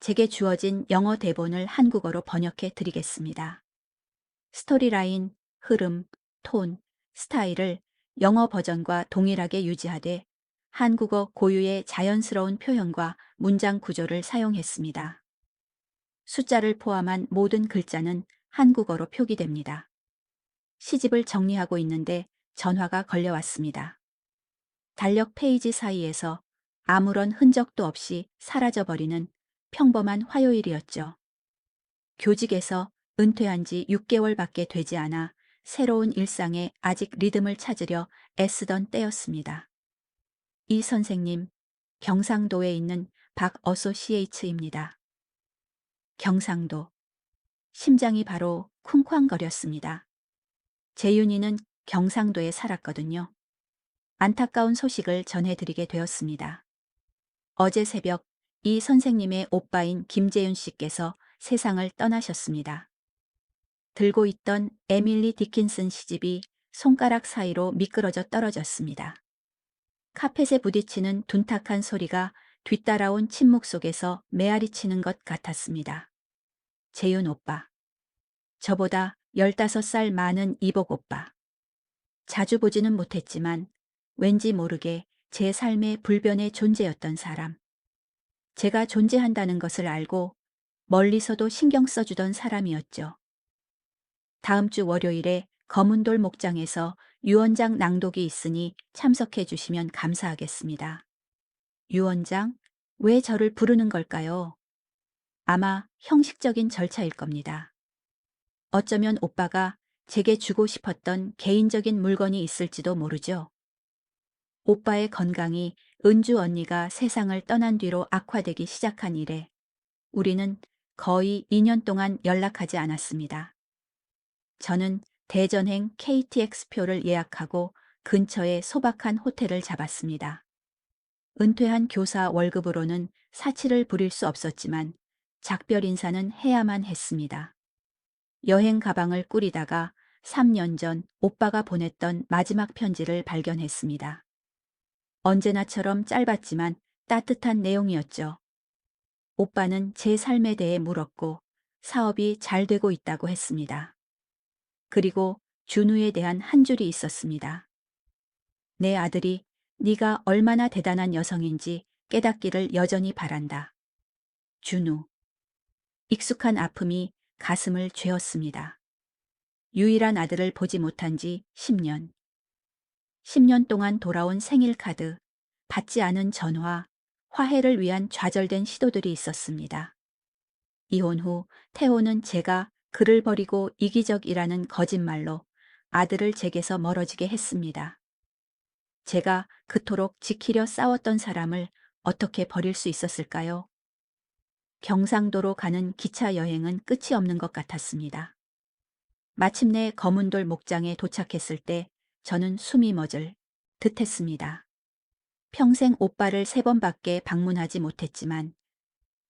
제게 주어진 영어 대본을 한국어로 번역해 드리겠습니다. 스토리라인, 흐름, 톤, 스타일을 영어 버전과 동일하게 유지하되 한국어 고유의 자연스러운 표현과 문장 구조를 사용했습니다. 숫자를 포함한 모든 글자는 한국어로 표기됩니다. 시집을 정리하고 있는데 전화가 걸려왔습니다. 달력 페이지 사이에서 아무런 흔적도 없이 사라져버리는 평범한 화요일이었죠. 교직에서 은퇴한 지 6개월밖에 되지 않아 새로운 일상에 아직 리듬을 찾으려 애쓰던 때였습니다. 이 선생님, 경상도에 있는 박어소시에이츠입니다. 경상도. 심장이 바로 쿵쾅거렸습니다. 재윤이는 경상도에 살았거든요. 안타까운 소식을 전해드리게 되었습니다. 어제 새벽 이 선생님의 오빠인 김재윤 씨께서 세상을 떠나셨습니다. 들고 있던 에밀리 디킨슨 시집이 손가락 사이로 미끄러져 떨어졌습니다. 카펫에 부딪히는 둔탁한 소리가 뒤따라온 침묵 속에서 메아리 치는 것 같았습니다. 재윤 오빠. 저보다 15살 많은 이복 오빠. 자주 보지는 못했지만 왠지 모르게 제 삶의 불변의 존재였던 사람. 제가 존재한다는 것을 알고 멀리서도 신경 써주던 사람이었죠. 다음 주 월요일에 검은돌 목장에서 유언장 낭독이 있으니 참석해 주시면 감사하겠습니다. 유언장? 왜 저를 부르는 걸까요? 아마 형식적인 절차일 겁니다. 어쩌면 오빠가 제게 주고 싶었던 개인적인 물건이 있을지도 모르죠. 오빠의 건강이 은주 언니가 세상을 떠난 뒤로 악화되기 시작한 이래 우리는 거의 2년 동안 연락하지 않았습니다. 저는 대전행 KTX표를 예약하고 근처에 소박한 호텔을 잡았습니다. 은퇴한 교사 월급으로는 사치를 부릴 수 없었지만 작별 인사는 해야만 했습니다. 여행 가방을 꾸리다가 3년 전 오빠가 보냈던 마지막 편지를 발견했습니다. 언제나처럼 짧았지만 따뜻한 내용이었죠. 오빠는 제 삶에 대해 물었고 사업이 잘 되고 있다고 했습니다. 그리고 준우에 대한 한 줄이 있었습니다. 내 아들이 네가 얼마나 대단한 여성인지 깨닫기를 여전히 바란다. 준우. 익숙한 아픔이 가슴을 죄었습니다. 유일한 아들을 보지 못한 지 10년. 10년 동안 돌아온 생일 카드, 받지 않은 전화, 화해를 위한 좌절된 시도들이 있었습니다. 이혼 후 태호는 제가 그를 버리고 이기적이라는 거짓말로 아들을 제게서 멀어지게 했습니다. 제가 그토록 지키려 싸웠던 사람을 어떻게 버릴 수 있었을까요? 경상도로 가는 기차 여행은 끝이 없는 것 같았습니다. 마침내 검은돌 목장에 도착했을 때 저는 숨이 멎을 듯했습니다. 평생 오빠를 3번밖에 방문하지 못했지만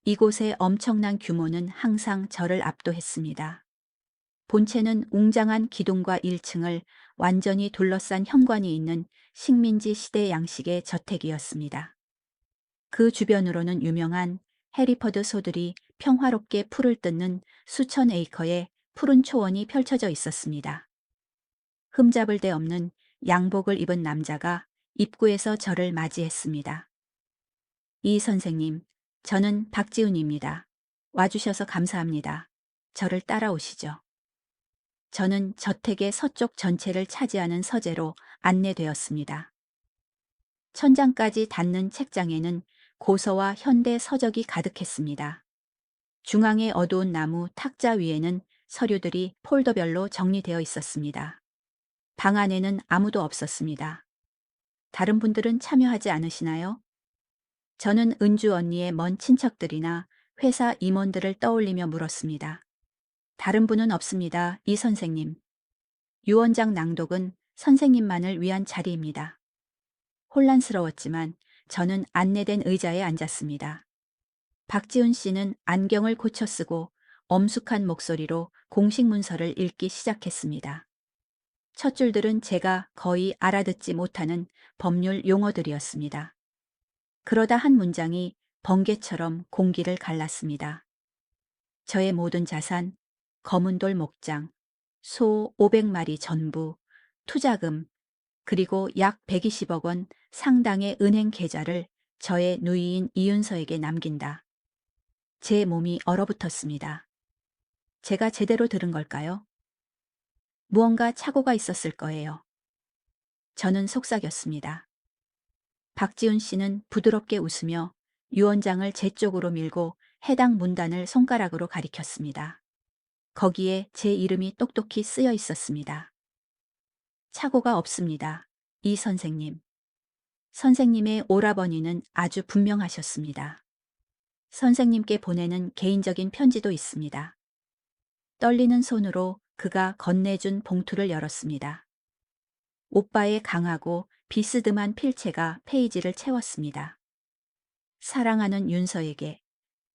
이곳의 엄청난 규모는 항상 저를 압도했습니다. 본체는 웅장한 기둥과 1층을 완전히 둘러싼 현관이 있는 식민지 시대 양식의 저택이었습니다. 그 주변으로는 유명한 해리퍼드 소들이 평화롭게 풀을 뜯는 수천 에이커의 푸른 초원이 펼쳐져 있었습니다. 흠잡을 데 없는 양복을 입은 남자가 입구에서 저를 맞이했습니다. 이 선생님, 저는 박지훈입니다. 와주셔서 감사합니다. 저를 따라오시죠. 저는 저택의 서쪽 전체를 차지하는 서재로 안내되었습니다. 천장까지 닿는 책장에는 고서와 현대 서적이 가득했습니다. 중앙의 어두운 나무 탁자 위에는 서류들이 폴더별로 정리되어 있었습니다. 방 안에는 아무도 없었습니다. 다른 분들은 참여하지 않으시나요? 저는 은주 언니의 먼 친척들이나 회사 임원들을 떠올리며 물었습니다. 다른 분은 없습니다, 이 선생님. 유언장 낭독은 선생님만을 위한 자리입니다. 혼란스러웠지만 저는 안내된 의자에 앉았습니다. 박지훈 씨는 안경을 고쳐 쓰고 엄숙한 목소리로 공식 문서를 읽기 시작했습니다. 첫 줄들은 제가 거의 알아듣지 못하는 법률 용어들이었습니다. 그러다 한 문장이 번개처럼 공기를 갈랐습니다. 저의 모든 자산, 검은돌 목장, 소 500마리 전부, 투자금, 그리고 약 120억 원 상당의 은행 계좌를 저의 누이인 이윤서에게 남긴다. 제 몸이 얼어붙었습니다. 제가 제대로 들은 걸까요? 무언가 착오가 있었을 거예요. 저는 속삭였습니다. 박지훈 씨는 부드럽게 웃으며 유언장을 제 쪽으로 밀고 해당 문단을 손가락으로 가리켰습니다. 거기에 제 이름이 똑똑히 쓰여 있었습니다. 착오가 없습니다. 이 선생님. 선생님의 오라버니는 아주 분명하셨습니다. 선생님께 보내는 개인적인 편지도 있습니다. 떨리는 손으로 그가 건네준 봉투를 열었습니다. 오빠의 강하고 비스듬한 필체가 페이지를 채웠습니다. 사랑하는 윤서에게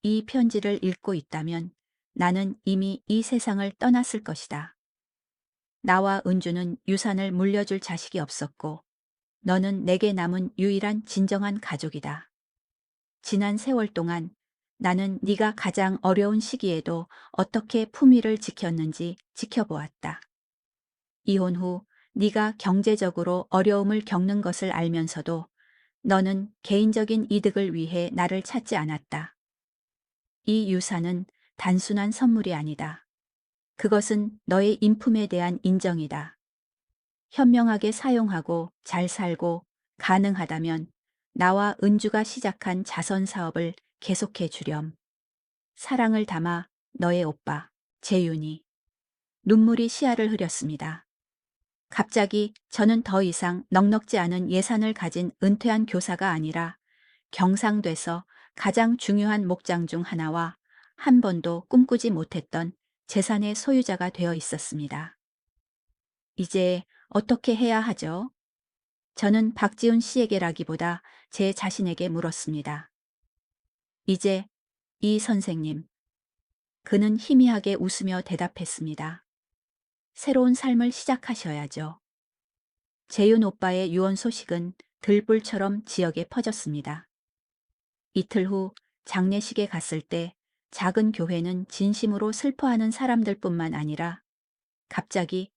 이 편지를 읽고 있다면 나는 이미 이 세상을 떠났을 것이다. 나와 은주는 유산을 물려줄 자식이 없었고 너는 내게 남은 유일한 진정한 가족이다. 지난 세월 동안 나는 네가 가장 어려운 시기에도 어떻게 품위를 지켰는지 지켜보았다. 이혼 후 네가 경제적으로 어려움을 겪는 것을 알면서도 너는 개인적인 이득을 위해 나를 찾지 않았다. 이 유산은 단순한 선물이 아니다. 그것은 너의 인품에 대한 인정이다. 현명하게 사용하고 잘 살고 가능하다면 나와 은주가 시작한 자선 사업을 계속해 주렴. 사랑을 담아 너의 오빠 재윤이. 눈물이 시야를 흐렸습니다. 갑자기 저는 더 이상 넉넉지 않은 예산을 가진 은퇴한 교사가 아니라 경상돼서 가장 중요한 목장 중 하나와 한 번도 꿈꾸지 못했던 재산의 소유자가 되어 있었습니다. 이제 어떻게 해야 하죠? 저는 박지훈 씨에게라기보다 제 자신에게 물었습니다. 이제 이 선생님. 그는 희미하게 웃으며 대답했습니다. 새로운 삶을 시작하셔야죠. 재윤 오빠의 유언 소식은 들불처럼 지역에 퍼졌습니다. 이틀 후 장례식에 갔을 때 작은 교회는 진심으로 슬퍼하는 사람들뿐만 아니라 갑자기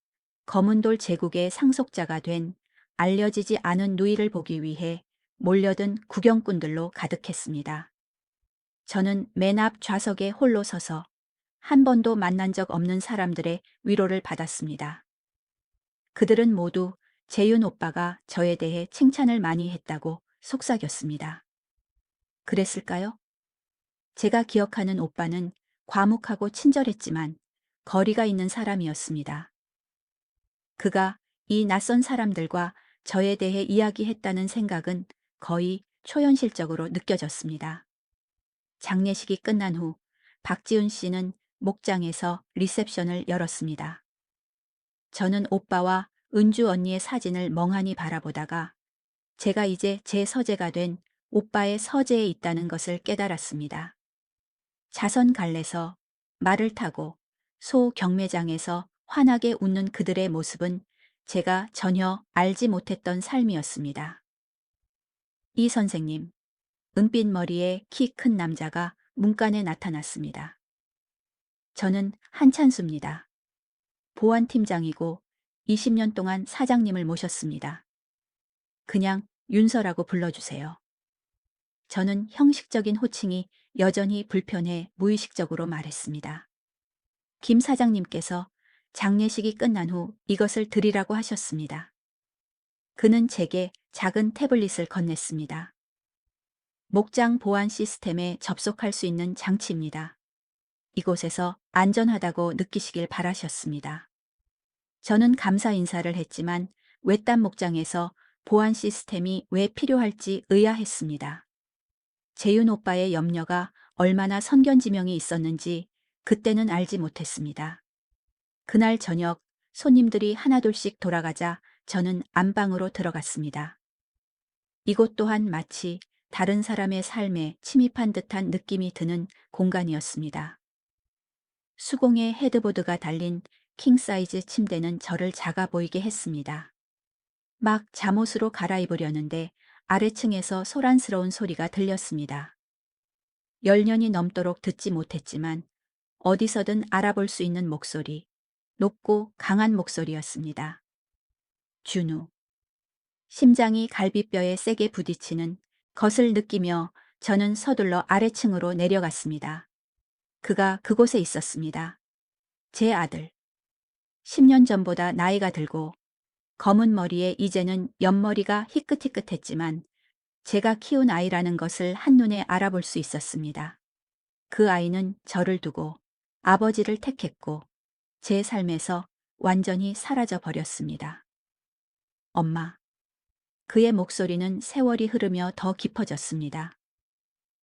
검은돌 제국의 상속자가 된 알려지지 않은 누이를 보기 위해 몰려든 구경꾼들로 가득했습니다. 저는 맨 앞 좌석에 홀로 서서 한 번도 만난 적 없는 사람들의 위로를 받았습니다. 그들은 모두 재윤 오빠가 저에 대해 칭찬을 많이 했다고 속삭였습니다. 그랬을까요? 제가 기억하는 오빠는 과묵하고 친절했지만 거리가 있는 사람이었습니다. 그가 이 낯선 사람들과 저에 대해 이야기했다는 생각은 거의 초현실적으로 느껴졌습니다. 장례식이 끝난 후 박지훈 씨는 목장에서 리셉션을 열었습니다. 저는 오빠와 은주 언니의 사진을 멍하니 바라보다가 제가 이제 제 서재가 된 오빠의 서재에 있다는 것을 깨달았습니다. 자선 갈래서 말을 타고 소 경매장에서 환하게 웃는 그들의 모습은 제가 전혀 알지 못했던 삶이었습니다. 이 선생님, 은빛 머리에 키 큰 남자가 문간에 나타났습니다. 저는 한찬수입니다. 보안팀장이고 20년 동안 사장님을 모셨습니다. 그냥 윤서라고 불러주세요. 저는 형식적인 호칭이 여전히 불편해 무의식적으로 말했습니다. 김 사장님께서 장례식이 끝난 후 이것을 드리라고 하셨습니다. 그는 제게 작은 태블릿을 건넸습니다. 목장 보안 시스템에 접속할 수 있는 장치입니다. 이곳에서 안전하다고 느끼시길 바라셨습니다. 저는 감사 인사를 했지만 외딴 목장에서 보안 시스템이 왜 필요할지 의아했습니다. 재윤 오빠의 염려가 얼마나 선견지명이 있었는지 그때는 알지 못했습니다. 그날 저녁 손님들이 하나둘씩 돌아가자 저는 안방으로 들어갔습니다. 이곳 또한 마치 다른 사람의 삶에 침입한 듯한 느낌이 드는 공간이었습니다. 수공의 헤드보드가 달린 킹사이즈 침대는 저를 작아 보이게 했습니다. 막 잠옷으로 갈아입으려는데 아래층에서 소란스러운 소리가 들렸습니다. 10년이 넘도록 듣지 못했지만 어디서든 알아볼 수 있는 목소리, 높고 강한 목소리였습니다. 준우. 심장이 갈비뼈에 세게 부딪히는 것을 느끼며 저는 서둘러 아래층으로 내려갔습니다. 그가 그곳에 있었습니다. 제 아들. 10년 전보다 나이가 들고 검은 머리에 이제는 옆머리가 희끗희끗했지만 제가 키운 아이라는 것을 한눈에 알아볼 수 있었습니다. 그 아이는 저를 두고 아버지를 택했고 제 삶에서 완전히 사라져 버렸습니다. 엄마. 그의 목소리는 세월이 흐르며 더 깊어졌습니다.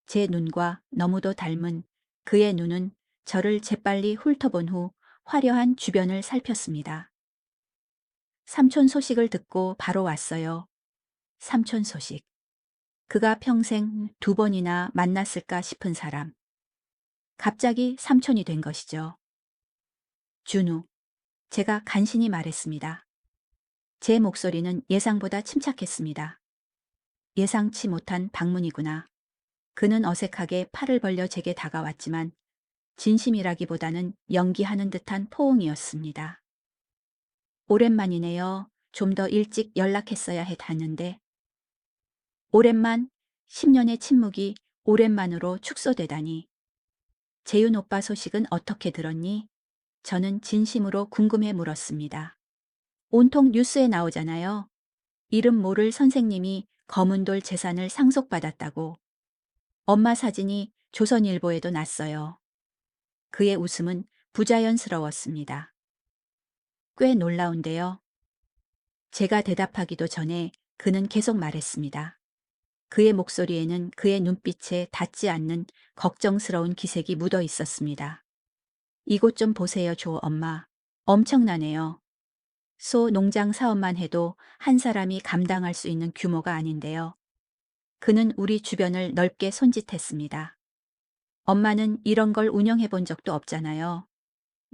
제 눈과 너무도 닮은 그의 눈은 저를 재빨리 훑어본 후 화려한 주변을 살폈습니다. 삼촌 소식을 듣고 바로 왔어요. 삼촌 소식. 그가 평생 2번이나 만났을까 싶은 사람. 갑자기 삼촌이 된 것이죠. 준우. 제가 간신히 말했습니다. 제 목소리는 예상보다 침착했습니다. 예상치 못한 방문이구나. 그는 어색하게 팔을 벌려 제게 다가왔지만 진심이라기보다는 연기하는 듯한 포옹이었습니다. 오랜만이네요. 좀 더 일찍 연락했어야 했는데. 오랜만, 10년의 침묵이 오랜만으로 축소되다니. 재윤 오빠 소식은 어떻게 들었니? 저는 진심으로 궁금해 물었습니다. 온통 뉴스에 나오잖아요. 이름 모를 선생님이 검은돌 재산을 상속받았다고. 엄마 사진이 조선일보에도 났어요. 그의 웃음은 부자연스러웠습니다. 꽤 놀라운데요. 제가 대답하기도 전에 그는 계속 말했습니다. 그의 목소리에는 그의 눈빛에 닿지 않는 걱정스러운 기색이 묻어 있었습니다. 이곳 좀 보세요, 조 엄마. 엄청나네요. 소 농장 사업만 해도 한 사람이 감당할 수 있는 규모가 아닌데요. 그는 우리 주변을 넓게 손짓했습니다. 엄마는 이런 걸 운영해 본 적도 없잖아요.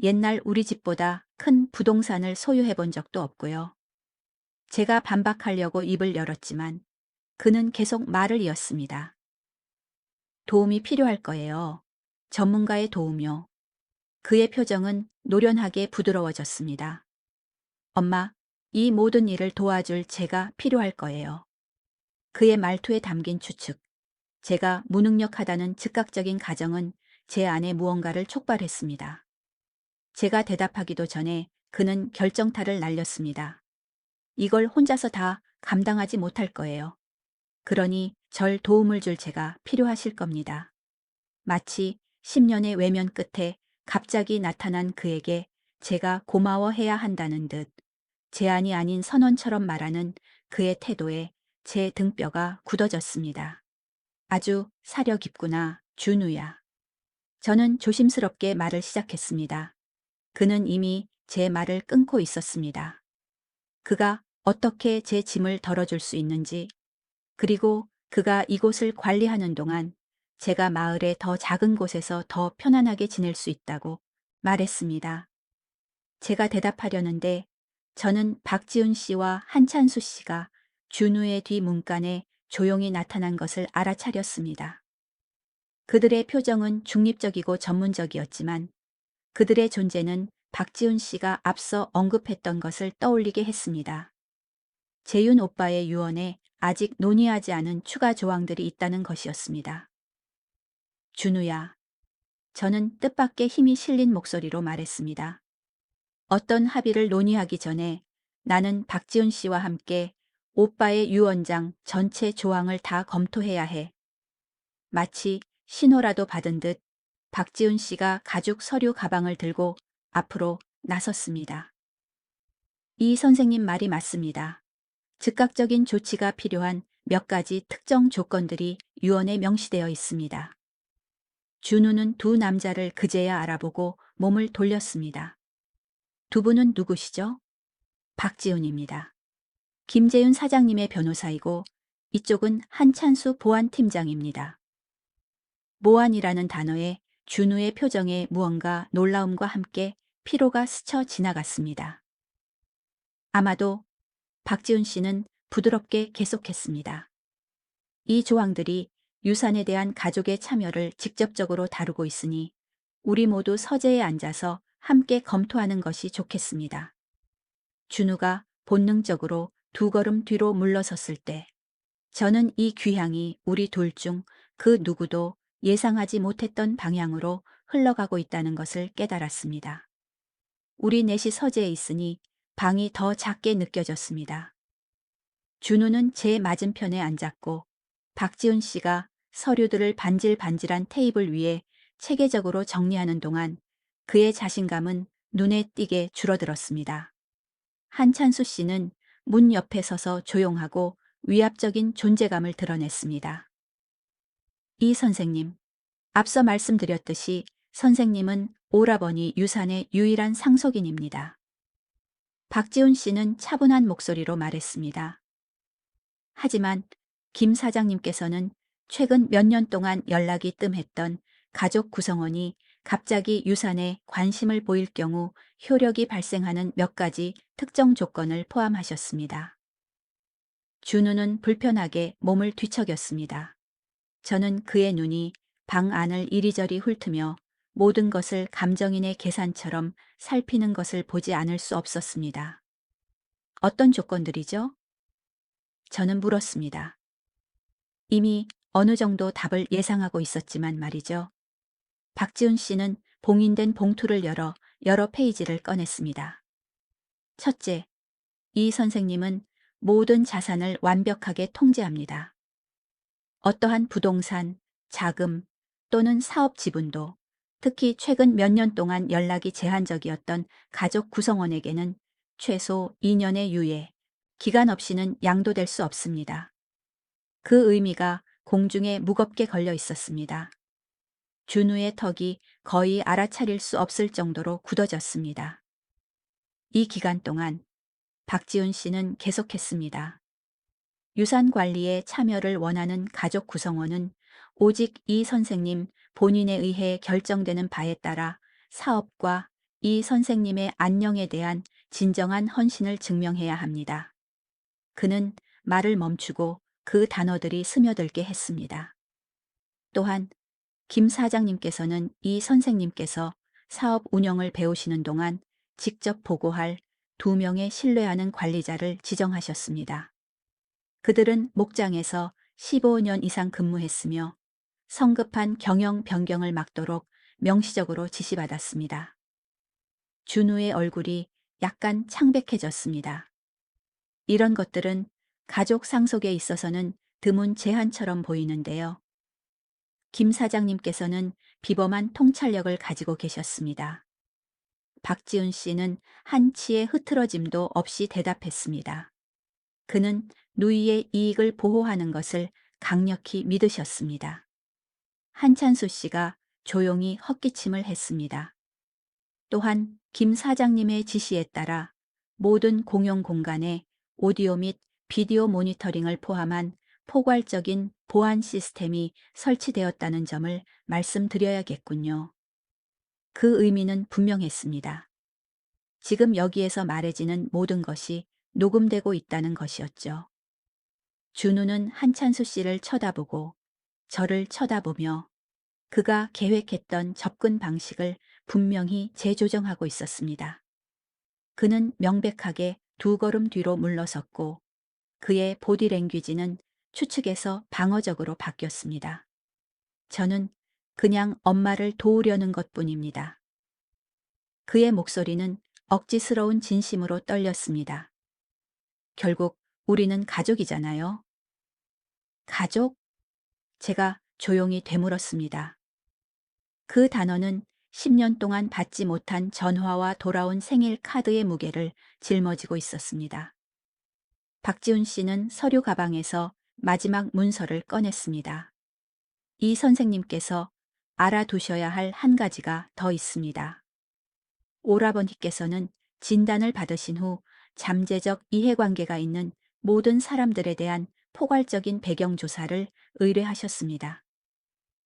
옛날 우리 집보다 큰 부동산을 소유해 본 적도 없고요. 제가 반박하려고 입을 열었지만 그는 계속 말을 이었습니다. 도움이 필요할 거예요. 전문가의 도움이요. 그의 표정은 노련하게 부드러워졌습니다. 엄마, 이 모든 일을 도와줄 제가 필요할 거예요. 그의 말투에 담긴 추측, 제가 무능력하다는 즉각적인 가정은 제 안에 무언가를 촉발했습니다. 제가 대답하기도 전에 그는 결정타를 날렸습니다. 이걸 혼자서 다 감당하지 못할 거예요. 그러니 절 도움을 줄 제가 필요하실 겁니다. 마치 10년의 외면 끝에 갑자기 나타난 그에게 제가 고마워해야 한다는 듯 제안이 아닌 선언처럼 말하는 그의 태도에 제 등뼈가 굳어졌습니다. 아주 사려 깊구나, 준우야. 저는 조심스럽게 말을 시작했습니다. 그는 이미 제 말을 끊고 있었습니다. 그가 어떻게 제 짐을 덜어줄 수 있는지, 그리고 그가 이곳을 관리하는 동안 제가 마을의 더 작은 곳에서 더 편안하게 지낼 수 있다고 말했습니다. 제가 대답하려는데 저는 박지훈 씨와 한찬수 씨가 준우의 뒤 문간에 조용히 나타난 것을 알아차렸습니다. 그들의 표정은 중립적이고 전문적이었지만 그들의 존재는 박지훈 씨가 앞서 언급했던 것을 떠올리게 했습니다. 재윤 오빠의 유언에 아직 논의하지 않은 추가 조항들이 있다는 것이었습니다. 준우야. 저는 뜻밖의 힘이 실린 목소리로 말했습니다. 어떤 합의를 논의하기 전에 나는 박지훈 씨와 함께 오빠의 유언장 전체 조항을 다 검토해야 해. 마치 신호라도 받은 듯 박지훈 씨가 가죽 서류 가방을 들고 앞으로 나섰습니다. 이 선생님 말이 맞습니다. 즉각적인 조치가 필요한 몇 가지 특정 조건들이 유언에 명시되어 있습니다. 준우는 두 남자를 그제야 알아보고 몸을 돌렸습니다. 두 분은 누구시죠? 박지훈입니다. 김재윤 사장님의 변호사이고 이쪽은 한찬수 보안팀장입니다. 모안이라는 단어에 준우의 표정에 무언가 놀라움과 함께 피로가 스쳐 지나갔습니다. 아마도 박지훈 씨는 부드럽게 계속했습니다. 이 조항들이 유산에 대한 가족의 참여를 직접적으로 다루고 있으니 우리 모두 서재에 앉아서 함께 검토하는 것이 좋겠습니다. 준우가 본능적으로 두 걸음 뒤로 물러섰을 때 저는 이 귀향이 우리 둘 중 그 누구도 예상하지 못했던 방향으로 흘러가고 있다는 것을 깨달았습니다. 우리 넷이 서재에 있으니 방이 더 작게 느껴졌습니다. 준우는 제 맞은편에 앉았고 박지훈 씨가 서류들을 반질반질한 테이블 위에 체계적으로 정리하는 동안 그의 자신감은 눈에 띄게 줄어들었습니다. 한찬수 씨는 문 옆에 서서 조용하고 위압적인 존재감을 드러냈습니다. 이 선생님, 앞서 말씀드렸듯이 선생님은 오라버니 유산의 유일한 상속인입니다. 박지훈 씨는 차분한 목소리로 말했습니다. 하지만 김 사장님께서는 최근 몇 년 동안 연락이 뜸했던 가족 구성원이 갑자기 유산에 관심을 보일 경우 효력이 발생하는 몇 가지 특정 조건을 포함하셨습니다. 준우는 불편하게 몸을 뒤척였습니다. 저는 그의 눈이 방 안을 이리저리 훑으며 모든 것을 감정인의 계산처럼 살피는 것을 보지 않을 수 없었습니다. 어떤 조건들이죠? 저는 물었습니다. 이미 어느 정도 답을 예상하고 있었지만 말이죠. 박지훈 씨는 봉인된 봉투를 열어 여러 페이지를 꺼냈습니다. 첫째, 이 선생님은 모든 자산을 완벽하게 통제합니다. 어떠한 부동산, 자금 또는 사업 지분도 특히 최근 몇 년 동안 연락이 제한적이었던 가족 구성원에게는 최소 2년의 유예, 기간 없이는 양도될 수 없습니다. 그 의미가 공중에 무겁게 걸려 있었습니다. 준우의 턱이 거의 알아차릴 수 없을 정도로 굳어졌습니다. 이 기간 동안 박지훈 씨는 계속했습니다. 유산 관리에 참여를 원하는 가족 구성원은 오직 이 선생님 본인에 의해 결정되는 바에 따라 사업과 이 선생님의 안녕에 대한 진정한 헌신을 증명해야 합니다. 그는 말을 멈추고 그 단어들이 스며들게 했습니다. 또한 김 사장님께서는 이 선생님께서 사업 운영을 배우시는 동안 직접 보고할 2명의 신뢰하는 관리자를 지정하셨습니다. 그들은 목장에서 15년 이상 근무했으며 성급한 경영 변경을 막도록 명시적으로 지시받았습니다. 준우의 얼굴이 약간 창백해졌습니다. 이런 것들은 가족 상속에 있어서는 드문 제한처럼 보이는데요. 김 사장님께서는 비범한 통찰력을 가지고 계셨습니다. 박지훈 씨는 한치의 흐트러짐도 없이 대답했습니다. 그는 누이의 이익을 보호하는 것을 강력히 믿으셨습니다. 한찬수 씨가 조용히 헛기침을 했습니다. 또한 김 사장님의 지시에 따라 모든 공용 공간에 오디오 및 비디오 모니터링을 포함한 포괄적인 보안 시스템이 설치되었다는 점을 말씀드려야겠군요. 그 의미는 분명했습니다. 지금 여기에서 말해지는 모든 것이 녹음되고 있다는 것이었죠. 준우는 한찬수 씨를 쳐다보고 저를 쳐다보며 그가 계획했던 접근 방식을 분명히 재조정하고 있었습니다. 그는 명백하게 2걸음 뒤로 물러섰고 그의 보디랭귀지는 추측에서 방어적으로 바뀌었습니다. 저는 그냥 엄마를 도우려는 것뿐입니다. 그의 목소리는 억지스러운 진심으로 떨렸습니다. 결국 우리는 가족이잖아요. 가족? 제가 조용히 되물었습니다. 그 단어는 10년 동안 받지 못한 전화와 돌아온 생일 카드의 무게를 짊어지고 있었습니다. 박지훈 씨는 서류 가방에서 마지막 문서를 꺼냈습니다. 이 선생님께서 알아두셔야 할 한 가지가 더 있습니다. 오라버니께서는 진단을 받으신 후 잠재적 이해관계가 있는 모든 사람들에 대한 포괄적인 배경조사를 의뢰하셨습니다.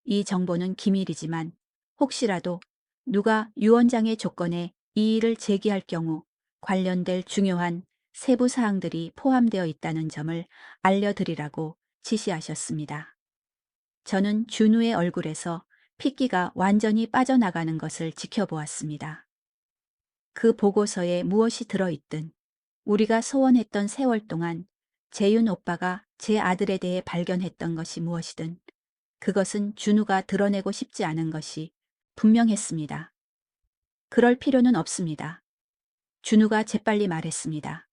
이 정보는 기밀이지만 혹시라도 누가 유언장의 조건에 이의를 제기할 경우 관련될 중요한 세부 사항들이 포함되어 있다는 점을 알려드리라고 지시하셨습니다. 저는 준우의 얼굴에서 핏기가 완전히 빠져나가는 것을 지켜보았습니다. 그 보고서에 무엇이 들어있든 우리가 소원했던 세월 동안 재윤 오빠가 제 아들에 대해 발견했던 것이 무엇이든 그것은 준우가 드러내고 싶지 않은 것이 분명했습니다. 그럴 필요는 없습니다. 준우가 재빨리 말했습니다.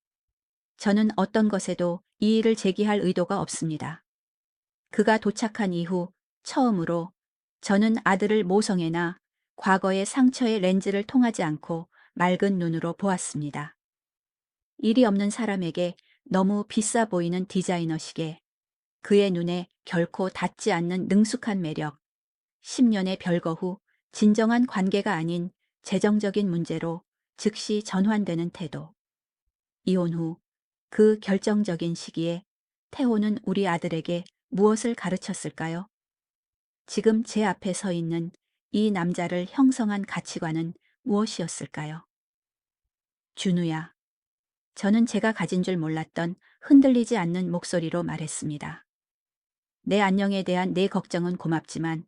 저는 어떤 것에도 이의를 제기할 의도가 없습니다. 그가 도착한 이후 처음으로 저는 아들을 모성애나 과거의 상처의 렌즈를 통하지 않고 맑은 눈으로 보았습니다. 일이 없는 사람에게 너무 비싸 보이는 디자이너 시계, 그의 눈에 결코 닿지 않는 능숙한 매력, 10년의 별거 후 진정한 관계가 아닌 재정적인 문제로 즉시 전환되는 태도. 이혼 후 그 결정적인 시기에 태호는 우리 아들에게 무엇을 가르쳤을까요? 지금 제 앞에 서 있는 이 남자를 형성한 가치관은 무엇이었을까요? 준우야. 저는 제가 가진 줄 몰랐던 흔들리지 않는 목소리로 말했습니다. 내 안녕에 대한 내 걱정은 고맙지만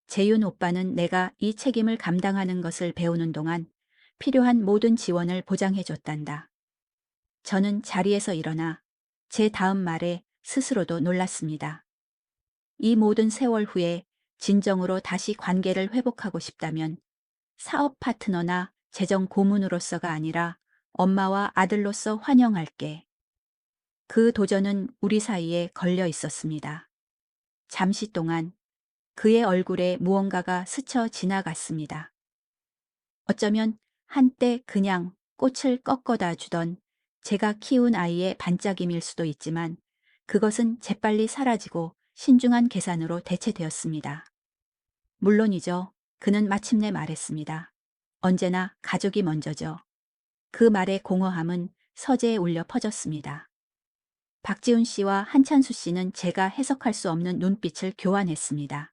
재윤 오빠는 내가 이 책임을 감당하는 것을 배우는 동안 필요한 모든 지원을 보장해 줬단다. 저는 자리에서 일어나 제 다음 말에 스스로도 놀랐습니다. 이 모든 세월 후에 진정으로 다시 관계를 회복하고 싶다면 사업 파트너나 재정 고문으로서가 아니라 엄마와 아들로서 환영할게. 그 도전은 우리 사이에 걸려 있었습니다. 잠시 동안 그의 얼굴에 무언가가 스쳐 지나갔습니다. 어쩌면 한때 그냥 꽃을 꺾어다 주던 제가 키운 아이의 반짝임일 수도 있지만 그것은 재빨리 사라지고 신중한 계산으로 대체되었습니다. 물론이죠. 그는 마침내 말했습니다. 언제나 가족이 먼저죠. 그 말의 공허함은 서재에 울려 퍼졌습니다. 박지훈 씨와 한찬수 씨는 제가 해석할 수 없는 눈빛을 교환했습니다.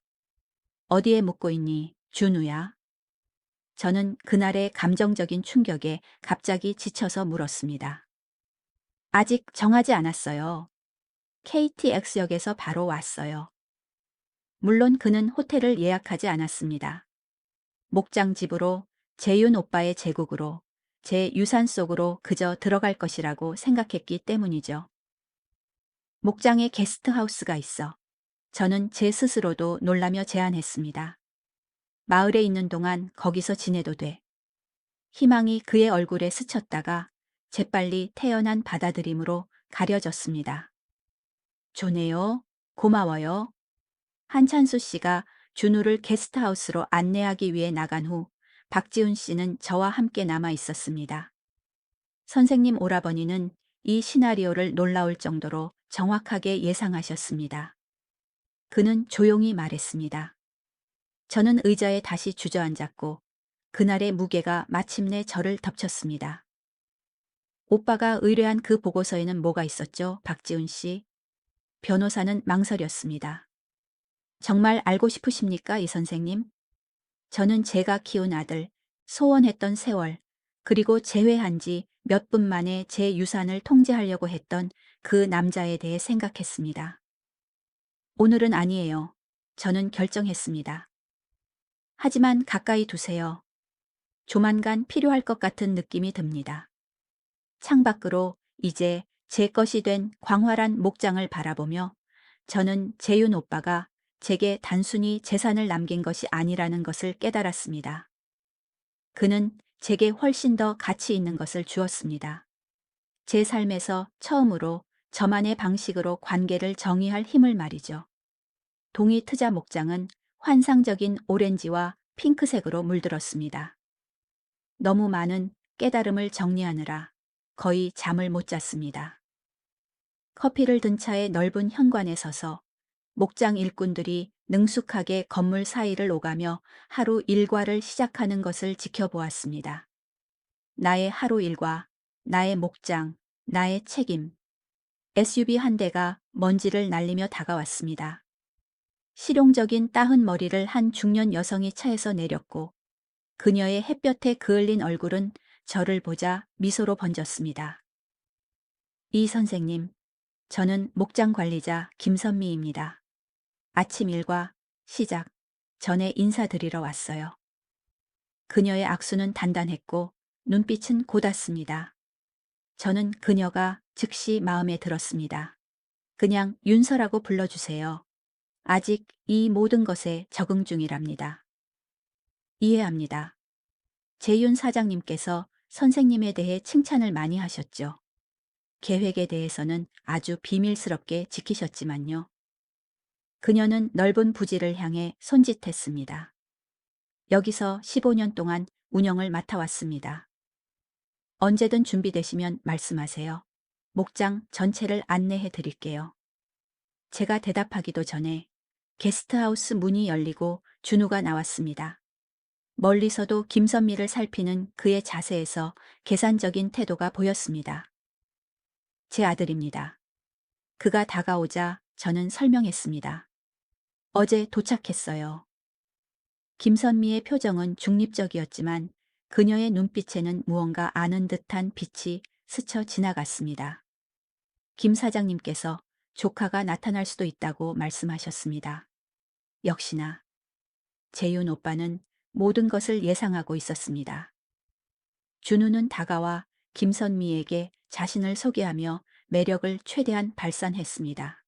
어디에 묻고 있니, 준우야? 저는 그날의 감정적인 충격에 갑자기 지쳐서 물었습니다. 아직 정하지 않았어요. KTX역에서 바로 왔어요. 물론 그는 호텔을 예약하지 않았습니다. 목장 집으로, 재윤 오빠의 제국으로, 제 유산 속으로 그저 들어갈 것이라고 생각했기 때문이죠. 목장에 게스트하우스가 있어. 저는 제 스스로도 놀라며 제안했습니다. 마을에 있는 동안 거기서 지내도 돼. 희망이 그의 얼굴에 스쳤다가 재빨리 태연한 받아들임으로 가려졌습니다. 좋네요. 고마워요. 한찬수 씨가 준우를 게스트하우스로 안내하기 위해 나간 후 박지훈 씨는 저와 함께 남아 있었습니다. 선생님 오라버니는 이 시나리오를 놀라울 정도로 정확하게 예상하셨습니다. 그는 조용히 말했습니다. 저는 의자에 다시 주저앉았고 그날의 무게가 마침내 저를 덮쳤습니다. 오빠가 의뢰한 그 보고서에는 뭐가 있었죠, 박지훈 씨? 변호사는 망설였습니다. 정말 알고 싶으십니까, 이 선생님? 저는 제가 키운 아들, 소원했던 세월, 그리고 재회한 지 몇 분 만에 제 유산을 통제하려고 했던 그 남자에 대해 생각했습니다. 오늘은 아니에요. 저는 결정했습니다. 하지만 가까이 두세요. 조만간 필요할 것 같은 느낌이 듭니다. 창밖으로 이제 제 것이 된 광활한 목장을 바라보며 저는 재윤 오빠가 제게 단순히 재산을 남긴 것이 아니라는 것을 깨달았습니다. 그는 제게 훨씬 더 가치 있는 것을 주었습니다. 제 삶에서 처음으로 저만의 방식으로 관계를 정의할 힘을 말이죠. 동이 트자 목장은 환상적인 오렌지와 핑크색으로 물들었습니다. 너무 많은 깨달음을 정리하느라 거의 잠을 못 잤습니다. 커피를 든 차에 넓은 현관에 서서 목장 일꾼들이 능숙하게 건물 사이를 오가며 하루 일과를 시작하는 것을 지켜보았습니다. 나의 하루 일과, 나의 목장, 나의 책임. SUV 한 대가 먼지를 날리며 다가왔습니다. 실용적인 따은 머리를 한 중년 여성이 차에서 내렸고 그녀의 햇볕에 그을린 얼굴은 저를 보자 미소로 번졌습니다. 이 선생님, 저는 목장 관리자 김선미입니다. 아침 일과 시작 전에 인사드리러 왔어요. 그녀의 악수는 단단했고 눈빛은 고닫습니다. 저는 그녀가 즉시 마음에 들었습니다. 그냥 윤서라고 불러주세요. 아직 이 모든 것에 적응 중이랍니다. 이해합니다. 재윤 사장님께서 선생님에 대해 칭찬을 많이 하셨죠. 계획에 대해서는 아주 비밀스럽게 지키셨지만요. 그녀는 넓은 부지를 향해 손짓했습니다. 여기서 15년 동안 운영을 맡아왔습니다. 언제든 준비되시면 말씀하세요. 목장 전체를 안내해 드릴게요. 제가 대답하기도 전에 게스트하우스 문이 열리고 준우가 나왔습니다. 멀리서도 김선미를 살피는 그의 자세에서 계산적인 태도가 보였습니다. 제 아들입니다. 그가 다가오자 저는 설명했습니다. 어제 도착했어요. 김선미의 표정은 중립적이었지만 그녀의 눈빛에는 무언가 아는 듯한 빛이 스쳐 지나갔습니다. 김 사장님께서 조카가 나타날 수도 있다고 말씀하셨습니다. 역시나 재윤 오빠는 모든 것을 예상하고 있었습니다. 준우는 다가와 김선미에게 자신을 소개하며 매력을 최대한 발산했습니다.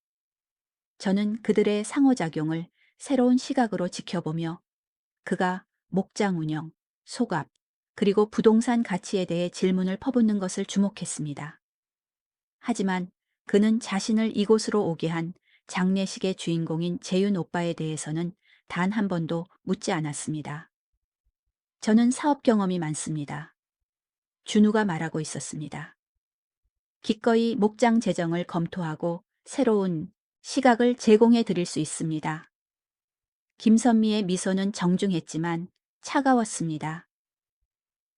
저는 그들의 상호작용을 새로운 시각으로 지켜보며 그가 목장 운영, 소갑, 그리고 부동산 가치에 대해 질문을 퍼붓는 것을 주목했습니다. 하지만 그는 자신을 이곳으로 오게 한 장례식의 주인공인 재윤 오빠에 대해서는 단 한 번도 묻지 않았습니다. 저는 사업 경험이 많습니다. 준우가 말하고 있었습니다. 기꺼이 목장 재정을 검토하고 새로운 시각을 제공해 드릴 수 있습니다. 김선미의 미소는 정중했지만 차가웠습니다.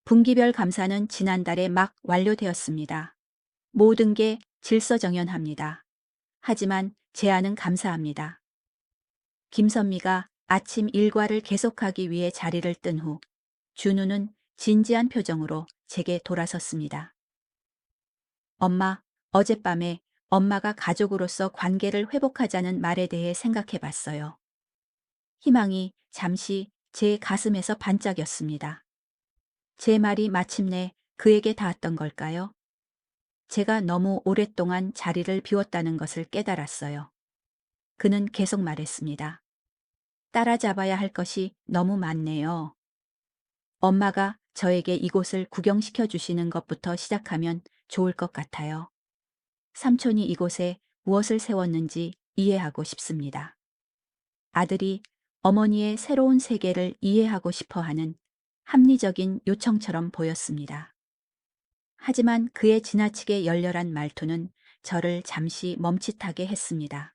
분기별 감사는 지난달에 막 완료되었습니다. 모든 게 질서정연합니다. 하지만 제안은 감사합니다. 김선미가 아침 일과를 계속하기 위해 자리를 뜬 후 준우는 진지한 표정으로 제게 돌아섰습니다. 엄마, 어젯밤에 엄마가 가족으로서 관계를 회복하자는 말에 대해 생각해 봤어요. 희망이 잠시 제 가슴에서 반짝였습니다. 제 말이 마침내 그에게 닿았던 걸까요? 제가 너무 오랫동안 자리를 비웠다는 것을 깨달았어요. 그는 계속 말했습니다. 따라잡아야 할 것이 너무 많네요. 엄마가 저에게 이곳을 구경시켜 주시는 것부터 시작하면 좋을 것 같아요. 삼촌이 이곳에 무엇을 세웠는지 이해하고 싶습니다. 아들이 어머니의 새로운 세계를 이해하고 싶어 하는 합리적인 요청처럼 보였습니다. 하지만 그의 지나치게 열렬한 말투는 저를 잠시 멈칫하게 했습니다.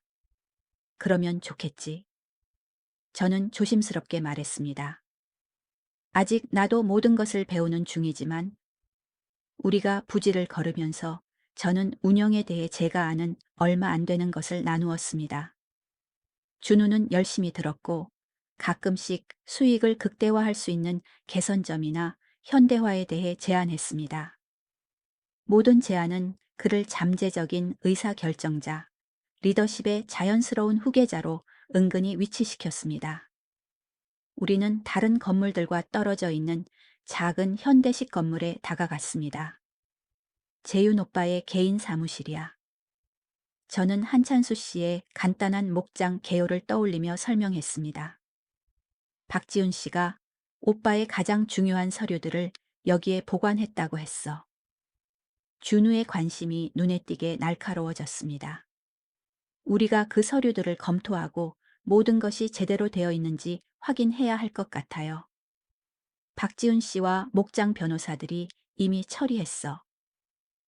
그러면 좋겠지. 저는 조심스럽게 말했습니다. 아직 나도 모든 것을 배우는 중이지만 우리가 부지를 걸으면서 저는 운영에 대해 제가 아는 얼마 안 되는 것을 나누었습니다. 준우는 열심히 들었고 가끔씩 수익을 극대화할 수 있는 개선점이나 현대화에 대해 제안했습니다. 모든 제안은 그를 잠재적인 의사결정자, 리더십의 자연스러운 후계자로 은근히 위치시켰습니다. 우리는 다른 건물들과 떨어져 있는 작은 현대식 건물에 다가갔습니다. 재윤 오빠의 개인 사무실이야. 저는 한찬수 씨의 간단한 목장 개요를 떠올리며 설명했습니다. 박지훈 씨가 오빠의 가장 중요한 서류들을 여기에 보관했다고 했어. 준우의 관심이 눈에 띄게 날카로워졌습니다. 우리가 그 서류들을 검토하고 모든 것이 제대로 되어 있는지 확인해야 할 것 같아요. 박지훈 씨와 목장 변호사들이 이미 처리했어.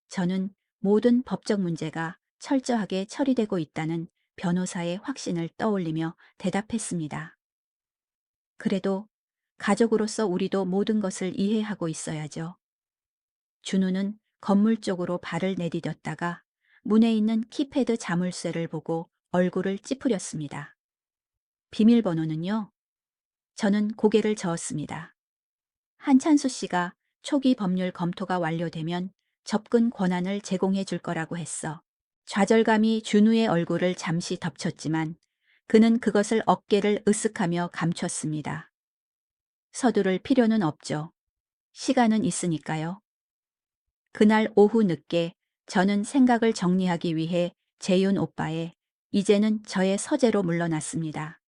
저는 모든 법적 문제가 철저하게 처리되고 있다는 변호사의 확신을 떠올리며 대답했습니다. 그래도 가족으로서 우리도 모든 것을 이해하고 있어야죠. 준우는 건물 쪽으로 발을 내디뎠다가 문에 있는 키패드 자물쇠를 보고 얼굴을 찌푸렸습니다. 비밀번호는요? 저는 고개를 저었습니다. 한찬수 씨가 초기 법률 검토가 완료되면 접근 권한을 제공해 줄 거라고 했어. 좌절감이 준우의 얼굴을 잠시 덮쳤지만 그는 그것을 어깨를 으쓱하며 감췄습니다. 서두를 필요는 없죠. 시간은 있으니까요. 그날 오후 늦게 저는 생각을 정리하기 위해 재윤 오빠의 이제는 저의 서재로 물러났습니다.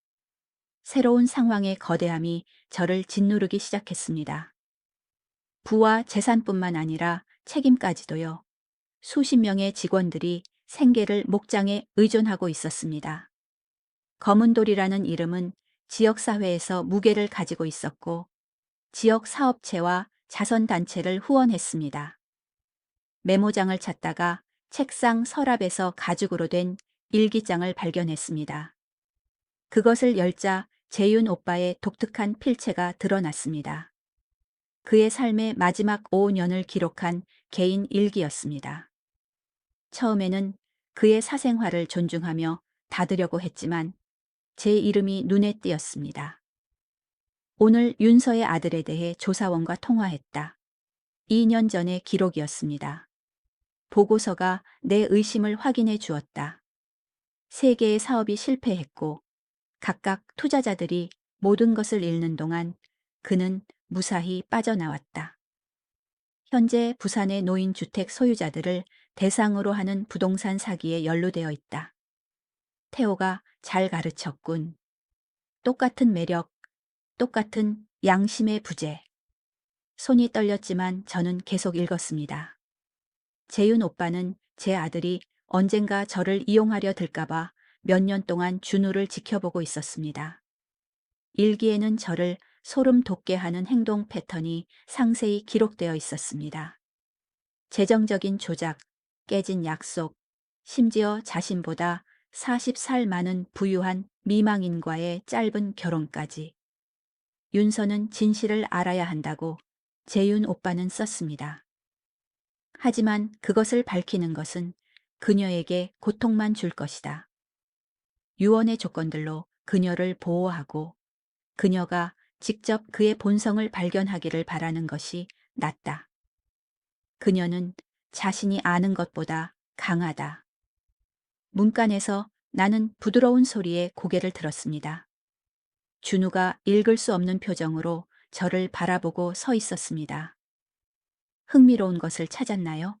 새로운 상황의 거대함이 저를 짓누르기 시작했습니다. 부와 재산뿐만 아니라 책임까지도요. 수십 명의 직원들이 생계를 목장에 의존하고 있었습니다. 검은돌이라는 이름은 지역사회에서 무게를 가지고 있었고 지역 사업체와 자선단체를 후원했습니다. 메모장을 찾다가 책상 서랍에서 가죽으로 된 일기장을 발견했습니다. 그것을 열자 재윤 오빠의 독특한 필체가 드러났습니다. 그의 삶의 마지막 5년을 기록한 개인 일기였습니다. 처음에는 그의 사생활을 존중하며 닫으려고 했지만 제 이름이 눈에 띄었습니다. 오늘 윤서의 아들에 대해 조사원과 통화했다. 2년 전의 기록이었습니다. 보고서가 내 의심을 확인해 주었다. 3개의 사업이 실패했고 각각 투자자들이 모든 것을 잃는 동안 그는 무사히 빠져나왔다. 현재 부산의 노인주택 소유자들을 대상으로 하는 부동산 사기에 연루되어 있다. 태호가 잘 가르쳤군. 똑같은 매력, 똑같은 양심의 부재. 손이 떨렸지만 저는 계속 읽었습니다. 재윤 오빠는 제 아들이 언젠가 저를 이용하려 들까봐 몇 년 동안 준우를 지켜보고 있었습니다. 일기에는 저를 소름 돋게 하는 행동 패턴이 상세히 기록되어 있었습니다. 재정적인 조작, 깨진 약속, 심지어 자신보다 40살 많은 부유한 미망인과의 짧은 결혼까지. 윤서는 진실을 알아야 한다고 재윤 오빠는 썼습니다. 하지만 그것을 밝히는 것은 그녀에게 고통만 줄 것이다. 유언의 조건들로 그녀를 보호하고 그녀가 직접 그의 본성을 발견하기를 바라는 것이 낫다. 그녀는 자신이 아는 것보다 강하다. 문간에서 나는 부드러운 소리에 고개를 들었습니다. 준우가 읽을 수 없는 표정으로 저를 바라보고 서 있었습니다. 흥미로운 것을 찾았나요?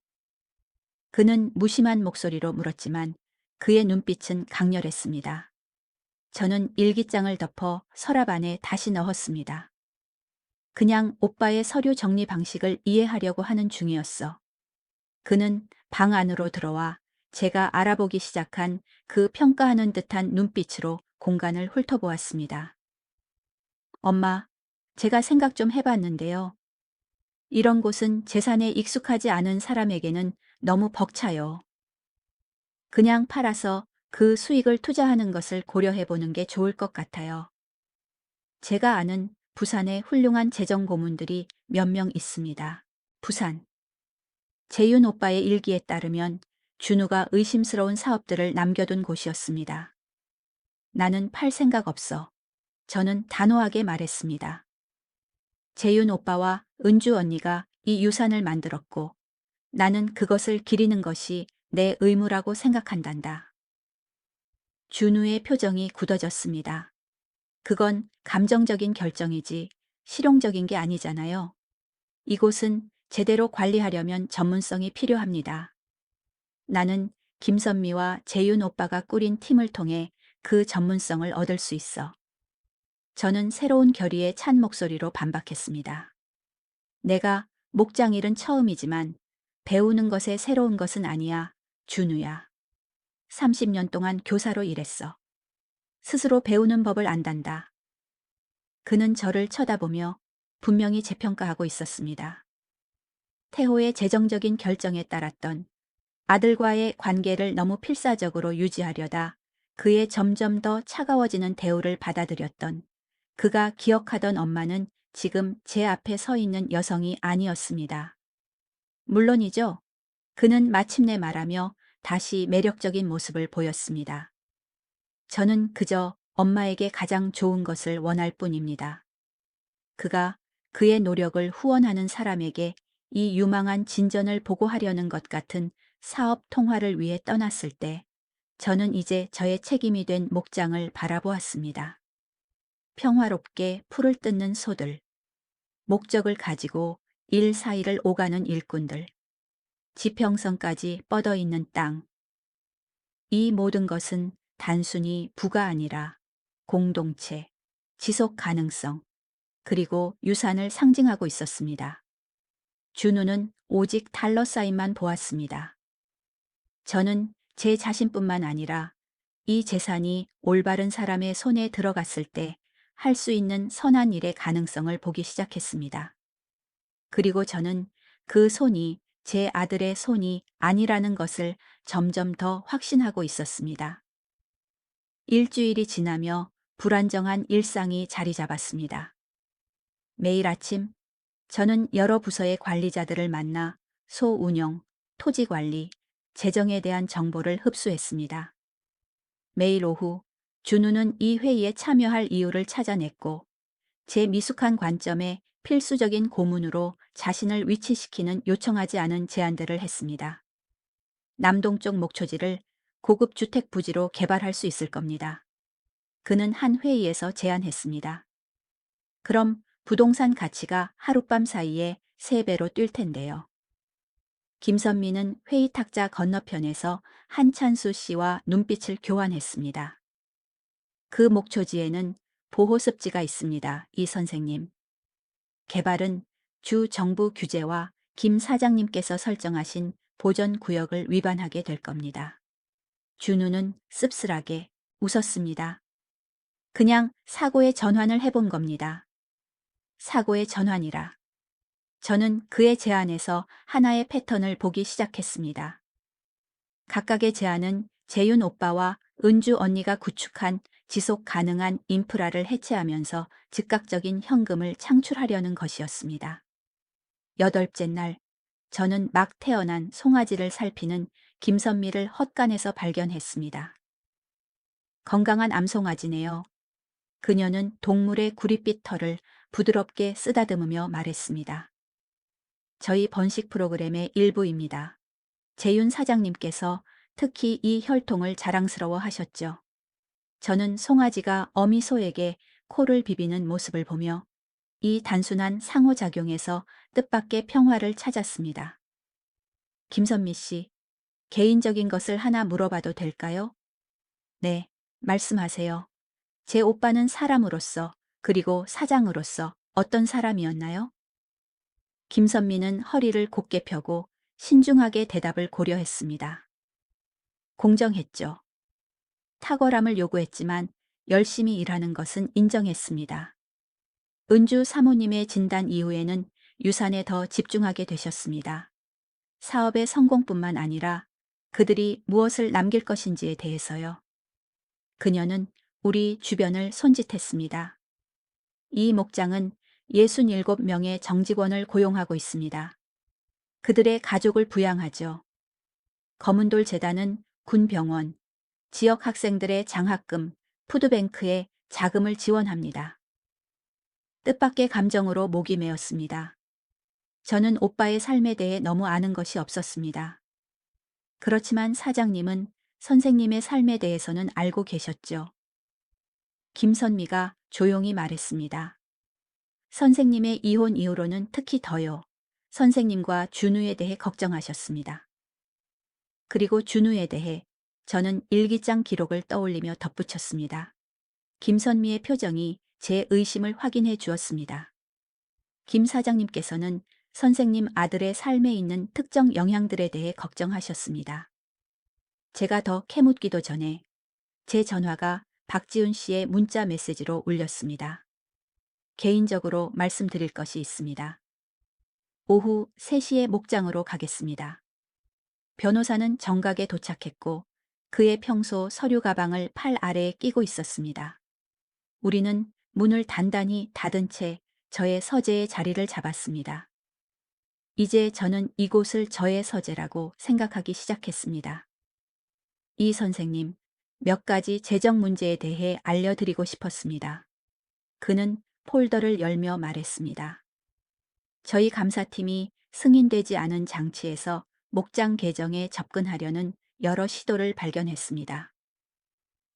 그는 무심한 목소리로 물었지만 그의 눈빛은 강렬했습니다. 저는 일기장을 덮어 서랍 안에 다시 넣었습니다. 그냥 오빠의 서류 정리 방식을 이해하려고 하는 중이었어. 그는 방 안으로 들어와 제가 알아보기 시작한 그 평가하는 듯한 눈빛으로 공간을 훑어보았습니다. 엄마, 제가 생각 좀 해봤는데요. 이런 곳은 재산에 익숙하지 않은 사람에게는 너무 벅차요. 그냥 팔아서 그 수익을 투자하는 것을 고려해보는 게 좋을 것 같아요. 제가 아는 부산에 훌륭한 재정 고문들이 몇 명 있습니다. 부산. 재윤 오빠의 일기에 따르면 준우가 의심스러운 사업들을 남겨둔 곳이었습니다. 나는 팔 생각 없어. 저는 단호하게 말했습니다. 재윤 오빠와 은주 언니가 이 유산을 만들었고 나는 그것을 기리는 것이 내 의무라고 생각한단다. 준우의 표정이 굳어졌습니다. 그건 감정적인 결정이지 실용적인 게 아니잖아요. 이곳은 제대로 관리하려면 전문성이 필요합니다. 나는 김선미와 재윤 오빠가 꾸린 팀을 통해 그 전문성을 얻을 수 있어. 저는 새로운 결의에 찬 목소리로 반박했습니다. 내가 목장 일은 처음이지만 배우는 것에 새로운 것은 아니야, 준우야. 30년 동안 교사로 일했어. 스스로 배우는 법을 안단다. 그는 저를 쳐다보며 분명히 재평가하고 있었습니다. 태호의 재정적인 결정에 따랐던 아들과의 관계를 너무 필사적으로 유지하려다 그의 점점 더 차가워지는 대우를 받아들였던 그가 기억하던 엄마는 지금 제 앞에 서 있는 여성이 아니었습니다. 물론이죠. 그는 마침내 말하며 다시 매력적인 모습을 보였습니다. 저는 그저 엄마에게 가장 좋은 것을 원할 뿐입니다. 그가 그의 노력을 후원하는 사람에게 이 유망한 진전을 보고하려는 것 같은 사업 통화를 위해 떠났을 때 저는 이제 저의 책임이 된 목장을 바라보았습니다. 평화롭게 풀을 뜯는 소들, 목적을 가지고 일 사이를 오가는 일꾼들, 지평선까지 뻗어 있는 땅. 이 모든 것은 단순히 부가 아니라 공동체, 지속 가능성, 그리고 유산을 상징하고 있었습니다. 준우는 오직 달러 사인만 보았습니다. 저는 제 자신뿐만 아니라 이 재산이 올바른 사람의 손에 들어갔을 때 할 수 있는 선한 일의 가능성을 보기 시작했습니다. 그리고 저는 그 손이 제 아들의 손이 아니라는 것을 점점 더 확신하고 있었습니다. 일주일이 지나며 불안정한 일상이 자리 잡았습니다. 매일 아침 저는 여러 부서의 관리자들을 만나 소 운영, 토지 관리, 재정에 대한 정보를 흡수했습니다. 매일 오후 준우는 이 회의에 참여할 이유를 찾아냈고 제 미숙한 관점에 필수적인 고문으로 자신을 위치시키는 요청하지 않은 제안들을 했습니다. 남동쪽 목초지를 고급 주택 부지로 개발할 수 있을 겁니다. 그는 한 회의에서 제안했습니다. 그럼 부동산 가치가 하룻밤 사이에 3배로 뛸 텐데요. 김선미는 회의 탁자 건너편에서 한찬수 씨와 눈빛을 교환했습니다. 그 목초지에는 보호습지가 있습니다, 이 선생님. 개발은 주 정부 규제와 김 사장님께서 설정하신 보전구역을 위반하게 될 겁니다. 준우는 씁쓸하게 웃었습니다. 그냥 사고의 전환을 해본 겁니다. 사고의 전환이라. 저는 그의 제안에서 하나의 패턴을 보기 시작했습니다. 각각의 제안은 재윤 오빠와 은주 언니가 구축한 지속 가능한 인프라를 해체하면서 즉각적인 현금을 창출하려는 것이었습니다. 8째 날, 저는 막 태어난 송아지를 살피는 김선미를 헛간에서 발견했습니다. 건강한 암송아지네요. 그녀는 동물의 구릿빛 털을 부드럽게 쓰다듬으며 말했습니다. 저희 번식 프로그램의 일부입니다. 재윤 사장님께서 특히 이 혈통을 자랑스러워 하셨죠. 저는 송아지가 어미소에게 코를 비비는 모습을 보며 이 단순한 상호작용에서 뜻밖의 평화를 찾았습니다. 김선미 씨, 개인적인 것을 하나 물어봐도 될까요? 네, 말씀하세요. 제 오빠는 사람으로서 그리고 사장으로서 어떤 사람이었나요? 김선미는 허리를 곧게 펴고 신중하게 대답을 고려했습니다. 공정했죠. 탁월함을 요구했지만 열심히 일하는 것은 인정했습니다. 은주 사모님의 진단 이후에는 유산에 더 집중하게 되셨습니다. 사업의 성공뿐만 아니라 그들이 무엇을 남길 것인지에 대해서요. 그녀는 우리 주변을 손짓했습니다. 이 목장은 67명의 정직원을 고용하고 있습니다. 그들의 가족을 부양하죠. 검은돌 재단은 군병원, 지역 학생들의 장학금, 푸드뱅크에 자금을 지원합니다. 뜻밖의 감정으로 목이 메었습니다. 저는 오빠의 삶에 대해 너무 아는 것이 없었습니다. 그렇지만 사장님은 선생님의 삶에 대해서는 알고 계셨죠. 김선미가 조용히 말했습니다. 선생님의 이혼 이후로는 특히 더요. 선생님과 준우에 대해 걱정하셨습니다. 그리고 준우에 대해 저는 일기장 기록을 떠올리며 덧붙였습니다. 김선미의 표정이 제 의심을 확인해 주었습니다. 김 사장님께서는 선생님 아들의 삶에 있는 특정 영향들에 대해 걱정하셨습니다. 제가 더 캐묻기도 전에 제 전화가 박지훈 씨의 문자 메시지로 울렸습니다. 개인적으로 말씀드릴 것이 있습니다. 오후 3시에 목장으로 가겠습니다. 변호사는 정각에 도착했고 그의 평소 서류 가방을 팔 아래에 끼고 있었습니다. 우리는 문을 단단히 닫은 채 저의 서재의 자리를 잡았습니다. 이제 저는 이곳을 저의 서재라고 생각하기 시작했습니다. 이 선생님, 몇 가지 재정 문제에 대해 알려드리고 싶었습니다. 그는 폴더를 열며 말했습니다. 저희 감사팀이 승인되지 않은 장치에서 목장 개정에 접근하려는 여러 시도를 발견했습니다.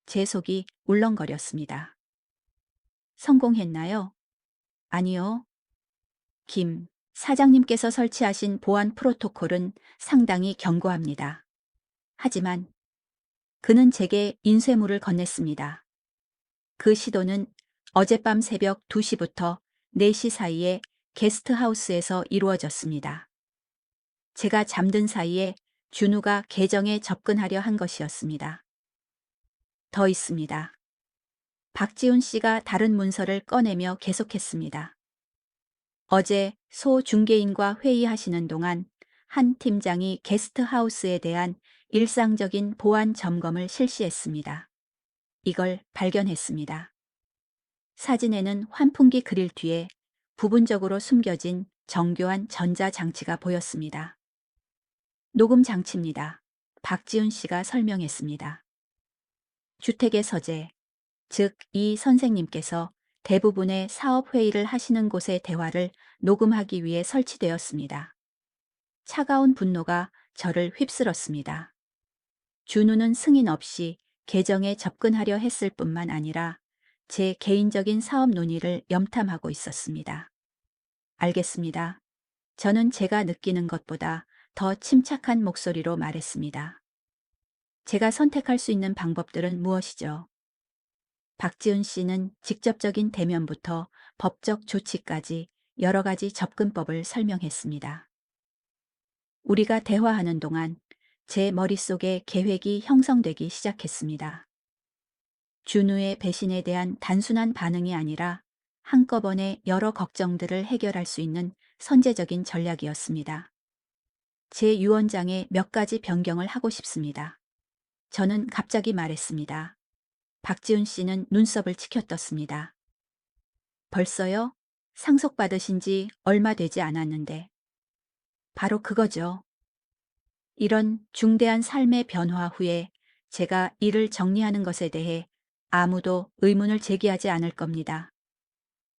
제 속이 울렁거렸습니다. 성공했나요? 아니요. 김 사장님께서 설치하신 보안 프로토콜은 상당히 견고합니다. 하지만 그는 제게 인쇄물을 건넸습니다. 그 시도는 어젯밤 새벽 2시부터 4시 사이에 게스트하우스에서 이루어졌습니다. 제가 잠든 사이에 준우가 계정에 접근하려 한 것이었습니다. 더 있습니다. 박지훈 씨가 다른 문서를 꺼내며 계속했습니다. 어제 소 중개인과 회의하시는 동안 한 팀장이 게스트하우스에 대한 일상적인 보안 점검을 실시했습니다. 이걸 발견했습니다. 사진에는 환풍기 그릴 뒤에 부분적으로 숨겨진 정교한 전자장치가 보였습니다. 녹음 장치입니다. 박지훈 씨가 설명했습니다. 주택의 서재, 즉 이 선생님께서 대부분의 사업 회의를 하시는 곳의 대화를 녹음하기 위해 설치되었습니다. 차가운 분노가 저를 휩쓸었습니다. 준우는 승인 없이 계정에 접근하려 했을 뿐만 아니라 제 개인적인 사업 논의를 염탐하고 있었습니다. 알겠습니다. 저는 제가 느끼는 것보다 더 침착한 목소리로 말했습니다. 제가 선택할 수 있는 방법들은 무엇이죠? 박지훈 씨는 직접적인 대면부터 법적 조치까지 여러 가지 접근법을 설명했습니다. 우리가 대화하는 동안 제 머릿속에 계획이 형성되기 시작했습니다. 준우의 배신에 대한 단순한 반응이 아니라 한꺼번에 여러 걱정들을 해결할 수 있는 선제적인 전략이었습니다. 제 유언장에 몇 가지 변경을 하고 싶습니다. 저는 갑자기 말했습니다. 박지훈 씨는 눈썹을 치켜떴습니다. 벌써요? 상속받으신 지 얼마 되지 않았는데. 바로 그거죠. 이런 중대한 삶의 변화 후에 제가 일을 정리하는 것에 대해 아무도 의문을 제기하지 않을 겁니다.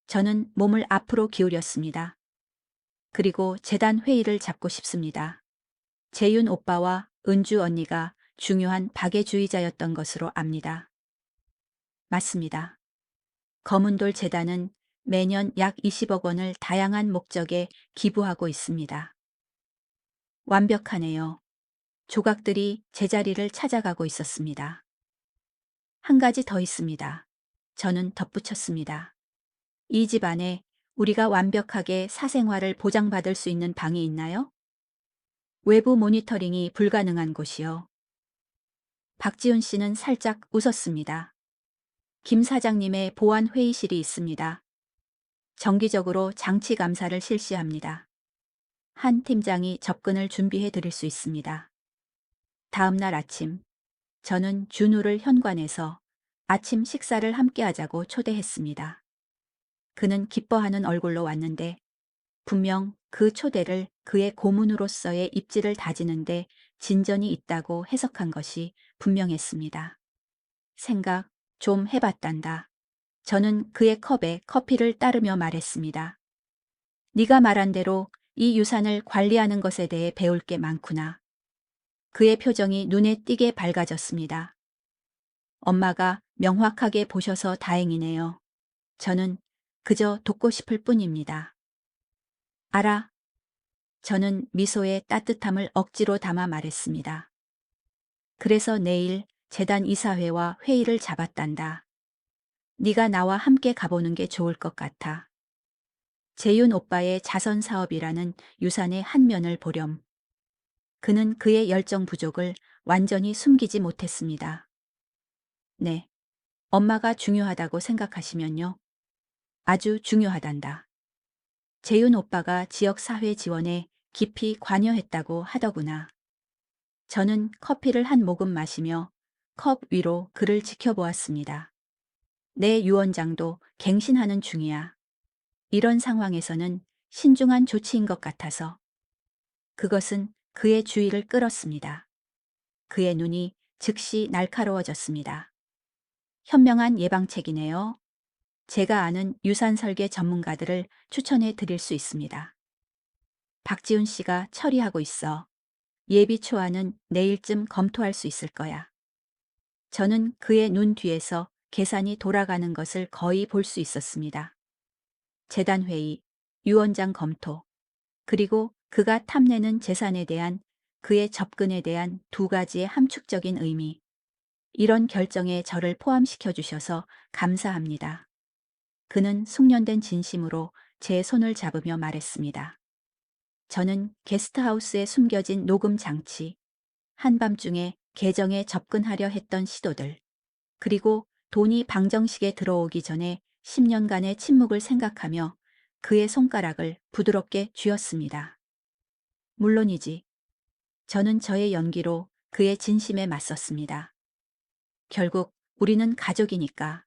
저는 몸을 앞으로 기울였습니다. 그리고 재단 회의를 잡고 싶습니다. 재윤 오빠와 은주 언니가 중요한 박애주의자였던 것으로 압니다. 맞습니다. 검은돌 재단은 매년 약 20억 원을 다양한 목적에 기부하고 있습니다. 완벽하네요. 조각들이 제자리를 찾아가고 있었습니다. 한 가지 더 있습니다. 저는 덧붙였습니다. 이 집 안에 우리가 완벽하게 사생활을 보장받을 수 있는 방이 있나요? 외부 모니터링이 불가능한 곳이요. 박지훈 씨는 살짝 웃었습니다. 김 사장님의 보안 회의실이 있습니다. 정기적으로 장치 감사를 실시합니다. 한 팀장이 접근을 준비해 드릴 수 있습니다. 다음 날 아침, 저는 준우를 현관에서 아침 식사를 함께 하자고 초대했습니다. 그는 기뻐하는 얼굴로 왔는데 분명 그 초대를 그의 고문으로서의 입지를 다지는데 진전이 있다고 해석한 것이 분명했습니다. 생각 좀 해봤단다. 저는 그의 컵에 커피를 따르며 말했습니다. 네가 말한 대로 이 유산을 관리하는 것에 대해 배울 게 많구나. 그의 표정이 눈에 띄게 밝아졌습니다. 엄마가 명확하게 보셔서 다행이네요. 저는 그저 돕고 싶을 뿐입니다. 알아. 저는 미소에 따뜻함을 억지로 담아 말했습니다. 그래서 내일 재단 이사회와 회의를 잡았단다. 네가 나와 함께 가보는 게 좋을 것 같아. 재윤 오빠의 자선 사업이라는 유산의 한 면을 보렴. 그는 그의 열정 부족을 완전히 숨기지 못했습니다. 네. 엄마가 중요하다고 생각하시면요. 아주 중요하단다. 재윤 오빠가 지역사회 지원에 깊이 관여했다고 하더구나. 저는 커피를 한 모금 마시며 컵 위로 그를 지켜보았습니다. 내 유언장도 갱신하는 중이야. 이런 상황에서는 신중한 조치인 것 같아서. 그것은 그의 주의를 끌었습니다. 그의 눈이 즉시 날카로워졌습니다. 현명한 예방책이네요. 제가 아는 유산 설계 전문가들을 추천해 드릴 수 있습니다. 박지훈 씨가 처리하고 있어. 예비 초안은 내일쯤 검토할 수 있을 거야. 저는 그의 눈 뒤에서 계산이 돌아가는 것을 거의 볼 수 있었습니다. 재단 회의, 유언장 검토, 그리고 그가 탐내는 재산에 대한 그의 접근에 대한 두 가지의 함축적인 의미. 이런 결정에 저를 포함시켜 주셔서 감사합니다. 그는 숙련된 진심으로 제 손을 잡으며 말했습니다. 저는 게스트하우스에 숨겨진 녹음 장치, 한밤중에 계정에 접근하려 했던 시도들, 그리고 돈이 방정식에 들어오기 전에 10년간의 침묵을 생각하며 그의 손가락을 부드럽게 쥐었습니다. 물론이지. 저는 저의 연기로 그의 진심에 맞섰습니다. 결국 우리는 가족이니까.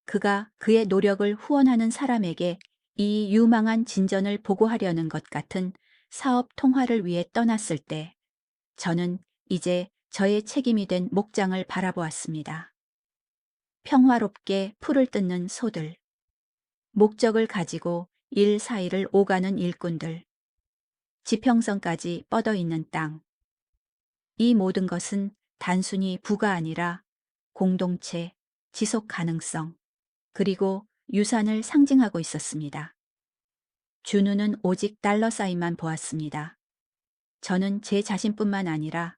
그가 그의 노력을 후원하는 사람에게 이 유망한 진전을 보고하려는 것 같은 사업 통화를 위해 떠났을 때 저는 이제 저의 책임이 된 목장을 바라보았습니다. 평화롭게 풀을 뜯는 소들, 목적을 가지고 일 사이를 오가는 일꾼들, 지평선까지 뻗어 있는 땅. 이 모든 것은 단순히 부가 아니라 공동체, 지속 가능성, 그리고 유산을 상징하고 있었습니다. 준우는 오직 달러 사인만 보았습니다. 저는 제 자신뿐만 아니라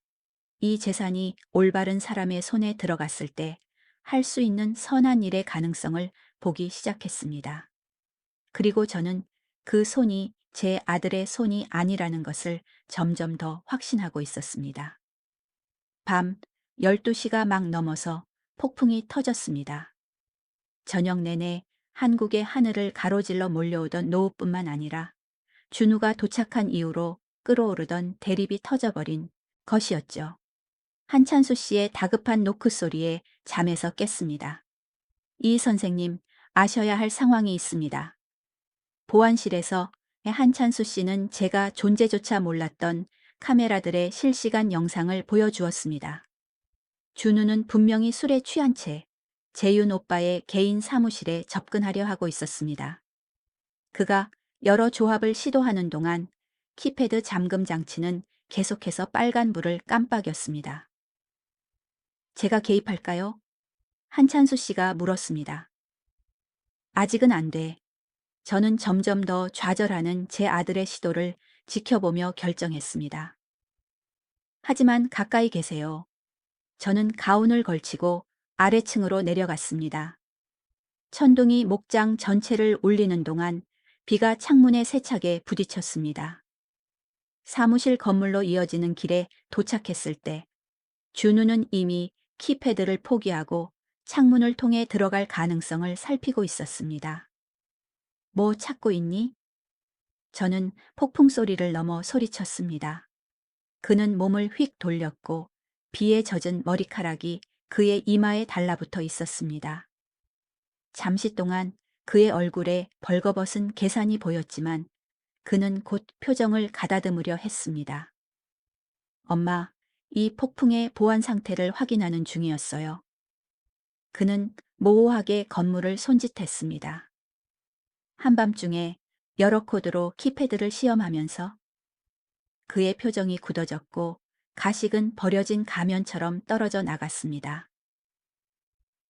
이 재산이 올바른 사람의 손에 들어갔을 때 할 수 있는 선한 일의 가능성을 보기 시작했습니다. 그리고 저는 그 손이 제 아들의 손이 아니라는 것을 점점 더 확신하고 있었습니다. 밤 12시가 막 넘어서 폭풍이 터졌습니다. 저녁 내내 한국의 하늘을 가로질러 몰려오던 노우뿐만 아니라 준우가 도착한 이후로 끓어오르던 대립이 터져버린 것이었죠. 한찬수 씨의 다급한 노크 소리에 잠에서 깼습니다. 이 선생님, 아셔야 할 상황이 있습니다. 보안실에서 한찬수 씨는 제가 존재조차 몰랐던 카메라들의 실시간 영상을 보여주었습니다. 준우는 분명히 술에 취한 채 재윤 오빠의 개인 사무실에 접근하려 하고 있었습니다. 그가 여러 조합을 시도하는 동안 키패드 잠금 장치는 계속해서 빨간불을 깜빡였습니다. 제가 개입할까요? 한찬수 씨가 물었습니다. 아직은 안 돼. 저는 점점 더 좌절하는 제 아들의 시도를 지켜보며 결정했습니다. 하지만 가까이 계세요. 저는 가운을 걸치고 아래층으로 내려갔습니다. 천둥이 목장 전체를 울리는 동안 비가 창문에 세차게 부딪혔습니다. 사무실 건물로 이어지는 길에 도착했을 때 준우는 이미 키패드를 포기하고 창문을 통해 들어갈 가능성을 살피고 있었습니다. 뭐 찾고 있니? 저는 폭풍 소리를 넘어 소리쳤습니다. 그는 몸을 휙 돌렸고 비에 젖은 머리카락이 그의 이마에 달라붙어 있었습니다. 잠시 동안 그의 얼굴에 벌거벗은 계산이 보였지만 그는 곧 표정을 가다듬으려 했습니다. 엄마, 이 폭풍의 보안 상태를 확인하는 중이었어요. 그는 모호하게 건물을 손짓했습니다. 한밤중에 여러 코드로 키패드를 시험하면서 그의 표정이 굳어졌고 가식은 버려진 가면처럼 떨어져 나갔습니다.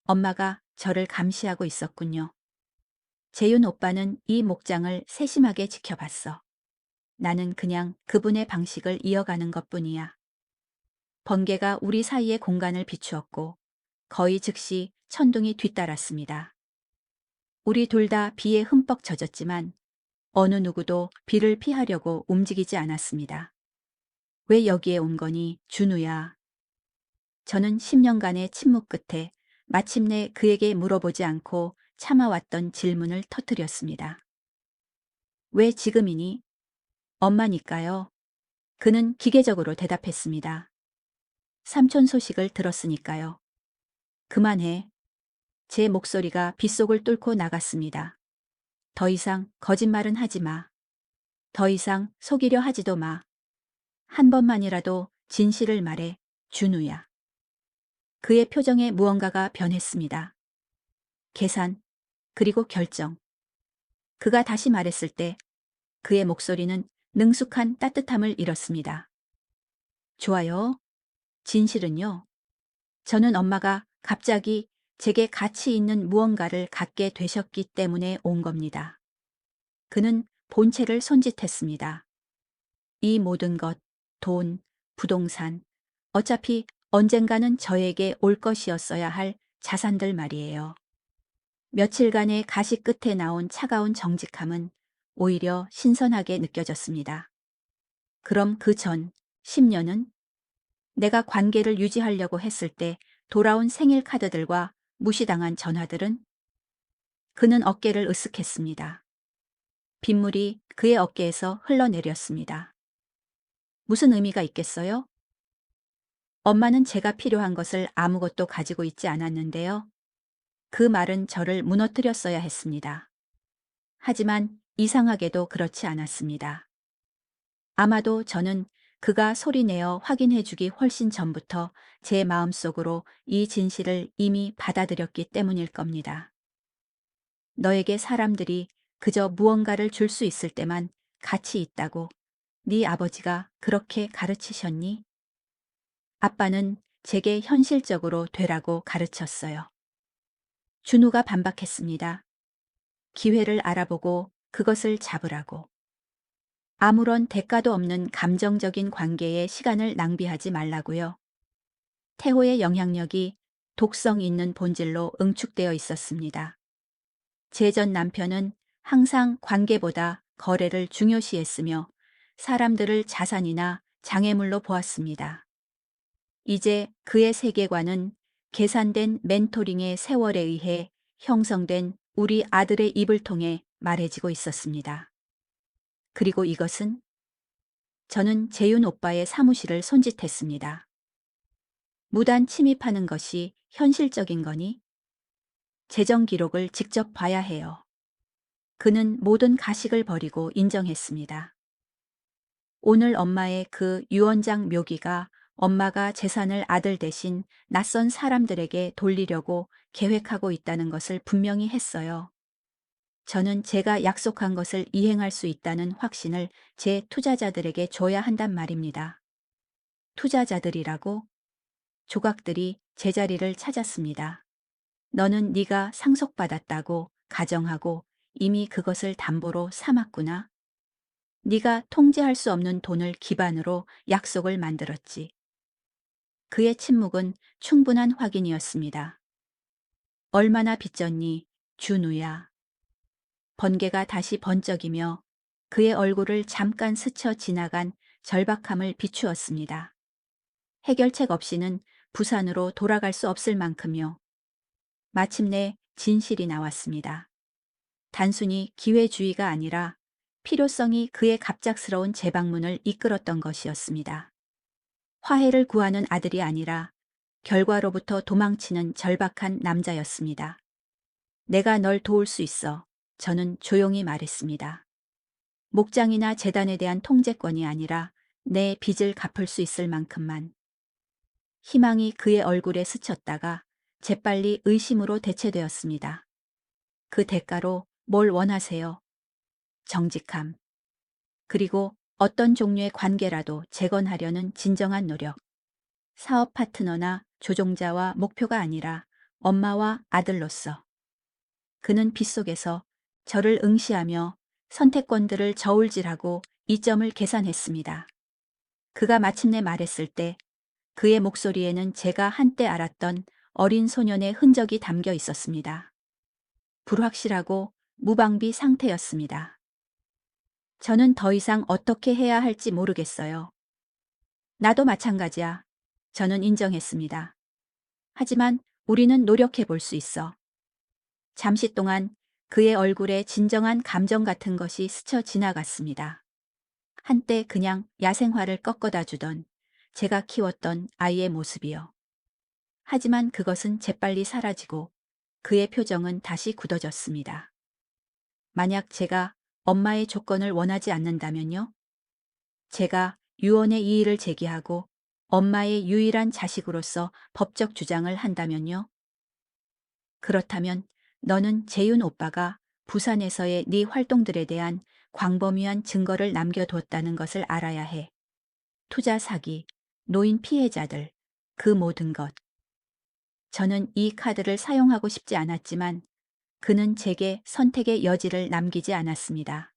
엄마가 저를 감시하고 있었군요. 재윤 오빠는 이 목장을 세심하게 지켜봤어. 나는 그냥 그분의 방식을 이어가는 것뿐이야. 번개가 우리 사이의 공간을 비추었고 거의 즉시 천둥이 뒤따랐습니다. 우리 둘 다 비에 흠뻑 젖었지만 어느 누구도 비를 피하려고 움직이지 않았습니다. 왜 여기에 온 거니, 준우야? 저는 10년간의 침묵 끝에 마침내 그에게 물어보지 않고 참아왔던 질문을 터뜨렸습니다. 왜 지금이니? 엄마니까요. 그는 기계적으로 대답했습니다. 삼촌 소식을 들었으니까요. 그만해. 제 목소리가 빗속을 뚫고 나갔습니다. 더 이상 거짓말은 하지 마. 더 이상 속이려 하지도 마. 한 번만이라도 진실을 말해, 준우야. 그의 표정에 무언가가 변했습니다. 계산, 그리고 결정. 그가 다시 말했을 때 그의 목소리는 능숙한 따뜻함을 잃었습니다. 좋아요. 진실은요. 저는 엄마가 갑자기 제게 가치 있는 무언가를 갖게 되셨기 때문에 온 겁니다. 그는 본체를 손짓했습니다. 이 모든 것, 돈, 부동산, 어차피 언젠가는 저에게 올 것이었어야 할 자산들 말이에요. 며칠간의 가시 끝에 나온 차가운 정직함은 오히려 신선하게 느껴졌습니다. 그럼 그 전 10년은 내가 관계를 유지하려고 했을 때 돌아온 생일 카드들과 무시당한 전화들은 그는 어깨를 으쓱했습니다. 빗물이 그의 어깨에서 흘러내렸습니다. 무슨 의미가 있겠어요? 엄마는 제가 필요한 것을 아무것도 가지고 있지 않았는데요. 그 말은 저를 무너뜨렸어야 했습니다. 하지만 이상하게도 그렇지 않았습니다. 아마도 저는 그가 소리내어 확인해 주기 훨씬 전부터 제 마음속으로 이 진실을 이미 받아들였기 때문일 겁니다. 너에게 사람들이 그저 무언가를 줄 수 있을 때만 가치 있다고 네 아버지가 그렇게 가르치셨니? 아빠는 제게 현실적으로 되라고 가르쳤어요. 준우가 반박했습니다. 기회를 알아보고 그것을 잡으라고. 아무런 대가도 없는 감정적인 관계에 시간을 낭비하지 말라고요. 태호의 영향력이 독성 있는 본질로 응축되어 있었습니다. 제 전 남편은 항상 관계보다 거래를 중요시했으며 사람들을 자산이나 장애물로 보았습니다. 이제 그의 세계관은 계산된 멘토링의 세월에 의해 형성된 우리 아들의 입을 통해 말해지고 있었습니다. 그리고 이것은 저는 재윤 오빠의 사무실을 손짓했습니다. 무단 침입하는 것이 현실적인 거니? 재정 기록을 직접 봐야 해요. 그는 모든 가식을 버리고 인정했습니다. 오늘 엄마의 그 유언장 묘기가 엄마가 재산을 아들 대신 낯선 사람들에게 돌리려고 계획하고 있다는 것을 분명히 했어요. 저는 제가 약속한 것을 이행할 수 있다는 확신을 제 투자자들에게 줘야 한단 말입니다. 투자자들이라고? 조각들이 제자리를 찾았습니다. 너는 네가 상속받았다고 가정하고 이미 그것을 담보로 삼았구나. 네가 통제할 수 없는 돈을 기반으로 약속을 만들었지. 그의 침묵은 충분한 확인이었습니다. 얼마나 빚졌니, 준우야. 번개가 다시 번쩍이며 그의 얼굴을 잠깐 스쳐 지나간 절박함을 비추었습니다. 해결책 없이는 부산으로 돌아갈 수 없을 만큼요. 마침내 진실이 나왔습니다. 단순히 기회주의가 아니라 필요성이 그의 갑작스러운 재방문을 이끌었던 것이었습니다. 화해를 구하는 아들이 아니라 결과로부터 도망치는 절박한 남자였습니다. 내가 널 도울 수 있어. 저는 조용히 말했습니다. 목장이나 재단에 대한 통제권이 아니라 내 빚을 갚을 수 있을 만큼만. 희망이 그의 얼굴에 스쳤다가 재빨리 의심으로 대체되었습니다. 그 대가로 뭘 원하세요? 정직함. 그리고 어떤 종류의 관계라도 재건하려는 진정한 노력. 사업 파트너나 조종자와 목표가 아니라 엄마와 아들로서. 그는 빗속에서 저를 응시하며 선택권들을 저울질하고 이점을 계산했습니다. 그가 마침내 말했을 때 그의 목소리에는 제가 한때 알았던 어린 소년의 흔적이 담겨 있었습니다. 불확실하고 무방비 상태였습니다. 저는 더 이상 어떻게 해야 할지 모르겠어요. 나도 마찬가지야. 저는 인정했습니다. 하지만 우리는 노력해 볼 수 있어. 잠시 동안 그의 얼굴에 진정한 감정 같은 것이 스쳐 지나갔습니다. 한때 그냥 야생화를 꺾어다 주던 제가 키웠던 아이의 모습이요. 하지만 그것은 재빨리 사라지고 그의 표정은 다시 굳어졌습니다. 만약 제가 엄마의 조건을 원하지 않는다면요? 제가 유언의 이의를 제기하고 엄마의 유일한 자식으로서 법적 주장을 한다면요? 그렇다면 너는 재윤 오빠가 부산에서의 네 활동들에 대한 광범위한 증거를 남겨두었다는 것을 알아야 해. 투자 사기, 노인 피해자들, 그 모든 것. 저는 이 카드를 사용하고 싶지 않았지만 그는 제게 선택의 여지를 남기지 않았습니다.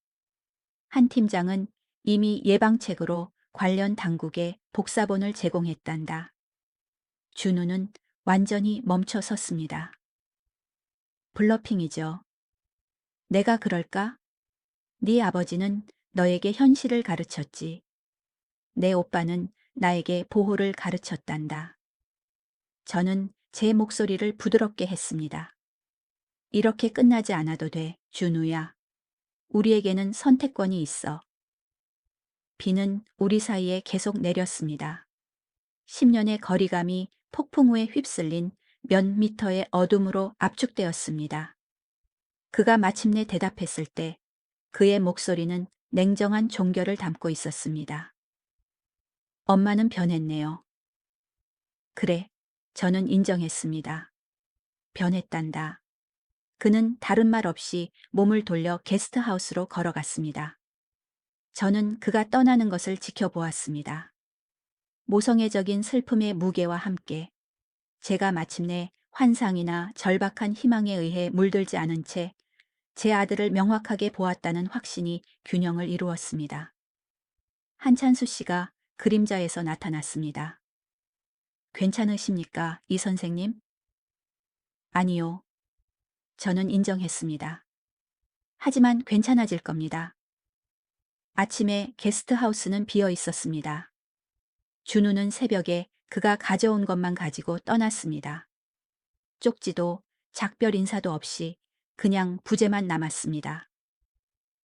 한 팀장은 이미 예방책으로 관련 당국에 복사본을 제공했단다. 준우는 완전히 멈춰 섰습니다. 블러핑이죠. 내가 그럴까? 네 아버지는 너에게 현실을 가르쳤지. 내 오빠는 나에게 보호를 가르쳤단다. 저는 제 목소리를 부드럽게 했습니다. 이렇게 끝나지 않아도 돼, 준우야. 우리에게는 선택권이 있어. 비는 우리 사이에 계속 내렸습니다. 10년의 거리감이 폭풍우에 휩쓸린 몇 미터의 어둠으로 압축되었습니다. 그가 마침내 대답했을 때 그의 목소리는 냉정한 종결을 담고 있었습니다. 엄마는 변했네요. 그래, 저는 인정했습니다. 변했단다. 그는 다른 말 없이 몸을 돌려 게스트하우스로 걸어갔습니다. 저는 그가 떠나는 것을 지켜보았습니다. 모성애적인 슬픔의 무게와 함께 제가 마침내 환상이나 절박한 희망에 의해 물들지 않은 채 제 아들을 명확하게 보았다는 확신이 균형을 이루었습니다. 한찬수 씨가 그림자에서 나타났습니다. 괜찮으십니까, 이 선생님? 아니요. 저는 인정했습니다. 하지만 괜찮아질 겁니다. 아침에 게스트하우스는 비어 있었습니다. 준우는 새벽에 그가 가져온 것만 가지고 떠났습니다. 쪽지도 작별 인사도 없이 그냥 부재만 남았습니다.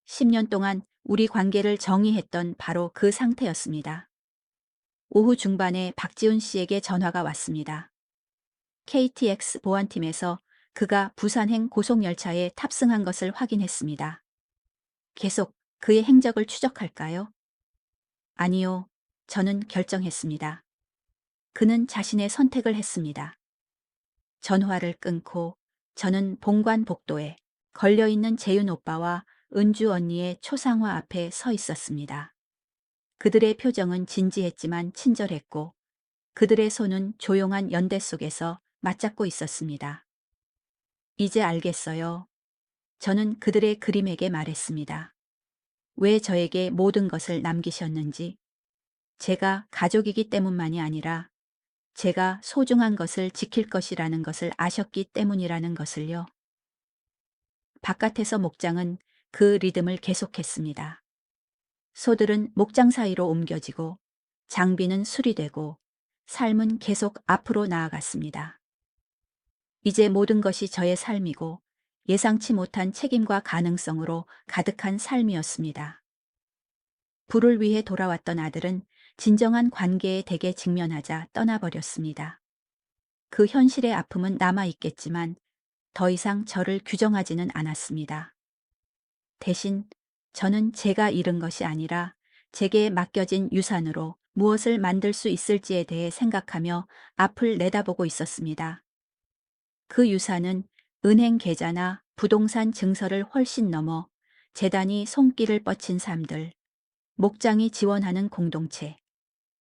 10년 동안 우리 관계를 정의했던 바로 그 상태였습니다. 오후 중반에 박지훈 씨에게 전화가 왔습니다. KTX 보안팀에서 그가 부산행 고속열차에 탑승한 것을 확인했습니다. 계속 그의 행적을 추적할까요? 아니요. 저는 결정했습니다. 그는 자신의 선택을 했습니다. 전화를 끊고 저는 봉관복도에 걸려있는 재윤 오빠와 은주 언니의 초상화 앞에 서 있었습니다. 그들의 표정은 진지했지만 친절했고 그들의 손은 조용한 연대 속에서 맞잡고 있었습니다. 이제 알겠어요. 저는 그들의 그림에게 말했습니다. 왜 저에게 모든 것을 남기셨는지. 제가 가족이기 때문만이 아니라 제가 소중한 것을 지킬 것이라는 것을 아셨기 때문이라는 것을요. 바깥에서 목장은 그 리듬을 계속했습니다. 소들은 목장 사이로 옮겨지고 장비는 수리되고 삶은 계속 앞으로 나아갔습니다. 이제 모든 것이 저의 삶이고 예상치 못한 책임과 가능성으로 가득한 삶이었습니다. 부를 위해 돌아왔던 아들은 진정한 관계의 댁에 직면하자 떠나버렸습니다. 그 현실의 아픔은 남아있겠지만 더 이상 저를 규정하지는 않았습니다. 대신 저는 제가 잃은 것이 아니라 제게 맡겨진 유산으로 무엇을 만들 수 있을지에 대해 생각하며 앞을 내다보고 있었습니다. 그 유산은 은행 계좌나 부동산 증서를 훨씬 넘어 재단이 손길을 뻗친 삶들, 목장이 지원하는 공동체,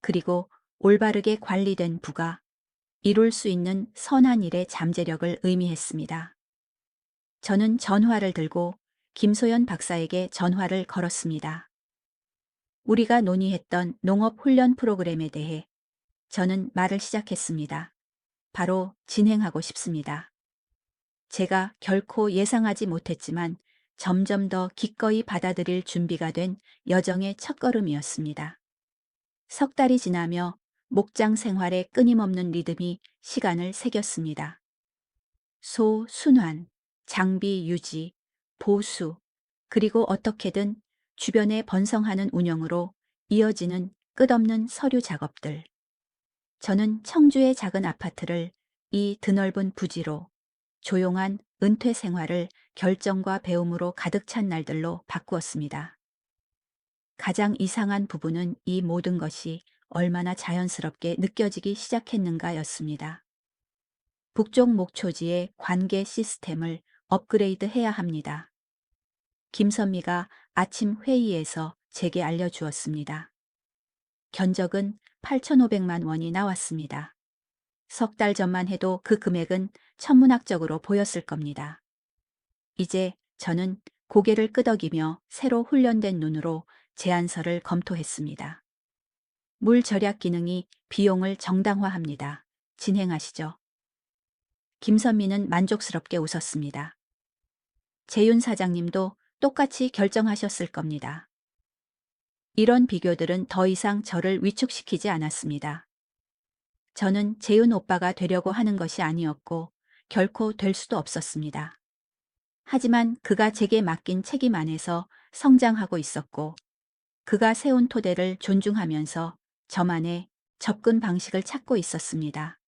그리고 올바르게 관리된 부가 이룰 수 있는 선한 일의 잠재력을 의미했습니다. 저는 전화를 들고 김소연 박사에게 전화를 걸었습니다. 우리가 논의했던 농업 훈련 프로그램에 대해 저는 말을 시작했습니다. 바로 진행하고 싶습니다. 제가 결코 예상하지 못했지만 점점 더 기꺼이 받아들일 준비가 된 여정의 첫걸음이었습니다. 석 달이 지나며 목장 생활의 끊임없는 리듬이 시간을 새겼습니다. 소 순환, 장비 유지, 보수, 그리고 어떻게든 주변에 번성하는 운영으로 이어지는 끝없는 서류 작업들. 저는 청주의 작은 아파트를 이 드넓은 부지로 조용한 은퇴 생활을 결정과 배움으로 가득 찬 날들로 바꾸었습니다. 가장 이상한 부분은 이 모든 것이 얼마나 자연스럽게 느껴지기 시작했는가였습니다. 북쪽 목초지의 관계 시스템을 업그레이드 해야 합니다. 김선미가 아침 회의에서 제게 알려주었습니다. 견적은 8,500만 원이 나왔습니다. 석 달 전만 해도 그 금액은 천문학적으로 보였을 겁니다. 이제 저는 고개를 끄덕이며 새로 훈련된 눈으로 제안서를 검토했습니다. 물 절약 기능이 비용을 정당화합니다. 진행하시죠. 김선미는 만족스럽게 웃었습니다. 재윤 사장님도 똑같이 결정하셨을 겁니다. 이런 비교들은 더 이상 저를 위축시키지 않았습니다. 저는 재윤 오빠가 되려고 하는 것이 아니었고 결코 될 수도 없었습니다. 하지만 그가 제게 맡긴 책임 안에서 성장하고 있었고 그가 세운 토대를 존중하면서 저만의 접근 방식을 찾고 있었습니다.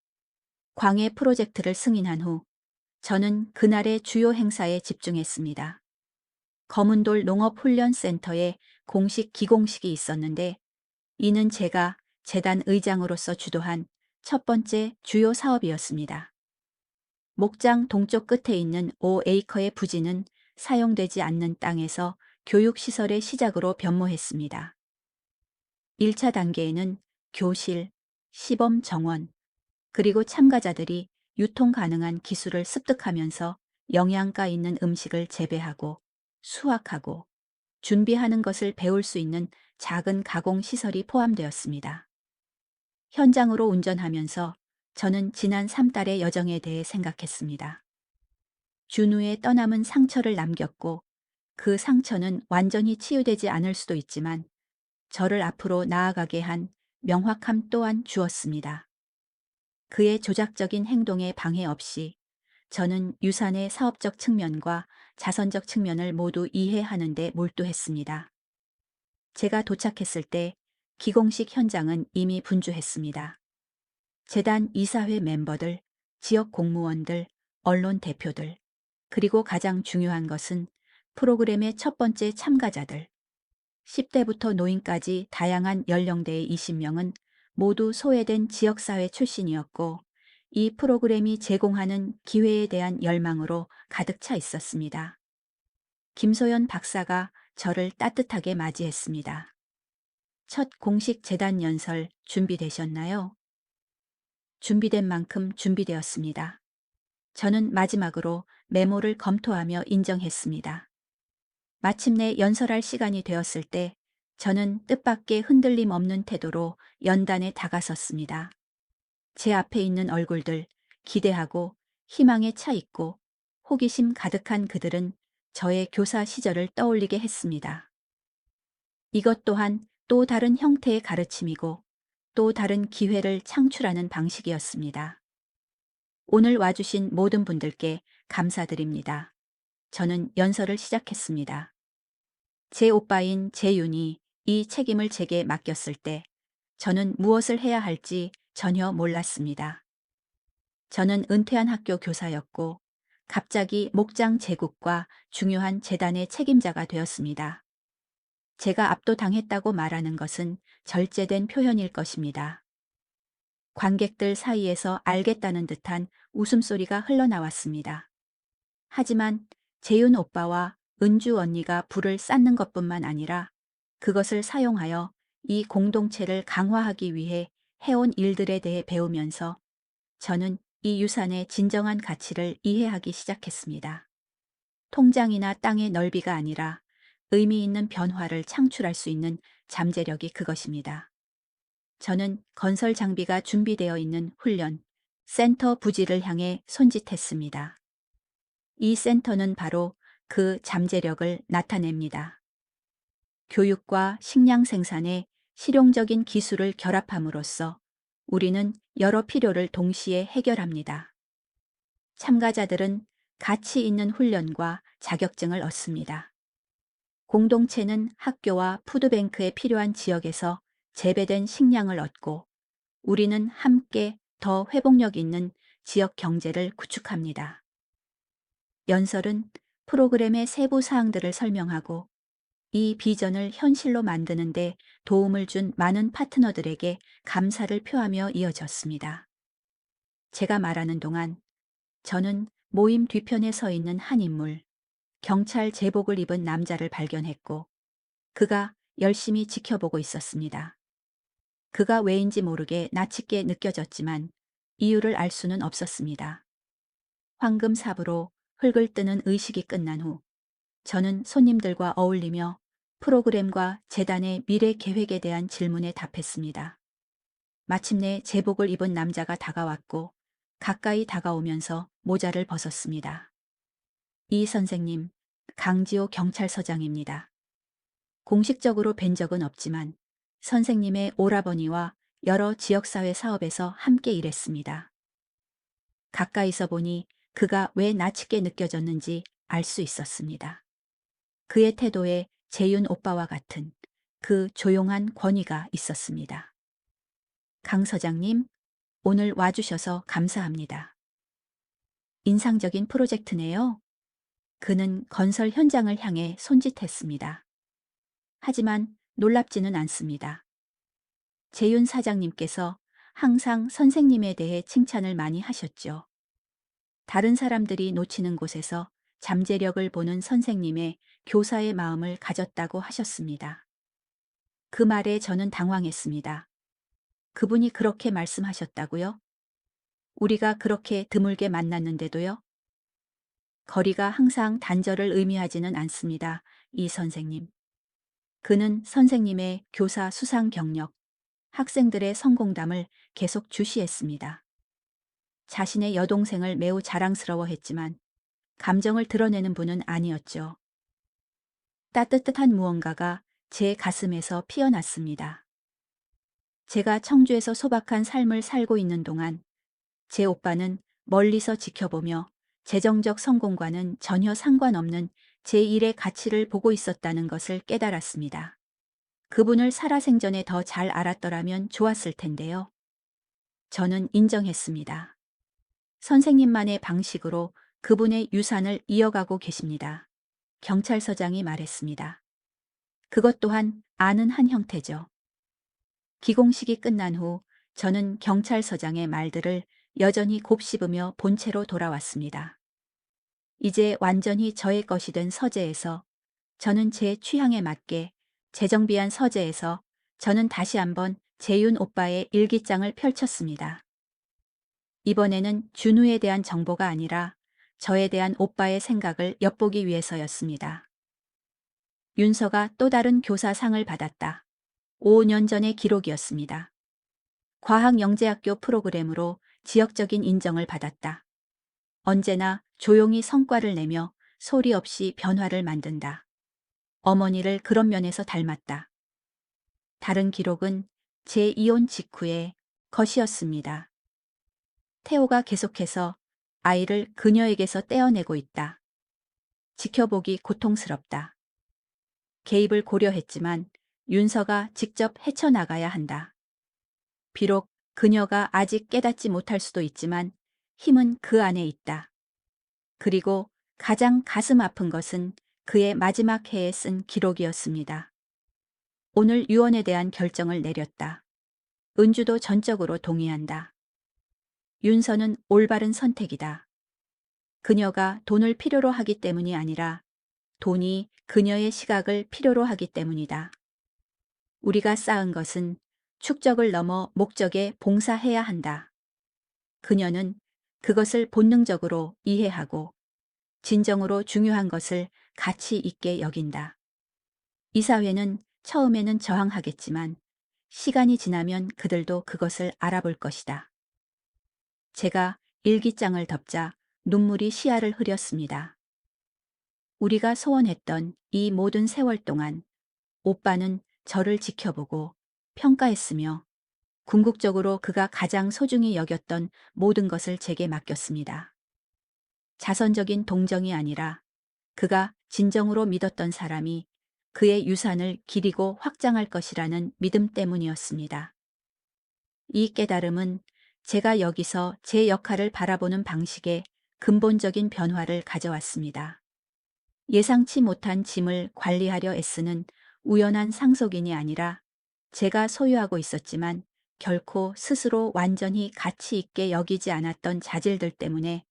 광해 프로젝트를 승인한 후 저는 그날의 주요 행사에 집중했습니다. 검은돌 농업훈련센터에 공식 기공식이 있었는데 이는 제가 재단 의장으로서 주도한 첫 번째 주요 사업이었습니다. 목장 동쪽 끝에 있는 5에이커의 부지는 사용되지 않는 땅에서 교육시설의 시작으로 변모했습니다. 1차 단계에는 교실, 시범 정원, 그리고 참가자들이 유통 가능한 기술을 습득하면서 영양가 있는 음식을 재배하고 수확하고 준비하는 것을 배울 수 있는 작은 가공 시설이 포함되었습니다. 현장으로 운전하면서 저는 지난 3달의 여정에 대해 생각했습니다. 준우의 떠남은 상처를 남겼고 그 상처는 완전히 치유되지 않을 수도 있지만 저를 앞으로 나아가게 한 명확함 또한 주었습니다. 그의 조작적인 행동에 방해 없이 저는 유산의 사업적 측면과 자선적 측면을 모두 이해하는 데 몰두했습니다. 제가 도착했을 때 기공식 현장은 이미 분주했습니다. 재단 이사회 멤버들, 지역 공무원들, 언론 대표들, 그리고 가장 중요한 것은 프로그램의 첫 번째 참가자들, 10대부터 노인까지 다양한 연령대의 20명은 모두 소외된 지역사회 출신이었고 이 프로그램이 제공하는 기회에 대한 열망으로 가득 차 있었습니다. 김소연 박사가 저를 따뜻하게 맞이했습니다. 첫 공식 재단 연설 준비되셨나요? 준비된 만큼 준비되었습니다. 저는 마지막으로 메모를 검토하며 인정했습니다. 마침내 연설할 시간이 되었을 때 저는 뜻밖의 흔들림 없는 태도로 연단에 다가섰습니다. 제 앞에 있는 얼굴들, 기대하고 희망에 차 있고 호기심 가득한 그들은 저의 교사 시절을 떠올리게 했습니다. 이것 또한 또 다른 형태의 가르침이고 또 다른 기회를 창출하는 방식이었습니다. 오늘 와주신 모든 분들께 감사드립니다. 저는 연설을 시작했습니다. 제 오빠인 재윤이 이 책임을 제게 맡겼을 때 저는 무엇을 해야 할지 전혀 몰랐습니다. 저는 은퇴한 학교 교사였고 갑자기 목장 제국과 중요한 재단의 책임자가 되었습니다. 제가 압도당했다고 말하는 것은 절제된 표현일 것입니다. 관객들 사이에서 알겠다는 듯한 웃음소리가 흘러나왔습니다. 하지만 재윤 오빠와 은주 언니가 불을 쌓는 것뿐만 아니라 그것을 사용하여 이 공동체를 강화하기 위해 해온 일들에 대해 배우면서 저는 이 유산의 진정한 가치를 이해하기 시작했습니다. 통장이나 땅의 넓이가 아니라 의미 있는 변화를 창출할 수 있는 잠재력이 그것입니다. 저는 건설 장비가 준비되어 있는 훈련, 센터 부지를 향해 손짓했습니다. 이 센터는 바로 그 잠재력을 나타냅니다. 교육과 식량 생산에 실용적인 기술을 결합함으로써 우리는 여러 필요를 동시에 해결합니다. 참가자들은 가치 있는 훈련과 자격증을 얻습니다. 공동체는 학교와 푸드뱅크에 필요한 지역에서 재배된 식량을 얻고 우리는 함께 더 회복력 있는 지역 경제를 구축합니다. 연설은 프로그램의 세부 사항들을 설명하고 이 비전을 현실로 만드는데 도움을 준 많은 파트너들에게 감사를 표하며 이어졌습니다. 제가 말하는 동안 저는 모임 뒤편에 서 있는 한 인물, 경찰 제복을 입은 남자를 발견했고 그가 열심히 지켜보고 있었습니다. 그가 왜인지 모르게 나치게 느껴졌지만 이유를 알 수는 없었습니다. 황금삽으로 흙을 뜨는 의식이 끝난 후 저는 손님들과 어울리며 프로그램과 재단의 미래 계획에 대한 질문에 답했습니다. 마침내 제복을 입은 남자가 다가왔고 가까이 다가오면서 모자를 벗었습니다. 이 선생님, 강지호 경찰서장입니다. 공식적으로 뵌 적은 없지만 선생님의 오라버니와 여러 지역사회 사업에서 함께 일했습니다. 가까이서 보니 그가 왜 나치게 느껴졌는지 알 수 있었습니다. 그의 태도에 재윤 오빠와 같은 그 조용한 권위가 있었습니다. 강 서장님, 오늘 와주셔서 감사합니다. 인상적인 프로젝트네요. 그는 건설 현장을 향해 손짓했습니다. 하지만 놀랍지는 않습니다. 재윤 사장님께서 항상 선생님에 대해 칭찬을 많이 하셨죠. 다른 사람들이 놓치는 곳에서 잠재력을 보는 선생님의 교사의 마음을 가졌다고 하셨습니다. 그 말에 저는 당황했습니다. 그분이 그렇게 말씀하셨다고요? 우리가 그렇게 드물게 만났는데도요? 거리가 항상 단절을 의미하지는 않습니다, 이 선생님. 그는 선생님의 교사 수상 경력, 학생들의 성공담을 계속 주시했습니다. 자신의 여동생을 매우 자랑스러워했지만 감정을 드러내는 분은 아니었죠. 따뜻한 무언가가 제 가슴에서 피어났습니다. 제가 청주에서 소박한 삶을 살고 있는 동안 제 오빠는 멀리서 지켜보며 재정적 성공과는 전혀 상관없는 제 일의 가치를 보고 있었다는 것을 깨달았습니다. 그분을 살아생전에 더 잘 알았더라면 좋았을 텐데요. 저는 인정했습니다. 선생님만의 방식으로 그분의 유산을 이어가고 계십니다. 경찰서장이 말했습니다. 그것 또한 아는 한 형태죠. 기공식이 끝난 후 저는 경찰서장의 말들을 여전히 곱씹으며 본체로 돌아왔습니다. 이제 완전히 저의 것이 된 서재에서 저는 제 취향에 맞게 재정비한 서재에서 저는 다시 한번 재윤 오빠의 일기장을 펼쳤습니다. 이번에는 준우에 대한 정보가 아니라 저에 대한 오빠의 생각을 엿보기 위해서였습니다. 윤서가 또 다른 교사상을 받았다. 5년 전의 기록이었습니다. 과학영재학교 프로그램으로 지역적인 인정을 받았다. 언제나 조용히 성과를 내며 소리 없이 변화를 만든다. 어머니를 그런 면에서 닮았다. 다른 기록은 제 이혼 직후의 것이었습니다. 태호가 계속해서 아이를 그녀에게서 떼어내고 있다. 지켜보기 고통스럽다. 개입을 고려했지만 윤서가 직접 헤쳐나가야 한다. 비록 그녀가 아직 깨닫지 못할 수도 있지만 힘은 그 안에 있다. 그리고 가장 가슴 아픈 것은 그의 마지막 해에 쓴 기록이었습니다. 오늘 유언에 대한 결정을 내렸다. 은주도 전적으로 동의한다. 윤서는 올바른 선택이다. 그녀가 돈을 필요로 하기 때문이 아니라 돈이 그녀의 시각을 필요로 하기 때문이다. 우리가 쌓은 것은 축적을 넘어 목적에 봉사해야 한다. 그녀는 그것을 본능적으로 이해하고 진정으로 중요한 것을 가치 있게 여긴다. 이 사회는 처음에는 저항하겠지만 시간이 지나면 그들도 그것을 알아볼 것이다. 제가 일기장을 덮자 눈물이 시야를 흐렸습니다. 우리가 소원했던 이 모든 세월 동안 오빠는 저를 지켜보고 평가했으며 궁극적으로 그가 가장 소중히 여겼던 모든 것을 제게 맡겼습니다. 자선적인 동정이 아니라 그가 진정으로 믿었던 사람이 그의 유산을 기리고 확장할 것이라는 믿음 때문이었습니다. 이 깨달음은 제가 여기서 제 역할을 바라보는 방식에 근본적인 변화를 가져왔습니다. 예상치 못한 짐을 관리하려 애쓰는 우연한 상속인이 아니라 제가 소유하고 있었지만 결코 스스로 완전히 가치 있게 여기지 않았던 자질들 때문에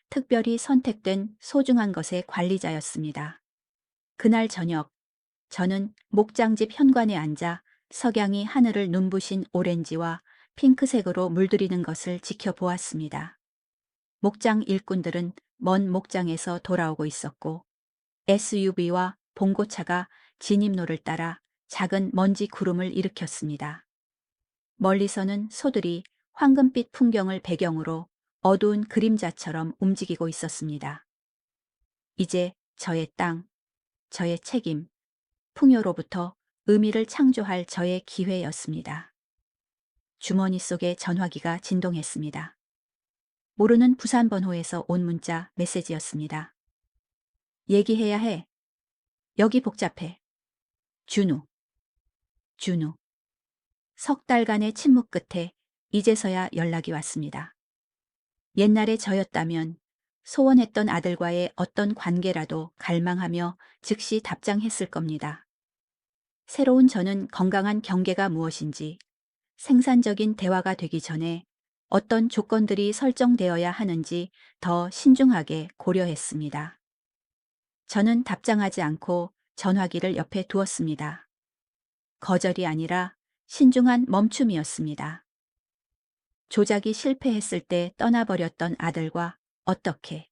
특별히 선택된 소중한 것의 관리자였습니다. 그날 저녁, 저는 목장집 현관에 앉아 석양이 하늘을 눈부신 오렌지와 핑크색으로 물들이는 것을 지켜보았습니다. 목장 일꾼들은 먼 목장에서 돌아오고 있었고 SUV와 봉고차가 진입로를 따라 작은 먼지 구름을 일으켰습니다. 멀리서는 소들이 황금빛 풍경을 배경으로 어두운 그림자처럼 움직이고 있었습니다. 이제 저의 땅, 저의 책임, 풍요로부터 의미를 창조할 저의 기회였습니다. 주머니 속의 전화기가 진동했습니다. 모르는 부산 번호에서 온 문자 메시지였습니다. 얘기해야 해. 여기 복잡해. 준우. 준우. 석 달간의 침묵 끝에 이제서야 연락이 왔습니다. 옛날에 저였다면 소원했던 아들과의 어떤 관계라도 갈망하며 즉시 답장했을 겁니다. 새로운 저는 건강한 경계가 무엇인지, 생산적인 대화가 되기 전에 어떤 조건들이 설정되어야 하는지 더 신중하게 고려했습니다. 저는 답장하지 않고 전화기를 옆에 두었습니다. 거절이 아니라 신중한 멈춤이었습니다. 조작이 실패했을 때 떠나버렸던 아들과 어떻게,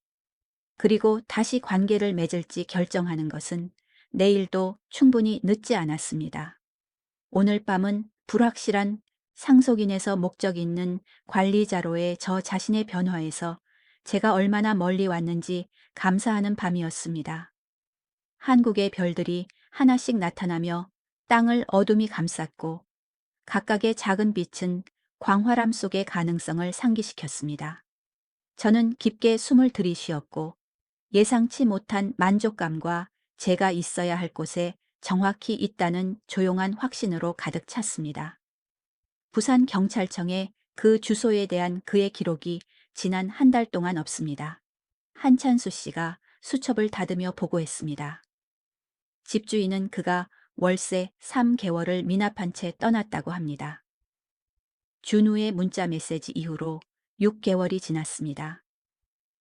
그리고 다시 관계를 맺을지 결정하는 것은 내일도 충분히 늦지 않았습니다. 오늘 밤은 불확실한 상속인에서 목적 있는 관리자로의 저 자신의 변화에서 제가 얼마나 멀리 왔는지 감사하는 밤이었습니다. 한국의 별들이 하나씩 나타나며 땅을 어둠이 감쌌고 각각의 작은 빛은 광활함 속의 가능성을 상기시켰습니다. 저는 깊게 숨을 들이쉬었고 예상치 못한 만족감과 제가 있어야 할 곳에 정확히 있다는 조용한 확신으로 가득 찼습니다. 부산 경찰청에 그 주소에 대한 그의 기록이 지난 한 달 동안 없습니다. 한찬수 씨가 수첩을 닫으며 보고했습니다. 집주인은 그가 월세 3개월을 미납한 채 떠났다고 합니다. 준우의 문자 메시지 이후로 6개월이 지났습니다.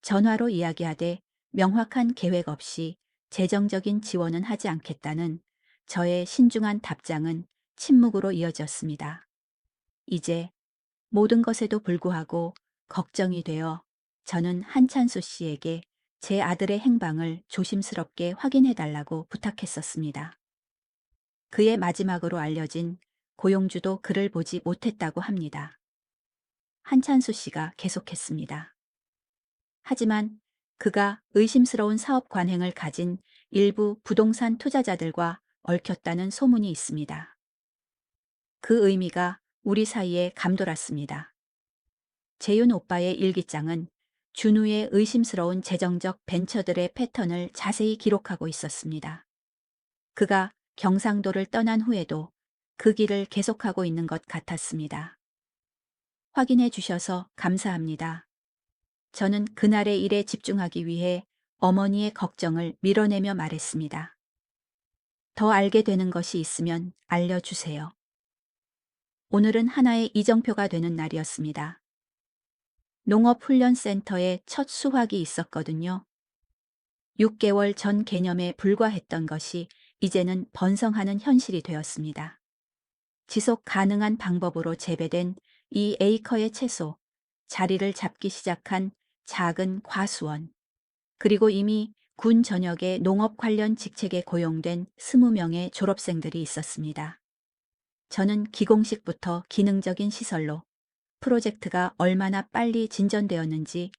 전화로 이야기하되 명확한 계획 없이 재정적인 지원은 하지 않겠다는 저의 신중한 답장은 침묵으로 이어졌습니다. 이제 모든 것에도 불구하고 걱정이 되어 저는 한찬수 씨에게 제 아들의 행방을 조심스럽게 확인해 달라고 부탁했었습니다. 그의 마지막으로 알려진 고용주도 그를 보지 못했다고 합니다. 한찬수 씨가 계속했습니다. 하지만 그가 의심스러운 사업 관행을 가진 일부 부동산 투자자들과 얽혔다는 소문이 있습니다. 그 의미가 우리 사이에 감돌았습니다. 재윤 오빠의 일기장은 준우의 의심스러운 재정적 벤처들의 패턴을 자세히 기록하고 있었습니다. 그가 경상도를 떠난 후에도 그 길을 계속하고 있는 것 같았습니다. 확인해 주셔서 감사합니다. 저는 그날의 일에 집중하기 위해 어머니의 걱정을 밀어내며 말했습니다. 더 알게 되는 것이 있으면 알려주세요. 오늘은 하나의 이정표가 되는 날이었습니다. 농업훈련센터에 첫 수확이 있었거든요. 6개월 전 개념에 불과했던 것이 이제는 번성하는 현실이 되었습니다. 지속 가능한 방법으로 재배된 이 에이커의 채소, 자리를 잡기 시작한 작은 과수원, 그리고 이미 군 전역의 농업 관련 직책에 고용된 20명의 졸업생들이 있었습니다. 저는 기공식부터 기능적인 시설로 프로젝트가 얼마나 빨리 진전되었는지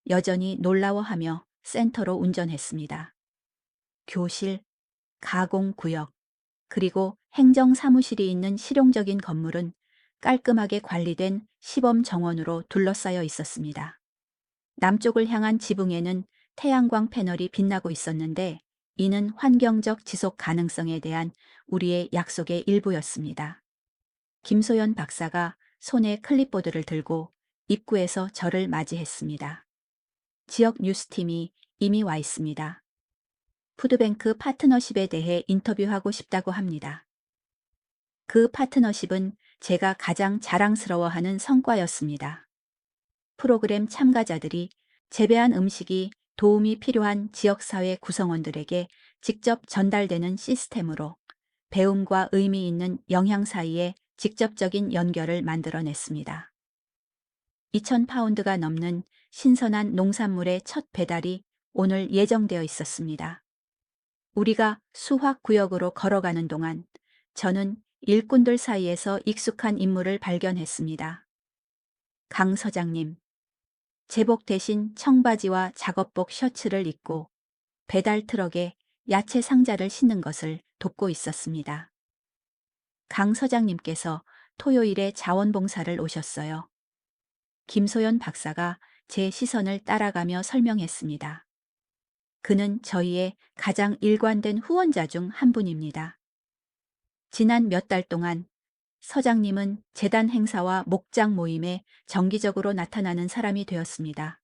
여전히 놀라워하며 센터로 운전했습니다. 교실, 가공구역, 그리고 행정사무실이 있는 실용적인 건물은 깔끔하게 관리된 시범 정원으로 둘러싸여 있었습니다. 남쪽을 향한 지붕에는 태양광 패널이 빛나고 있었는데 이는 환경적 지속 가능성에 대한 우리의 약속의 일부였습니다. 김소연 박사가 손에 클립보드를 들고 입구에서 저를 맞이했습니다. 지역 뉴스팀이 이미 와 있습니다. 푸드뱅크 파트너십에 대해 인터뷰하고 싶다고 합니다. 그 파트너십은 제가 가장 자랑스러워하는 성과였습니다. 프로그램 참가자들이 재배한 음식이 도움이 필요한 지역사회 구성원들에게 직접 전달되는 시스템으로 배움과 의미 있는 영향 사이에 직접적인 연결을 만들어냈습니다. 2,000파운드가 넘는 신선한 농산물의 첫 배달이 오늘 예정되어 있었습니다. 우리가 수확 구역으로 걸어가는 동안 저는 일꾼들 사이에서 익숙한 인물을 발견했습니다. 강 서장님, 제복 대신 청바지와 작업복 셔츠를 입고 배달 트럭에 야채 상자를 싣는 것을 돕고 있었습니다. 강 서장님께서 토요일에 자원봉사를 오셨어요. 김소연 박사가 제 시선을 따라가며 설명했습니다. 그는 저희의 가장 일관된 후원자 중 한 분입니다. 지난 몇 달 동안 서장님은 재단 행사와 목장 모임에 정기적으로 나타나는 사람이 되었습니다.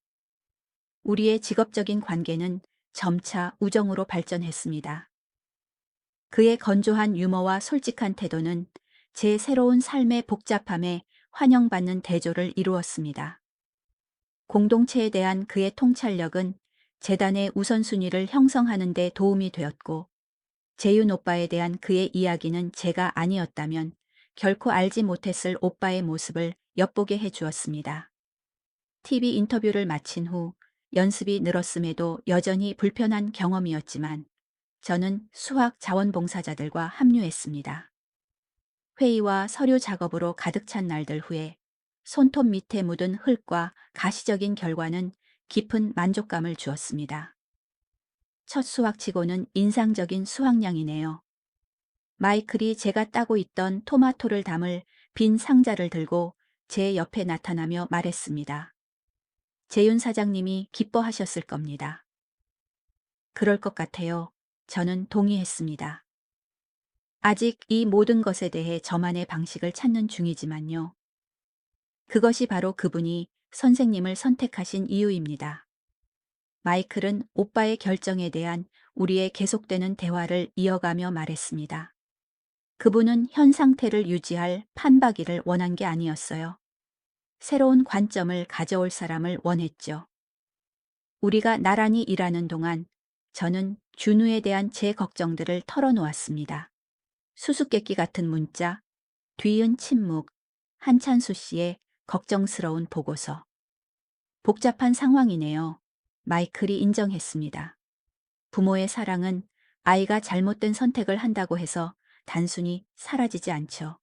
우리의 직업적인 관계는 점차 우정으로 발전했습니다. 그의 건조한 유머와 솔직한 태도는 제 새로운 삶의 복잡함에 환영받는 대조를 이루었습니다. 공동체에 대한 그의 통찰력은 재단의 우선순위를 형성하는 데 도움이 되었고, 재윤 오빠에 대한 그의 이야기는 제가 아니었다면 결코 알지 못했을 오빠의 모습을 엿보게 해 주었습니다. TV 인터뷰를 마친 후 연습이 늘었음에도 여전히 불편한 경험이었지만 저는 수학 자원봉사자들과 합류했습니다. 회의와 서류 작업으로 가득 찬 날들 후에 손톱 밑에 묻은 흙과 가시적인 결과는 깊은 만족감을 주었습니다. 첫 수확치고는 인상적인 수확량이네요. 마이클이 제가 따고 있던 토마토를 담을 빈 상자를 들고 제 옆에 나타나며 말했습니다. 재윤 사장님이 기뻐하셨을 겁니다. 그럴 것 같아요. 저는 동의했습니다. 아직 이 모든 것에 대해 저만의 방식을 찾는 중이지만요. 그것이 바로 그분이 선생님을 선택하신 이유입니다. 마이클은 오빠의 결정에 대한 우리의 계속되는 대화를 이어가며 말했습니다. 그분은 현 상태를 유지할 판박이를 원한 게 아니었어요. 새로운 관점을 가져올 사람을 원했죠. 우리가 나란히 일하는 동안 저는 준우에 대한 제 걱정들을 털어놓았습니다. 수수께끼 같은 문자, 뒤은 침묵, 한찬수 씨의 걱정스러운 보고서. 복잡한 상황이네요. 마이클이 인정했습니다. 부모의 사랑은 아이가 잘못된 선택을 한다고 해서 단순히 사라지지 않죠.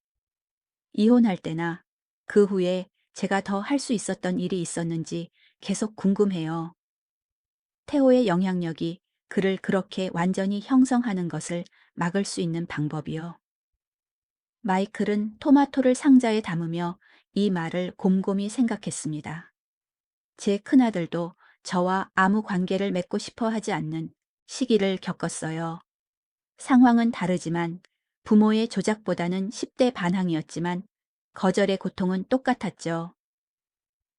이혼할 때나 그 후에 제가 더 할 수 있었던 일이 있었는지 계속 궁금해요. 태호의 영향력이 그를 그렇게 완전히 형성하는 것을 막을 수 있는 방법이요. 마이클은 토마토를 상자에 담으며 이 말을 곰곰이 생각했습니다. 제 큰아들도 저와 아무 관계를 맺고 싶어 하지 않는 시기를 겪었어요. 상황은 다르지만 부모의 조작보다는 10대 반항이었지만 거절의 고통은 똑같았죠.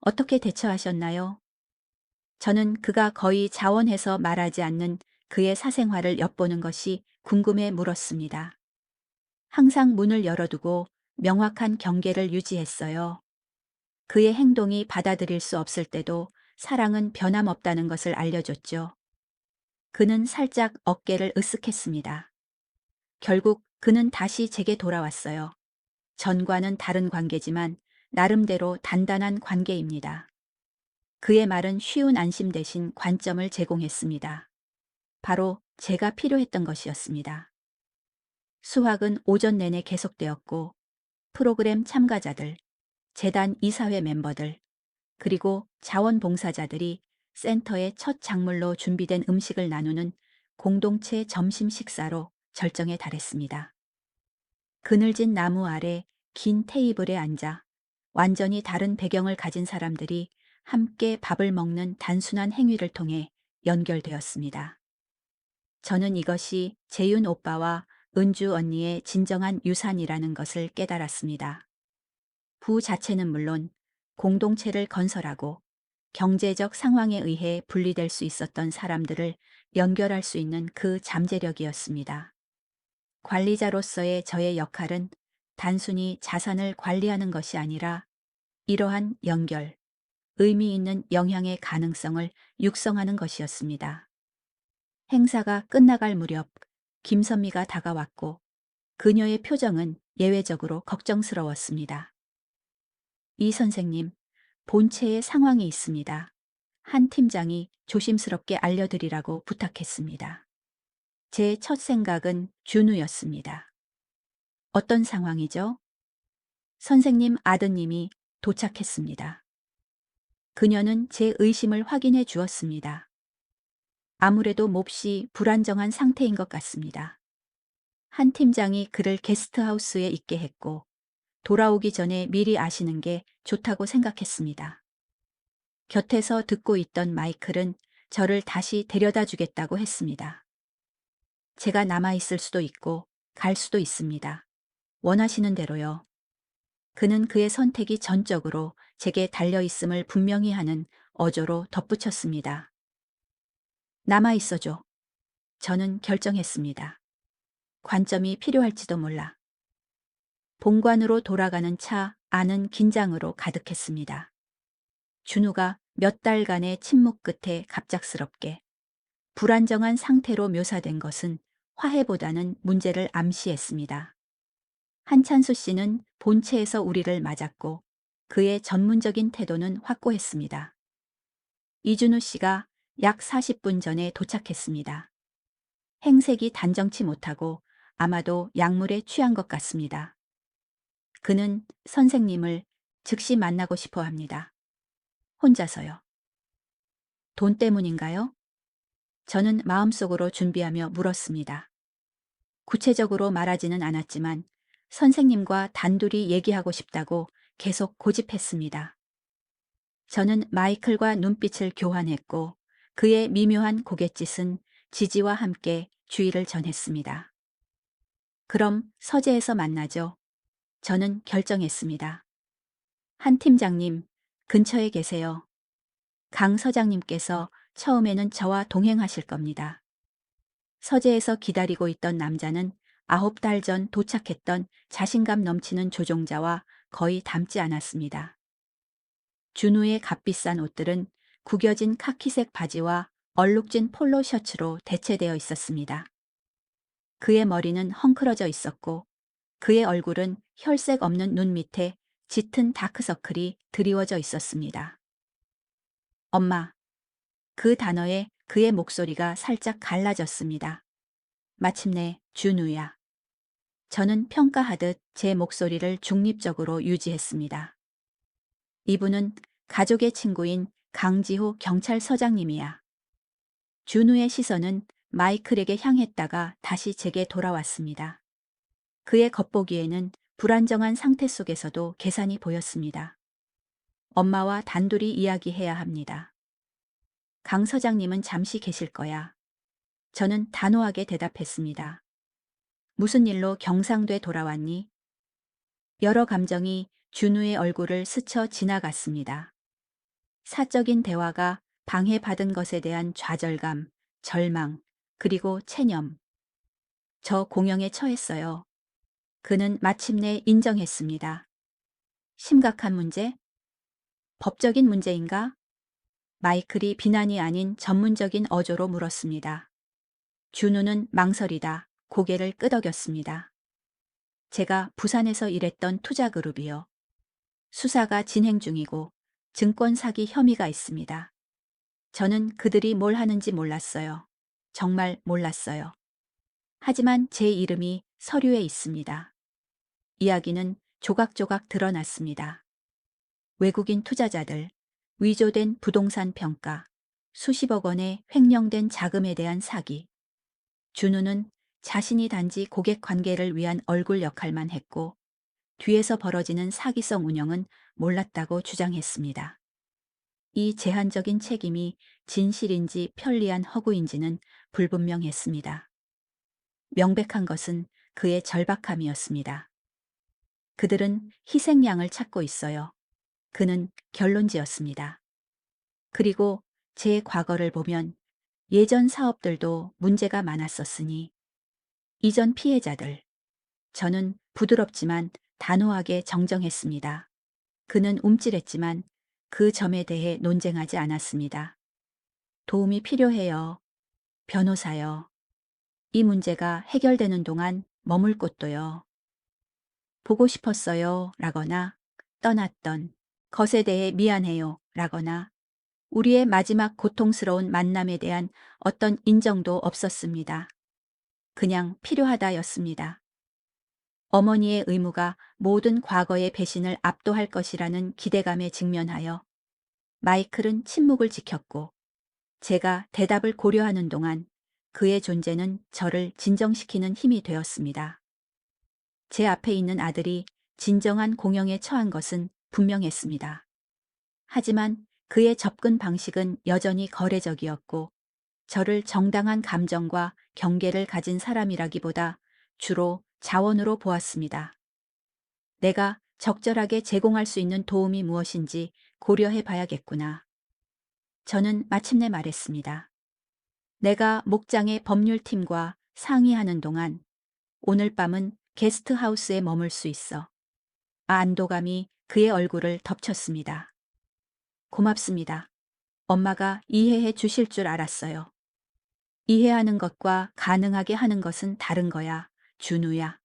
어떻게 대처하셨나요? 저는 그가 거의 자원해서 말하지 않는 그의 사생활을 엿보는 것이 궁금해 물었습니다. 항상 문을 열어두고 명확한 경계를 유지했어요. 그의 행동이 받아들일 수 없을 때도 사랑은 변함없다는 것을 알려줬죠. 그는 살짝 어깨를 으쓱했습니다. 결국 그는 다시 제게 돌아왔어요. 전과는 다른 관계지만 나름대로 단단한 관계입니다. 그의 말은 쉬운 안심 대신 관점을 제공했습니다. 바로 제가 필요했던 것이었습니다. 수학은 오전 내내 계속되었고 프로그램 참가자들, 재단 이사회 멤버들, 그리고 자원봉사자들이 센터의 첫 작물로 준비된 음식을 나누는 공동체 점심 식사로 절정에 달했습니다. 그늘진 나무 아래 긴 테이블에 앉아 완전히 다른 배경을 가진 사람들이 함께 밥을 먹는 단순한 행위를 통해 연결되었습니다. 저는 이것이 재윤 오빠와 은주 언니의 진정한 유산이라는 것을 깨달았습니다. 부 자체는 물론 공동체를 건설하고 경제적 상황에 의해 분리될 수 있었던 사람들을 연결할 수 있는 그 잠재력이었습니다. 관리자로서의 저의 역할은 단순히 자산을 관리하는 것이 아니라 이러한 연결, 의미 있는 영향의 가능성을 육성하는 것이었습니다. 행사가 끝나갈 무렵 김선미가 다가왔고 그녀의 표정은 예외적으로 걱정스러웠습니다. 이 선생님, 본체에 상황이 있습니다. 한 팀장이 조심스럽게 알려드리라고 부탁했습니다. 제 첫 생각은 준우였습니다. 어떤 상황이죠? 선생님 아드님이 도착했습니다. 그녀는 제 의심을 확인해 주었습니다. 아무래도 몹시 불안정한 상태인 것 같습니다. 한 팀장이 그를 게스트하우스에 있게 했고 돌아오기 전에 미리 아시는 게 좋다고 생각했습니다. 곁에서 듣고 있던 마이클은 저를 다시 데려다 주겠다고 했습니다. 제가 남아있을 수도 있고 갈 수도 있습니다. 원하시는 대로요. 그는 그의 선택이 전적으로 제게 달려있음을 분명히 하는 어조로 덧붙였습니다. 남아있어줘. 저는 결정했습니다. 관점이 필요할지도 몰라. 본관으로 돌아가는 차 안은 긴장으로 가득했습니다. 준우가 몇 달간의 침묵 끝에 갑작스럽게 불안정한 상태로 묘사된 것은 화해보다는 문제를 암시했습니다. 한찬수 씨는 본체에서 우리를 맞았고 그의 전문적인 태도는 확고했습니다. 이준우 씨가 약 40분 전에 도착했습니다. 행색이 단정치 못하고 아마도 약물에 취한 것 같습니다. 그는 선생님을 즉시 만나고 싶어 합니다. 혼자서요. 돈 때문인가요? 저는 마음속으로 준비하며 물었습니다. 구체적으로 말하지는 않았지만 선생님과 단둘이 얘기하고 싶다고 계속 고집했습니다. 저는 마이클과 눈빛을 교환했고 그의 미묘한 고갯짓은 지지와 함께 주의를 전했습니다. 그럼 서재에서 만나죠. 저는 결정했습니다. 한 팀장님, 근처에 계세요. 강 서장님께서 처음에는 저와 동행하실 겁니다. 서재에서 기다리고 있던 남자는 9달 전 도착했던 자신감 넘치는 조종자와 거의 닮지 않았습니다. 준우의 값비싼 옷들은 구겨진 카키색 바지와 얼룩진 폴로 셔츠로 대체되어 있었습니다. 그의 머리는 헝클어져 있었고 그의 얼굴은 혈색 없는 눈 밑에 짙은 다크서클이 드리워져 있었습니다. 엄마. 그 단어에 그의 목소리가 살짝 갈라졌습니다. 마침내 준우야. 저는 평가하듯 제 목소리를 중립적으로 유지했습니다. 이분은 가족의 친구인 강지호 경찰서장님이야. 준우의 시선은 마이클에게 향했다가 다시 제게 돌아왔습니다. 그의 겉보기에는 불안정한 상태 속에서도 계산이 보였습니다. 엄마와 단둘이 이야기해야 합니다. 강 서장님은 잠시 계실 거야. 저는 단호하게 대답했습니다. 무슨 일로 경상도에 돌아왔니? 여러 감정이 준우의 얼굴을 스쳐 지나갔습니다. 사적인 대화가 방해받은 것에 대한 좌절감, 절망, 그리고 체념. 저 공영에 처했어요. 그는 마침내 인정했습니다. 심각한 문제? 법적인 문제인가? 마이클이 비난이 아닌 전문적인 어조로 물었습니다. 준우는 망설이다 고개를 끄덕였습니다. 제가 부산에서 일했던 투자그룹이요. 수사가 진행 중이고 증권 사기 혐의가 있습니다. 저는 그들이 뭘 하는지 몰랐어요. 정말 몰랐어요. 하지만 제 이름이 서류에 있습니다. 이야기는 조각조각 드러났습니다. 외국인 투자자들, 위조된 부동산 평가, 수십억 원의 횡령된 자금에 대한 사기. 준우는 자신이 단지 고객 관계를 위한 얼굴 역할만 했고 뒤에서 벌어지는 사기성 운영은 몰랐다고 주장했습니다. 이 제한적인 책임이 진실인지 편리한 허구인지는 불분명했습니다. 명백한 것은 그의 절박함이었습니다. 그들은 희생양을 찾고 있어요. 그는 결론지었습니다. 그리고 제 과거를 보면 예전 사업들도 문제가 많았었으니 이전 피해자들. 저는 부드럽지만 단호하게 정정했습니다. 그는 움찔했지만 그 점에 대해 논쟁하지 않았습니다. 도움이 필요해요. 변호사요. 이 문제가 해결되는 동안 머물 곳도요. 보고 싶었어요. 라거나 떠났던 것에 대해 미안해요. 라거나 우리의 마지막 고통스러운 만남에 대한 어떤 인정도 없었습니다. 그냥 필요하다였습니다. 어머니의 의무가 모든 과거의 배신을 압도할 것이라는 기대감에 직면하여 마이클은 침묵을 지켰고 제가 대답을 고려하는 동안 그의 존재는 저를 진정시키는 힘이 되었습니다. 제 앞에 있는 아들이 진정한 공영에 처한 것은 분명했습니다. 하지만 그의 접근 방식은 여전히 거래적이었고 저를 정당한 감정과 경계를 가진 사람이라기보다 주로 자원으로 보았습니다. 내가 적절하게 제공할 수 있는 도움이 무엇인지 고려해 봐야겠구나. 저는 마침내 말했습니다. 내가 목장의 법률팀과 상의하는 동안 오늘 밤은 게스트하우스에 머물 수 있어. 안도감이 그의 얼굴을 덮쳤습니다. 고맙습니다. 엄마가 이해해 주실 줄 알았어요. 이해하는 것과 가능하게 하는 것은 다른 거야, 준우야.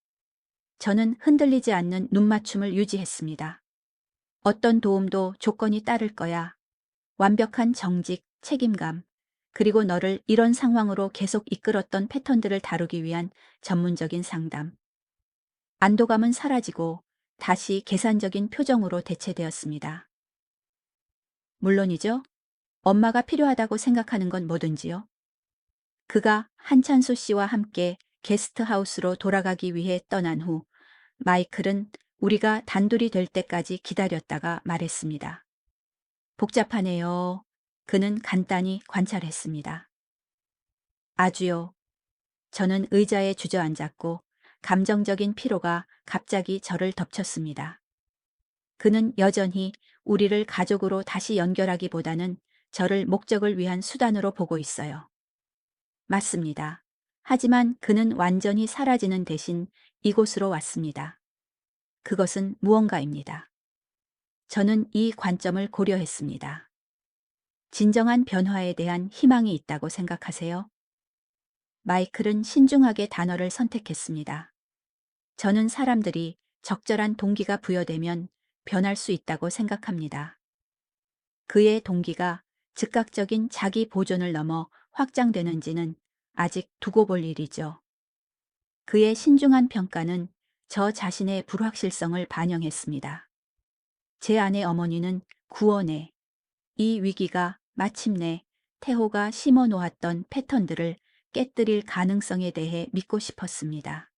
저는 흔들리지 않는 눈맞춤을 유지했습니다. 어떤 도움도 조건이 따를 거야. 완벽한 정직, 책임감, 그리고 너를 이런 상황으로 계속 이끌었던 패턴들을 다루기 위한 전문적인 상담. 안도감은 사라지고 다시 계산적인 표정으로 대체되었습니다. 물론이죠. 엄마가 필요하다고 생각하는 건 뭐든지요. 그가 한찬수 씨와 함께 게스트하우스로 돌아가기 위해 떠난 후 마이클은 우리가 단둘이 될 때까지 기다렸다가 말했습니다. 복잡하네요. 그는 간단히 관찰했습니다. 아주요. 저는 의자에 주저앉았고 감정적인 피로가 갑자기 저를 덮쳤습니다. 그는 여전히 우리를 가족으로 다시 연결하기보다는 저를 목적을 위한 수단으로 보고 있어요. 맞습니다. 하지만 그는 완전히 사라지는 대신 이곳으로 왔습니다. 그것은 무언가입니다. 저는 이 관점을 고려했습니다. 진정한 변화에 대한 희망이 있다고 생각하세요? 마이클은 신중하게 단어를 선택했습니다. 저는 사람들이 적절한 동기가 부여되면 변할 수 있다고 생각합니다. 그의 동기가 즉각적인 자기 보존을 넘어 확장되는지는 아직 두고 볼 일이죠. 그의 신중한 평가는 저 자신의 불확실성을 반영했습니다. 제 아내 어머니는 구원의 이 위기가 마침내 태호가 심어 놓았던 패턴들을 깨뜨릴 가능성에 대해 믿고 싶었습니다.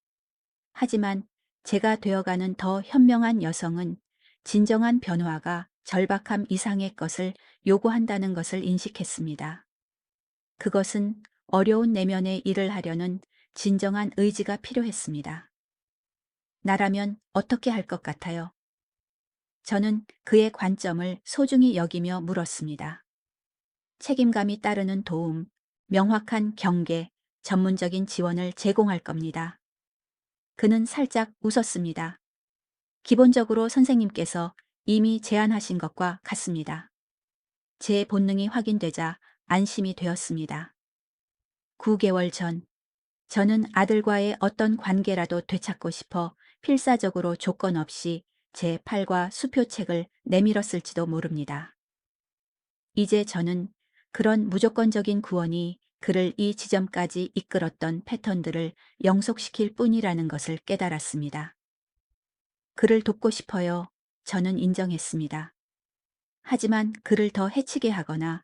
하지만 제가 되어가는 더 현명한 여성은 진정한 변화가 절박함 이상의 것을 요구한다는 것을 인식했습니다. 그것은 어려운 내면의 일을 하려는 진정한 의지가 필요했습니다. 나라면 어떻게 할 것 같아요? 저는 그의 관점을 소중히 여기며 물었습니다. 책임감이 따르는 도움, 명확한 경계, 전문적인 지원을 제공할 겁니다. 그는 살짝 웃었습니다. 기본적으로 선생님께서 이미 제안하신 것과 같습니다. 제 본능이 확인되자 안심이 되었습니다. 9개월 전, 저는 아들과의 어떤 관계라도 되찾고 싶어 필사적으로 조건 없이 제 팔과 수표책을 내밀었을지도 모릅니다. 이제 저는 그런 무조건적인 구원이 그를 이 지점까지 이끌었던 패턴들을 영속시킬 뿐이라는 것을 깨달았습니다. 그를 돕고 싶어요. 저는 인정했습니다. 하지만 그를 더 해치게 하거나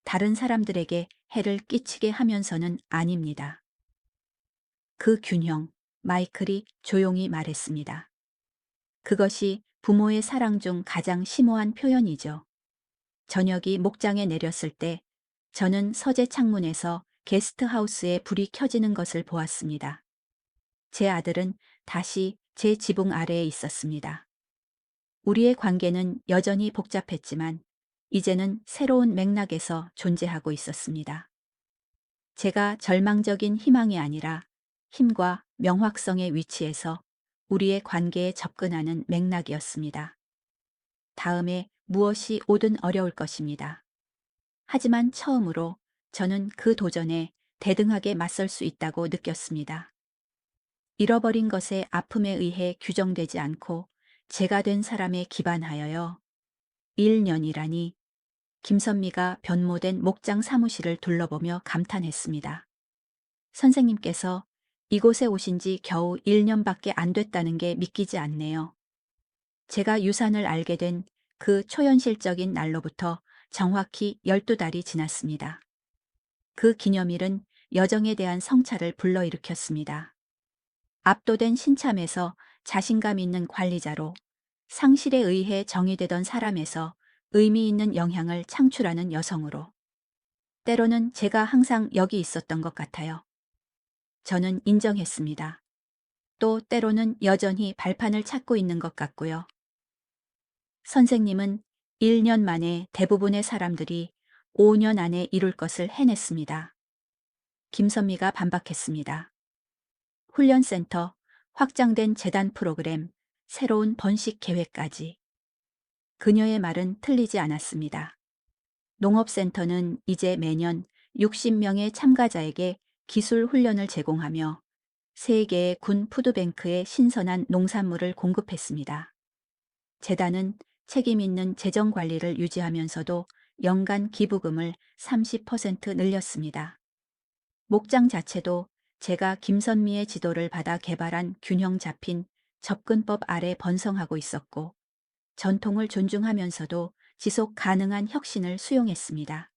다른 사람들에게 해를 끼치게 하면서는 아닙니다. 그 균형, 마이클이 조용히 말했습니다. 그것이 부모의 사랑 중 가장 심오한 표현이죠. 저녁이 목장에 내렸을 때 저는 서재 창문에서 게스트하우스에 불이 켜지는 것을 보았습니다. 제 아들은 다시 제 지붕 아래에 있었습니다. 우리의 관계는 여전히 복잡했지만 이제는 새로운 맥락에서 존재하고 있었습니다. 제가 절망적인 희망이 아니라 힘과 명확성의 위치에서 우리의 관계에 접근하는 맥락이었습니다. 다음에 무엇이 오든 어려울 것입니다. 하지만 처음으로 저는 그 도전에 대등하게 맞설 수 있다고 느꼈습니다. 잃어버린 것의 아픔에 의해 규정되지 않고 제가 된 사람에 기반하여요. 1년이라니. 김선미가 변모된 목장 사무실을 둘러보며 감탄했습니다. 선생님께서 이곳에 오신 지 겨우 1년밖에 안 됐다는 게 믿기지 않네요. 제가 유산을 알게 된 그 초현실적인 날로부터 정확히 12달이 지났습니다. 그 기념일은 여정에 대한 성찰을 불러일으켰습니다. 압도된 신참에서 자신감 있는 관리자로, 상실에 의해 정의되던 사람에서 의미 있는 영향을 창출하는 여성으로. 때로는 제가 항상 여기 있었던 것 같아요. 저는 인정했습니다. 또 때로는 여전히 발판을 찾고 있는 것 같고요. 선생님은 1년 만에 대부분의 사람들이 5년 안에 이룰 것을 해냈습니다. 김선미가 반박했습니다. 훈련센터, 확장된 재단 프로그램, 새로운 번식 계획까지. 그녀의 말은 틀리지 않았습니다. 농업센터는 이제 매년 60명의 참가자에게 기술 훈련을 제공하며 3개의 군 푸드뱅크에 신선한 농산물을 공급했습니다. 재단은 책임 있는 재정 관리를 유지하면서도 연간 기부금을 30% 늘렸습니다. 목장 자체도 제가 김선미의 지도를 받아 개발한 균형 잡힌 접근법 아래 번성하고 있었고, 전통을 존중하면서도 지속 가능한 혁신을 수용했습니다.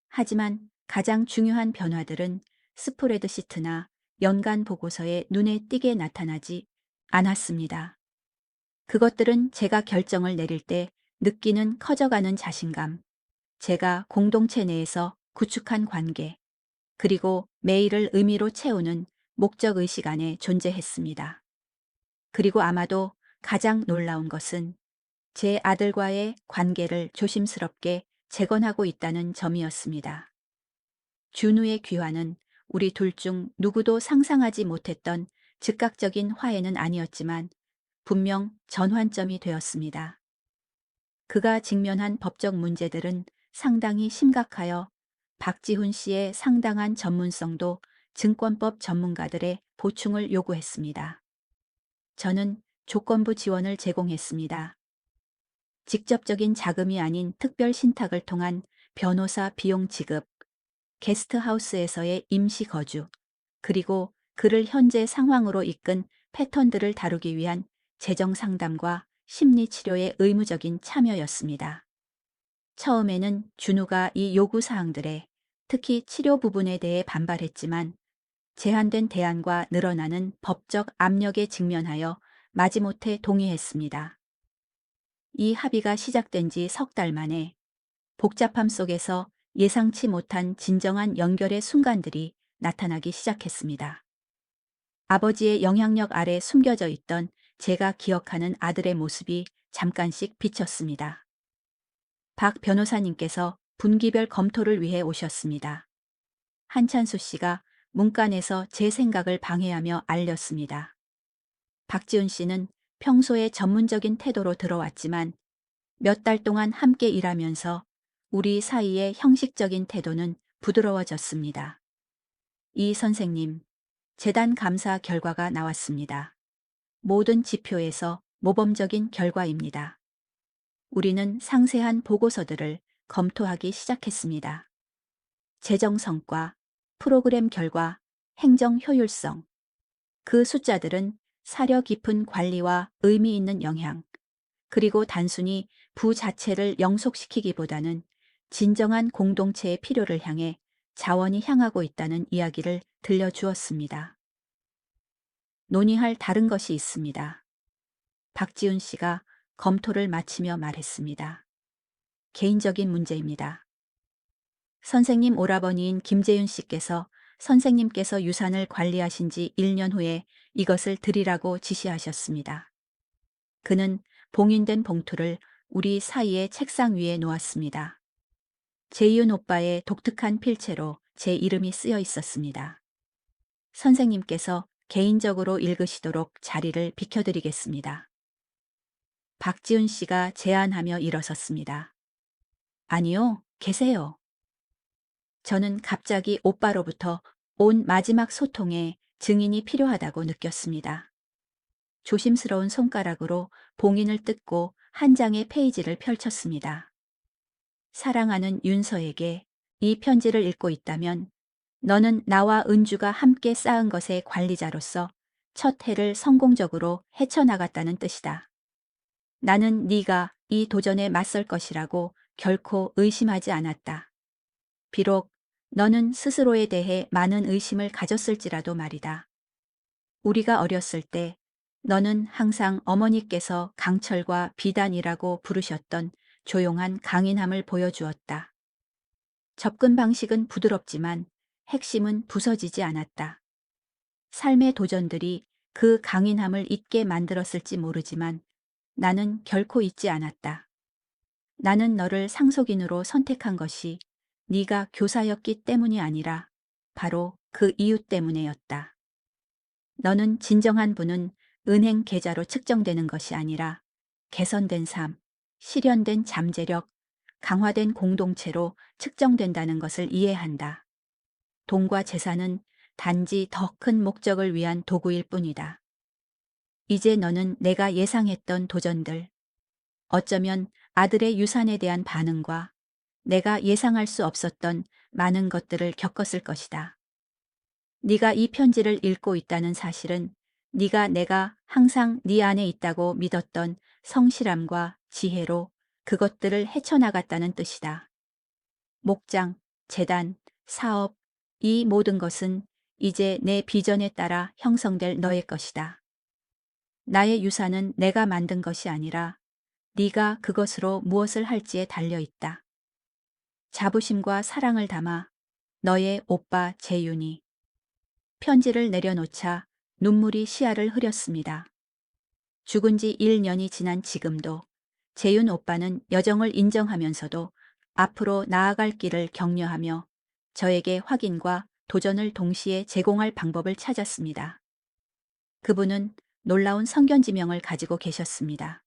하지만 가장 중요한 변화들은 스프레드시트나 연간 보고서에 눈에 띄게 나타나지 않았습니다. 그것들은 제가 결정을 내릴 때 느끼는 커져가는 자신감, 제가 공동체 내에서 구축한 관계, 그리고 매일을 의미로 채우는 목적의식 안에 존재했습니다. 그리고 아마도 가장 놀라운 것은 제 아들과의 관계를 조심스럽게 재건하고 있다는 점이었습니다. 준우의 귀환은 우리 둘 중 누구도 상상하지 못했던 즉각적인 화해는 아니었지만 분명 전환점이 되었습니다. 그가 직면한 법적 문제들은 상당히 심각하여 박지훈 씨의 상당한 전문성도 증권법 전문가들의 보충을 요구했습니다. 저는 조건부 지원을 제공했습니다. 직접적인 자금이 아닌 특별 신탁을 통한 변호사 비용 지급, 게스트하우스에서의 임시 거주, 그리고 그를 현재 상황으로 이끈 패턴들을 다루기 위한 재정 상담과 심리 치료의 의무적인 참여였습니다. 처음에는 준우가 이 요구 사항들에, 특히 치료 부분에 대해 반발했지만 제한된 대안과 늘어나는 법적 압력에 직면하여 마지못해 동의했습니다. 이 합의가 시작된 지 석 달 만에 복잡함 속에서 예상치 못한 진정한 연결의 순간들이 나타나기 시작했습니다. 아버지의 영향력 아래 숨겨져 있던 제가 기억하는 아들의 모습이 잠깐씩 비쳤습니다. 박 변호사님께서 분기별 검토를 위해 오셨습니다. 한찬수 씨가 문간에서 제 생각을 방해하며 알렸습니다. 박지훈 씨는 평소에 전문적인 태도로 들어왔지만 몇 달 동안 함께 일하면서 우리 사이의 형식적인 태도는 부드러워졌습니다. 이 선생님, 재단 감사 결과가 나왔습니다. 모든 지표에서 모범적인 결과입니다. 우리는 상세한 보고서들을 검토하기 시작했습니다. 재정 성과, 프로그램 결과, 행정 효율성. 그 숫자들은 사려 깊은 관리와 의미 있는 영향, 그리고 단순히 부 자체를 영속시키기보다는 진정한 공동체의 필요를 향해 자원이 향하고 있다는 이야기를 들려주었습니다. 논의할 다른 것이 있습니다. 박지훈 씨가 검토를 마치며 말했습니다. 개인적인 문제입니다. 선생님 오라버니인 김재윤 씨께서 선생님께서 유산을 관리하신 지 1년 후에 이것을 드리라고 지시하셨습니다. 그는 봉인된 봉투를 우리 사이의 책상 위에 놓았습니다. 재윤 오빠의 독특한 필체로 제 이름이 쓰여 있었습니다. 선생님께서 개인적으로 읽으시도록 자리를 비켜드리겠습니다. 박지훈 씨가 제안하며 일어섰습니다. 아니요, 계세요. 저는 갑자기 오빠로부터 온 마지막 소통에 증인이 필요하다고 느꼈습니다. 조심스러운 손가락으로 봉인을 뜯고 한 장의 페이지를 펼쳤습니다. 사랑하는 윤서에게 이 편지를 읽고 있다면 너는 나와 은주가 함께 쌓은 것의 관리자로서 첫 해를 성공적으로 헤쳐나갔다는 뜻이다. 나는 네가 이 도전에 맞설 것이라고 결코 의심하지 않았다. 비록 너는 스스로에 대해 많은 의심을 가졌을지라도 말이다. 우리가 어렸을 때 너는 항상 어머니께서 강철과 비단이라고 부르셨던 조용한 강인함을 보여주었다. 접근 방식은 부드럽지만 핵심은 부서지지 않았다. 삶의 도전들이 그 강인함을 잊게 만들었을지 모르지만 나는 결코 잊지 않았다. 나는 너를 상속인으로 선택한 것이 네가 교사였기 때문이 아니라 바로 그 이유 때문에였다. 너는 진정한 분은 은행 계좌로 측정되는 것이 아니라 개선된 삶, 실현된 잠재력, 강화된 공동체로 측정된다는 것을 이해한다. 돈과 재산은 단지 더 큰 목적을 위한 도구일 뿐이다. 이제 너는 내가 예상했던 도전들, 어쩌면 아들의 유산에 대한 반응과 내가 예상할 수 없었던 많은 것들을 겪었을 것이다. 네가 이 편지를 읽고 있다는 사실은 네가 내가 항상 네 안에 있다고 믿었던 성실함과 지혜로 그것들을 헤쳐나갔다는 뜻이다. 목장, 재단, 사업, 이 모든 것은 이제 내 비전에 따라 형성될 너의 것이다. 나의 유산은 내가 만든 것이 아니라 네가 그것으로 무엇을 할지에 달려 있다. 자부심과 사랑을 담아 너의 오빠 재윤이. 편지를 내려놓자 눈물이 시야를 흐렸습니다. 죽은 지 1년이 지난 지금도 재윤 오빠는 여정을 인정하면서도 앞으로 나아갈 길을 격려하며 저에게 확인과 도전을 동시에 제공할 방법을 찾았습니다. 그분은 놀라운 성견지명을 가지고 계셨습니다.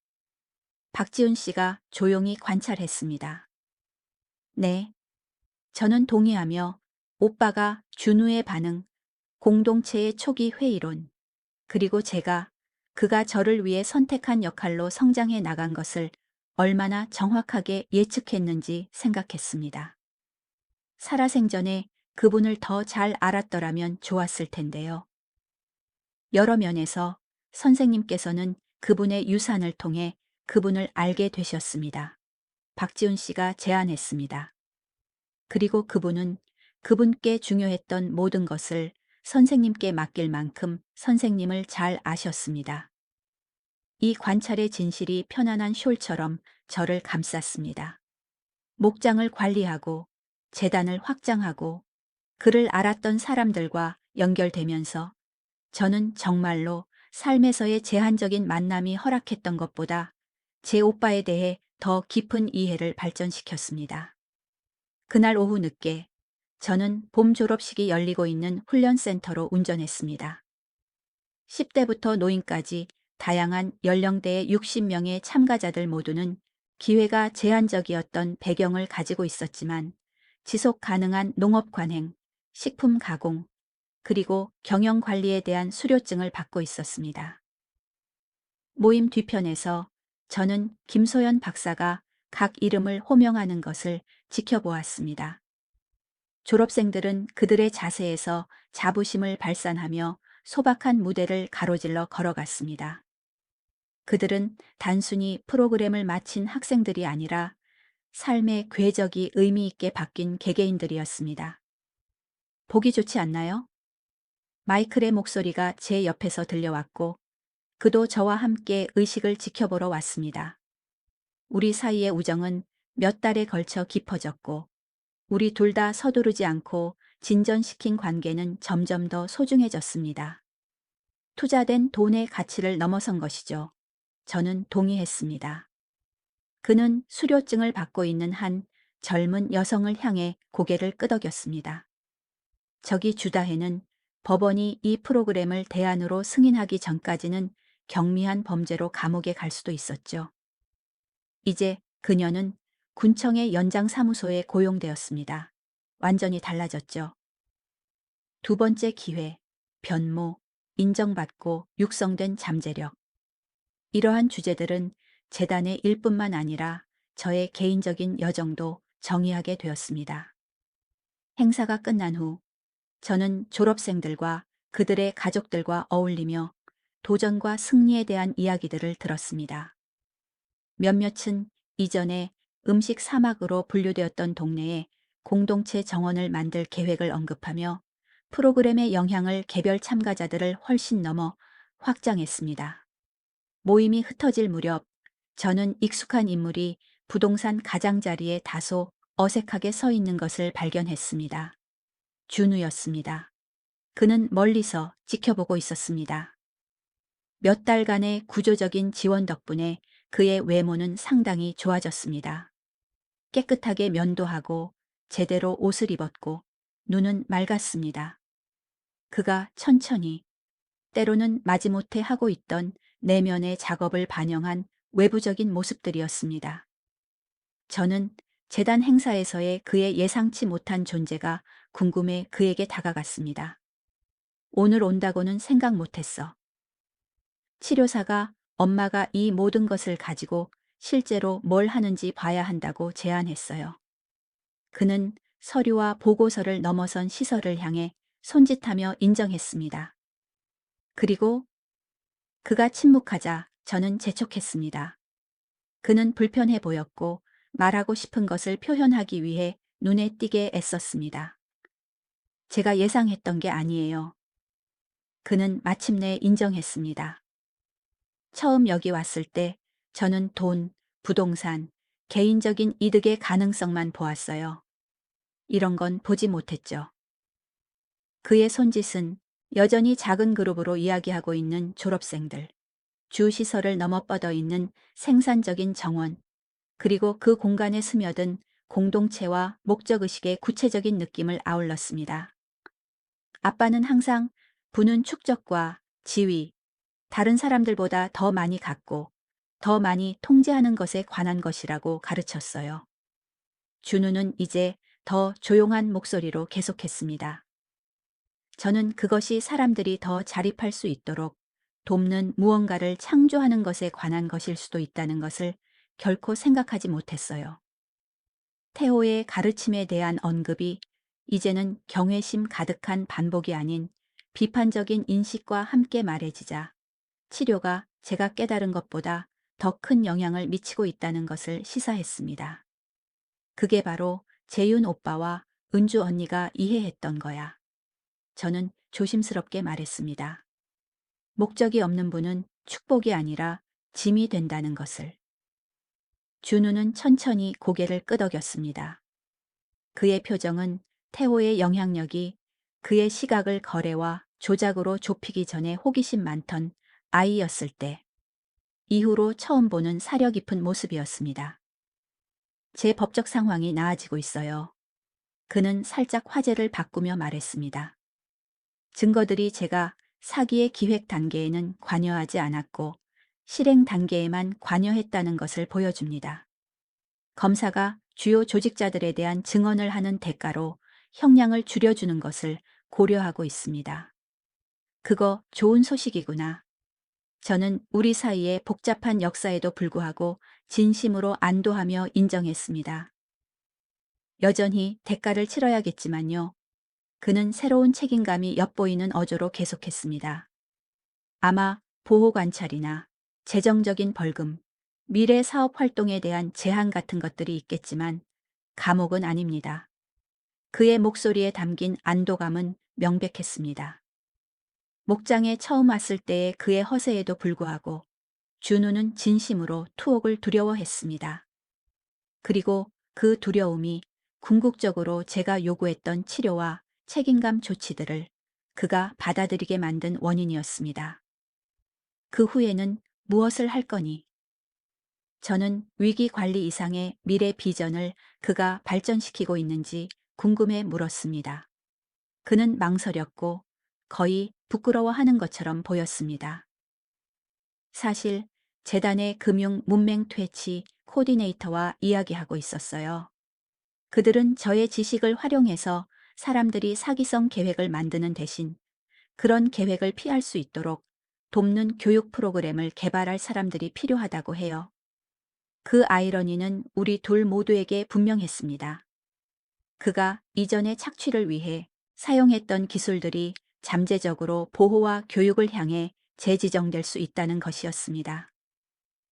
박지훈 씨가 조용히 관찰했습니다. 네, 저는 동의하며 오빠가 준우의 반응, 공동체의 초기 회의론, 그리고 제가 그가 저를 위해 선택한 역할로 성장해 나간 것을 얼마나 정확하게 예측했는지 생각했습니다. 살아생전에 그분을 더 잘 알았더라면 좋았을 텐데요. 여러 면에서 선생님께서는 그분의 유산을 통해 그분을 알게 되셨습니다. 박지훈 씨가 제안했습니다. 그리고 그분은 그분께 중요했던 모든 것을 선생님께 맡길 만큼 선생님을 잘 아셨습니다. 이 관찰의 진실이 편안한 숄처럼 저를 감쌌습니다. 목장을 관리하고 재단을 확장하고 그를 알았던 사람들과 연결되면서 저는 정말로 삶에서의 제한적인 만남이 허락했던 것보다 제 오빠에 대해 더 깊은 이해를 발전시켰습니다. 그날 오후 늦게 저는 봄 졸업식이 열리고 있는 훈련센터로 운전했습니다. 10대부터 노인까지 다양한 연령대의 60명의 참가자들 모두는 기회가 제한적이었던 배경을 가지고 있었지만 지속 가능한 농업 관행, 식품 가공, 그리고 경영 관리에 대한 수료증을 받고 있었습니다. 모임 뒤편에서 저는 김소연 박사가 각 이름을 호명하는 것을 지켜보았습니다. 졸업생들은 그들의 자세에서 자부심을 발산하며 소박한 무대를 가로질러 걸어갔습니다. 그들은 단순히 프로그램을 마친 학생들이 아니라 삶의 궤적이 의미 있게 바뀐 개개인들이었습니다. 보기 좋지 않나요? 마이클의 목소리가 제 옆에서 들려왔고 그도 저와 함께 의식을 지켜보러 왔습니다. 우리 사이의 우정은 몇 달에 걸쳐 깊어졌고 우리 둘 다 서두르지 않고 진전시킨 관계는 점점 더 소중해졌습니다. 투자된 돈의 가치를 넘어선 것이죠. 저는 동의했습니다. 그는 수료증을 받고 있는 한 젊은 여성을 향해 고개를 끄덕였습니다. 저기 주다해는 법원이 이 프로그램을 대안으로 승인하기 전까지는 경미한 범죄로 감옥에 갈 수도 있었죠. 이제 그녀는 군청의 연장사무소에 고용되었습니다. 완전히 달라졌죠. 두 번째 기회, 변모, 인정받고 육성된 잠재력. 이러한 주제들은 재단의 일뿐만 아니라 저의 개인적인 여정도 정의하게 되었습니다. 행사가 끝난 후 저는 졸업생들과 그들의 가족들과 어울리며 도전과 승리에 대한 이야기들을 들었습니다. 몇몇은 이전에 음식 사막으로 분류되었던 동네에 공동체 정원을 만들 계획을 언급하며 프로그램의 영향을 개별 참가자들을 훨씬 넘어 확장했습니다. 모임이 흩어질 무렵 저는 익숙한 인물이 부동산 가장자리에 다소 어색하게 서 있는 것을 발견했습니다. 준우였습니다. 그는 멀리서 지켜보고 있었습니다. 몇 달간의 구조적인 지원 덕분에 그의 외모는 상당히 좋아졌습니다. 깨끗하게 면도하고 제대로 옷을 입었고 눈은 맑았습니다. 그가 천천히 때로는 마지못해 하고 있던 내면의 작업을 반영한 외부적인 모습들이었습니다. 저는 재단 행사에서의 그의 예상치 못한 존재가 궁금해 그에게 다가갔습니다. 오늘 온다고는 생각 못했어. 치료사가 엄마가 이 모든 것을 가지고 실제로 뭘 하는지 봐야 한다고 제안했어요. 그는 서류와 보고서를 넘어선 시설을 향해 손짓하며 인정했습니다. 그리고 그가 침묵하자 저는 재촉했습니다. 그는 불편해 보였고 말하고 싶은 것을 표현하기 위해 눈에 띄게 애썼습니다. 제가 예상했던 게 아니에요. 그는 마침내 인정했습니다. 처음 여기 왔을 때 저는 돈, 부동산, 개인적인 이득의 가능성만 보았어요. 이런 건 보지 못했죠. 그의 손짓은 여전히 작은 그룹으로 이야기하고 있는 졸업생들, 주시설을 넘어 뻗어 있는 생산적인 정원, 그리고 그 공간에 스며든 공동체와 목적의식의 구체적인 느낌을 아울렀습니다. 아빠는 항상 부는 축적과 지위, 다른 사람들보다 더 많이 갖고 더 많이 통제하는 것에 관한 것이라고 가르쳤어요. 준우는 이제 더 조용한 목소리로 계속했습니다. 저는 그것이 사람들이 더 자립할 수 있도록 돕는 무언가를 창조하는 것에 관한 것일 수도 있다는 것을 결코 생각하지 못했어요. 태호의 가르침에 대한 언급이 이제는 경외심 가득한 반복이 아닌 비판적인 인식과 함께 말해지자 치료가 제가 깨달은 것보다 더 큰 영향을 미치고 있다는 것을 시사했습니다. 그게 바로 재윤 오빠와 은주 언니가 이해했던 거야. 저는 조심스럽게 말했습니다. 목적이 없는 분은 축복이 아니라 짐이 된다는 것을. 준우는 천천히 고개를 끄덕였습니다. 그의 표정은 태호의 영향력이 그의 시각을 거래와 조작으로 좁히기 전에 호기심 많던 아이였을 때 이후로 처음 보는 사려 깊은 모습이었습니다. 제 법적 상황이 나아지고 있어요. 그는 살짝 화제를 바꾸며 말했습니다. 증거들이 제가 사기의 기획 단계에는 관여하지 않았고 실행 단계에만 관여했다는 것을 보여줍니다. 검사가 주요 조직자들에 대한 증언을 하는 대가로 형량을 줄여주는 것을 고려하고 있습니다. 그거 좋은 소식이구나. 저는 우리 사이의 복잡한 역사에도 불구하고 진심으로 안도하며 인정했습니다. 여전히 대가를 치러야겠지만요. 그는 새로운 책임감이 엿보이는 어조로 계속했습니다. 아마 보호관찰이나 재정적인 벌금, 미래 사업 활동에 대한 제한 같은 것들이 있겠지만 감옥은 아닙니다. 그의 목소리에 담긴 안도감은 명백했습니다. 목장에 처음 왔을 때의 그의 허세에도 불구하고 준우는 진심으로 투옥을 두려워했습니다. 그리고 그 두려움이 궁극적으로 제가 요구했던 치료와 책임감 조치들을 그가 받아들이게 만든 원인이었습니다. 그 후에는 무엇을 할 거니? 저는 위기 관리 이상의 미래 비전을 그가 발전시키고 있는지 궁금해 물었습니다. 그는 망설였고 거의 부끄러워하는 것처럼 보였습니다. 사실 재단의 금융 문맹 퇴치 코디네이터와 이야기하고 있었어요. 그들은 저의 지식을 활용해서 사람들이 사기성 계획을 만드는 대신 그런 계획을 피할 수 있도록 돕는 교육 프로그램을 개발할 사람들이 필요하다고 해요. 그 아이러니는 우리 둘 모두에게 분명했습니다. 그가 이전의 착취를 위해 사용했던 기술들이 잠재적으로 보호와 교육을 향해 재지정될 수 있다는 것이었습니다.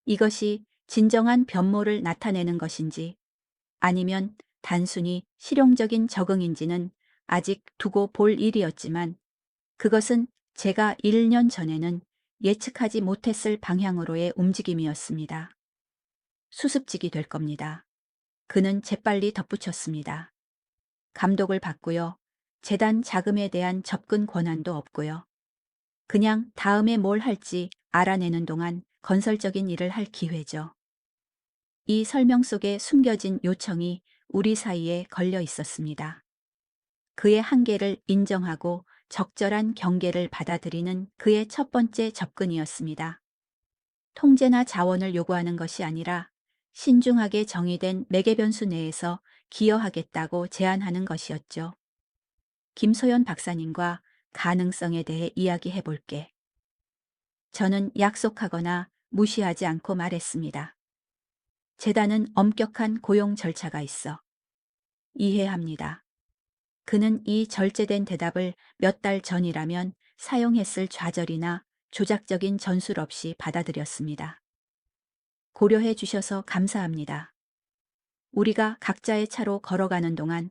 이것이 진정한 변모를 나타내는 것인지 아니면 단순히 실용적인 적응인지는 아직 두고 볼 일이었지만 그것은 제가 1년 전에는 예측하지 못했을 방향으로의 움직임이었습니다. 수습직이 될 겁니다. 그는 재빨리 덧붙였습니다. 감독을 받고요. 재단 자금에 대한 접근 권한도 없고요. 그냥 다음에 뭘 할지 알아내는 동안 건설적인 일을 할 기회죠. 이 설명 속에 숨겨진 요청이 우리 사이에 걸려 있었습니다. 그의 한계를 인정하고 적절한 경계를 받아들이는 그의 첫 번째 접근이었습니다. 통제나 자원을 요구하는 것이 아니라 신중하게 정의된 매개변수 내에서 기여하겠다고 제안하는 것이었죠. 김소연 박사님과 가능성에 대해 이야기해 볼게. 저는 약속하거나 무시하지 않고 말했습니다. 재단은 엄격한 고용 절차가 있어. 이해합니다. 그는 이 절제된 대답을 몇 달 전이라면 사용했을 좌절이나 조작적인 전술 없이 받아들였습니다. 고려해 주셔서 감사합니다. 우리가 각자의 차로 걸어가는 동안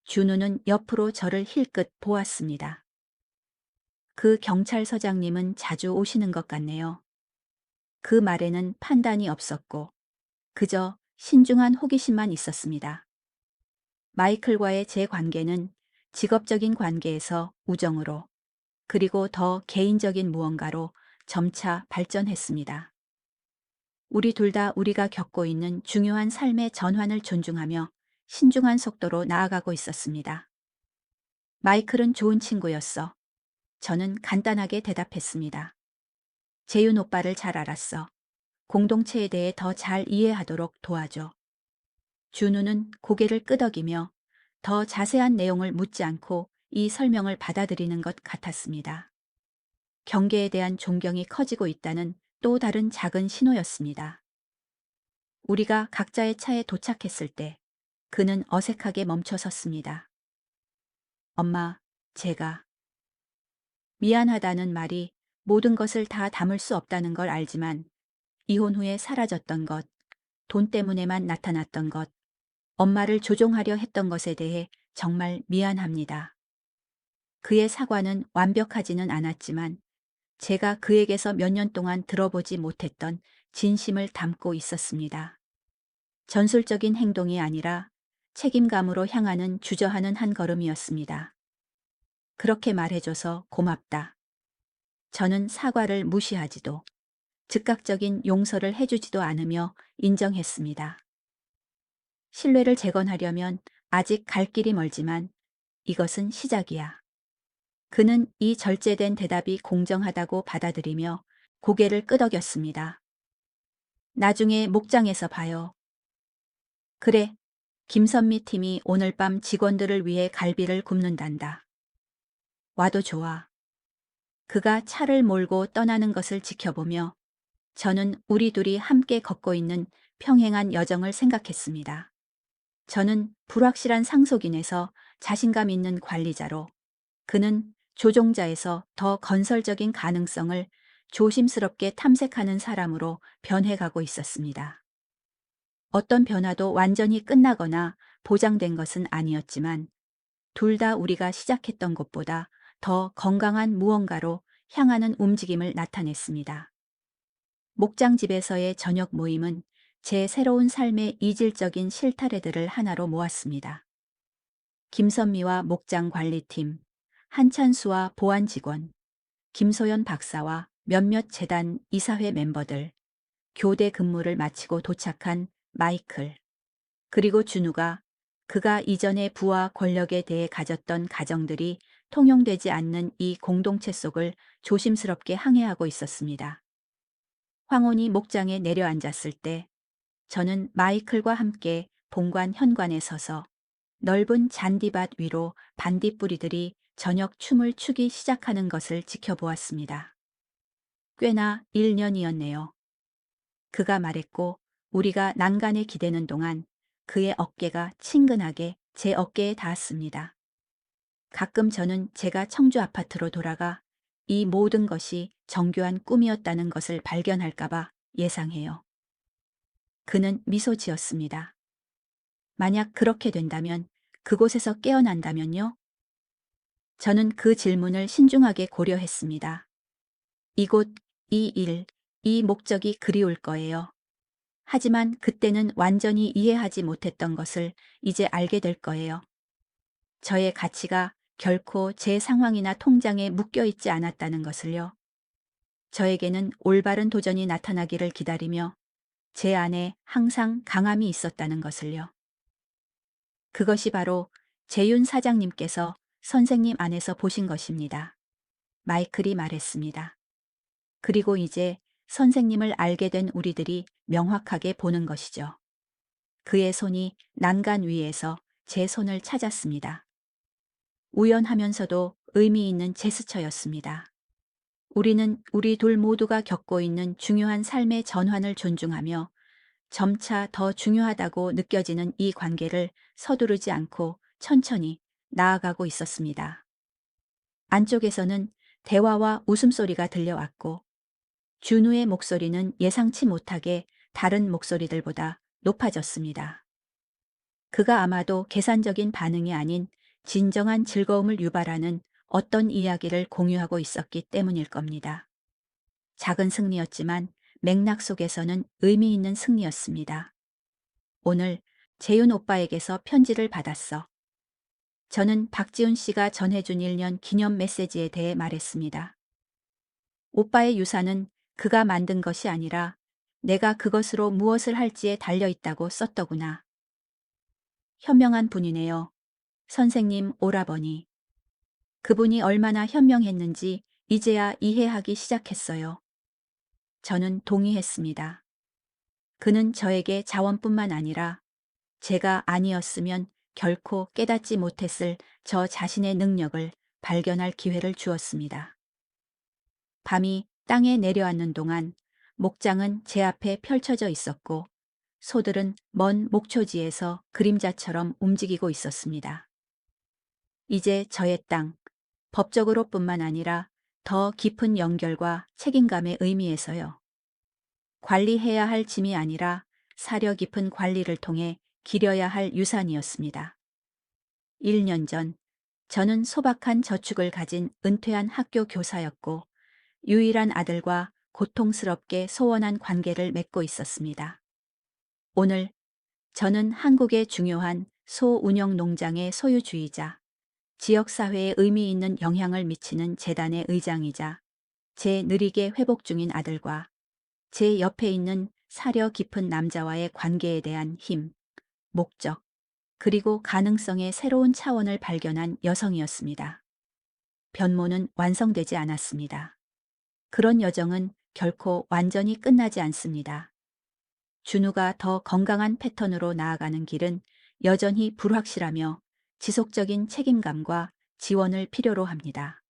준우는 옆으로 저를 힐끗 보았습니다. 그 경찰서장님은 자주 오시는 것 같네요. 그 말에는 판단이 없었고 그저 신중한 호기심만 있었습니다. 마이클과의 제 관계는 직업적인 관계에서 우정으로 그리고 더 개인적인 무언가로 점차 발전했습니다. 우리 둘 다 우리가 겪고 있는 중요한 삶의 전환을 존중하며 신중한 속도로 나아가고 있었습니다. 마이클은 좋은 친구였어. 저는 간단하게 대답했습니다. 재윤 오빠를 잘 알았어. 공동체에 대해 더 잘 이해하도록 도와줘. 준우는 고개를 끄덕이며 더 자세한 내용을 묻지 않고 이 설명을 받아들이는 것 같았습니다. 경계에 대한 존경이 커지고 있다는 또 다른 작은 신호였습니다. 우리가 각자의 차에 도착했을 때 그는 어색하게 멈춰 섰습니다. 엄마, 제가 미안하다는 말이 모든 것을 다 담을 수 없다는 걸 알지만 이혼 후에 사라졌던 것, 돈 때문에만 나타났던 것, 엄마를 조종하려 했던 것에 대해 정말 미안합니다. 그의 사과는 완벽하지는 않았지만 제가 그에게서 몇 년 동안 들어보지 못했던 진심을 담고 있었습니다. 전술적인 행동이 아니라 책임감으로 향하는 주저하는 한 걸음이었습니다. 그렇게 말해줘서 고맙다. 저는 사과를 무시하지도 즉각적인 용서를 해주지도 않으며 인정했습니다. 신뢰를 재건하려면 아직 갈 길이 멀지만 이것은 시작이야. 그는 이 절제된 대답이 공정하다고 받아들이며 고개를 끄덕였습니다. 나중에 목장에서 봐요. 그래, 김선미 팀이 오늘 밤 직원들을 위해 갈비를 굽는단다. 와도 좋아. 그가 차를 몰고 떠나는 것을 지켜보며 저는 우리 둘이 함께 걷고 있는 평행한 여정을 생각했습니다. 저는 불확실한 상속인에서 자신감 있는 관리자로, 그는 조종자에서 더 건설적인 가능성을 조심스럽게 탐색하는 사람으로 변해가고 있었습니다. 어떤 변화도 완전히 끝나거나 보장된 것은 아니었지만 둘 다 우리가 시작했던 것보다 더 건강한 무언가로 향하는 움직임을 나타냈습니다. 목장집에서의 저녁 모임은 제 새로운 삶의 이질적인 실타래들을 하나로 모았습니다. 김선미와 목장 관리팀, 한찬수와 보안 직원, 김소연 박사와 몇몇 재단 이사회 멤버들, 교대 근무를 마치고 도착한 마이클, 그리고 준우가 그가 이전의 부와 권력에 대해 가졌던 가정들이 통용되지 않는 이 공동체 속을 조심스럽게 항해하고 있었습니다. 황혼이 목장에 내려앉았을 때 저는 마이클과 함께 본관 현관에 서서 넓은 잔디밭 위로 반딧불이들이 저녁 춤을 추기 시작하는 것을 지켜보았습니다. 꽤나 1년이었네요. 그가 말했고 우리가 난간에 기대는 동안 그의 어깨가 친근하게 제 어깨에 닿았습니다. 가끔 저는 제가 청주 아파트로 돌아가 이 모든 것이 정교한 꿈이었다는 것을 발견할까봐 예상해요. 그는 미소 지었습니다. 만약 그렇게 된다면, 그곳에서 깨어난다면요? 저는 그 질문을 신중하게 고려했습니다. 이곳, 이 일, 이 목적이 그리울 거예요. 하지만 그때는 완전히 이해하지 못했던 것을 이제 알게 될 거예요. 저의 가치가 결코 제 상황이나 통장에 묶여 있지 않았다는 것을요. 저에게는 올바른 도전이 나타나기를 기다리며 제 안에 항상 강함이 있었다는 것을요. 그것이 바로 재윤 사장님께서 선생님 안에서 보신 것입니다. 마이클이 말했습니다. 그리고 이제 선생님을 알게 된 우리들이 명확하게 보는 것이죠. 그의 손이 난간 위에서 제 손을 찾았습니다. 우연하면서도 의미 있는 제스처였습니다. 우리는 우리 둘 모두가 겪고 있는 중요한 삶의 전환을 존중하며 점차 더 중요하다고 느껴지는 이 관계를 서두르지 않고 천천히 나아가고 있었습니다. 안쪽에서는 대화와 웃음소리가 들려왔고 준우의 목소리는 예상치 못하게 다른 목소리들보다 높아졌습니다. 그가 아마도 계산적인 반응이 아닌 진정한 즐거움을 유발하는 어떤 이야기를 공유하고 있었기 때문일 겁니다. 작은 승리였지만 맥락 속에서는 의미 있는 승리였습니다. 오늘 재윤 오빠에게서 편지를 받았어. 저는 박지훈 씨가 전해준 1년 기념 메시지에 대해 말했습니다. 오빠의 유산은 그가 만든 것이 아니라 내가 그것으로 무엇을 할지에 달려 있다고 썼더구나. 현명한 분이네요. 선생님 오라버니. 그분이 얼마나 현명했는지 이제야 이해하기 시작했어요. 저는 동의했습니다. 그는 저에게 자원뿐만 아니라 제가 아니었으면 결코 깨닫지 못했을 저 자신의 능력을 발견할 기회를 주었습니다. 밤이 땅에 내려앉는 동안 목장은 제 앞에 펼쳐져 있었고 소들은 먼 목초지에서 그림자처럼 움직이고 있었습니다. 이제 저의 땅, 법적으로뿐만 아니라 더 깊은 연결과 책임감의 의미에서요. 관리해야 할 짐이 아니라 사려 깊은 관리를 통해 기려야 할 유산이었습니다. 1년 전 저는 소박한 저축을 가진 은퇴한 학교 교사였고 유일한 아들과 고통스럽게 소원한 관계를 맺고 있었습니다. 오늘 저는 한국의 중요한 소 운영 농장의 소유주이자 지역사회에 의미 있는 영향을 미치는 재단의 의장이자 제 느리게 회복 중인 아들과 제 옆에 있는 사려 깊은 남자와의 관계에 대한 힘, 목적, 그리고 가능성의 새로운 차원을 발견한 여성이었습니다. 변모는 완성되지 않았습니다. 그런 여정은 결코 완전히 끝나지 않습니다. 준우가 더 건강한 패턴으로 나아가는 길은 여전히 불확실하며 지속적인 책임감과 지원을 필요로 합니다.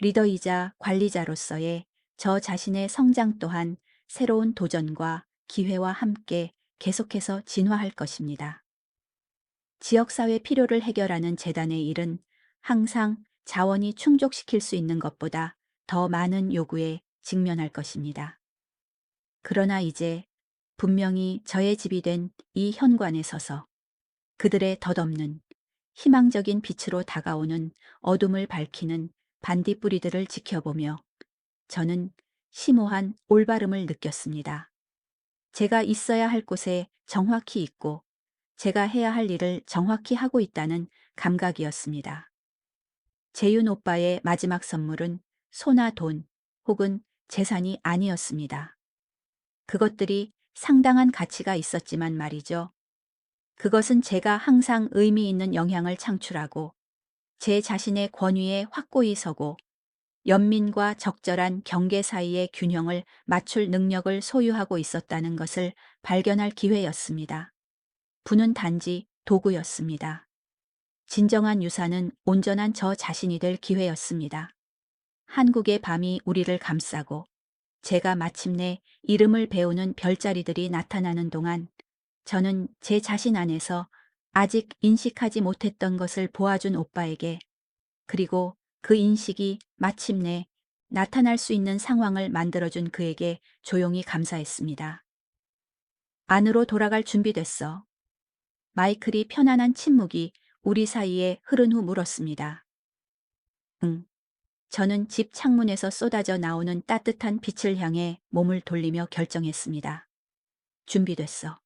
리더이자 관리자로서의 저 자신의 성장 또한 새로운 도전과 기회와 함께 계속해서 진화할 것입니다. 지역사회 필요를 해결하는 재단의 일은 항상 자원이 충족시킬 수 있는 것보다 더 많은 요구에 직면할 것입니다. 그러나 이제 분명히 저의 집이 된 이 현관에 서서 그들의 덧없는 희망적인 빛으로 다가오는 어둠을 밝히는 반딧불이들을 지켜보며 저는 심오한 올바름을 느꼈습니다. 제가 있어야 할 곳에 정확히 있고 제가 해야 할 일을 정확히 하고 있다는 감각이었습니다. 재윤 오빠의 마지막 선물은 소나 돈 혹은 재산이 아니었습니다. 그것들이 상당한 가치가 있었지만 말이죠. 그것은 제가 항상 의미 있는 영향을 창출하고 제 자신의 권위에 확고히 서고 연민과 적절한 경계 사이의 균형을 맞출 능력을 소유하고 있었다는 것을 발견할 기회였습니다. 부는 단지 도구였습니다. 진정한 유산은 온전한 저 자신이 될 기회였습니다. 한국의 밤이 우리를 감싸고 제가 마침내 이름을 배우는 별자리들이 나타나는 동안 저는 제 자신 안에서 아직 인식하지 못했던 것을 보아준 오빠에게, 그리고 그 인식이 마침내 나타날 수 있는 상황을 만들어준 그에게 조용히 감사했습니다. 안으로 돌아갈 준비됐어. 마이클이 편안한 침묵이 우리 사이에 흐른 후 물었습니다. 응. 저는 집 창문에서 쏟아져 나오는 따뜻한 빛을 향해 몸을 돌리며 결정했습니다. 준비됐어.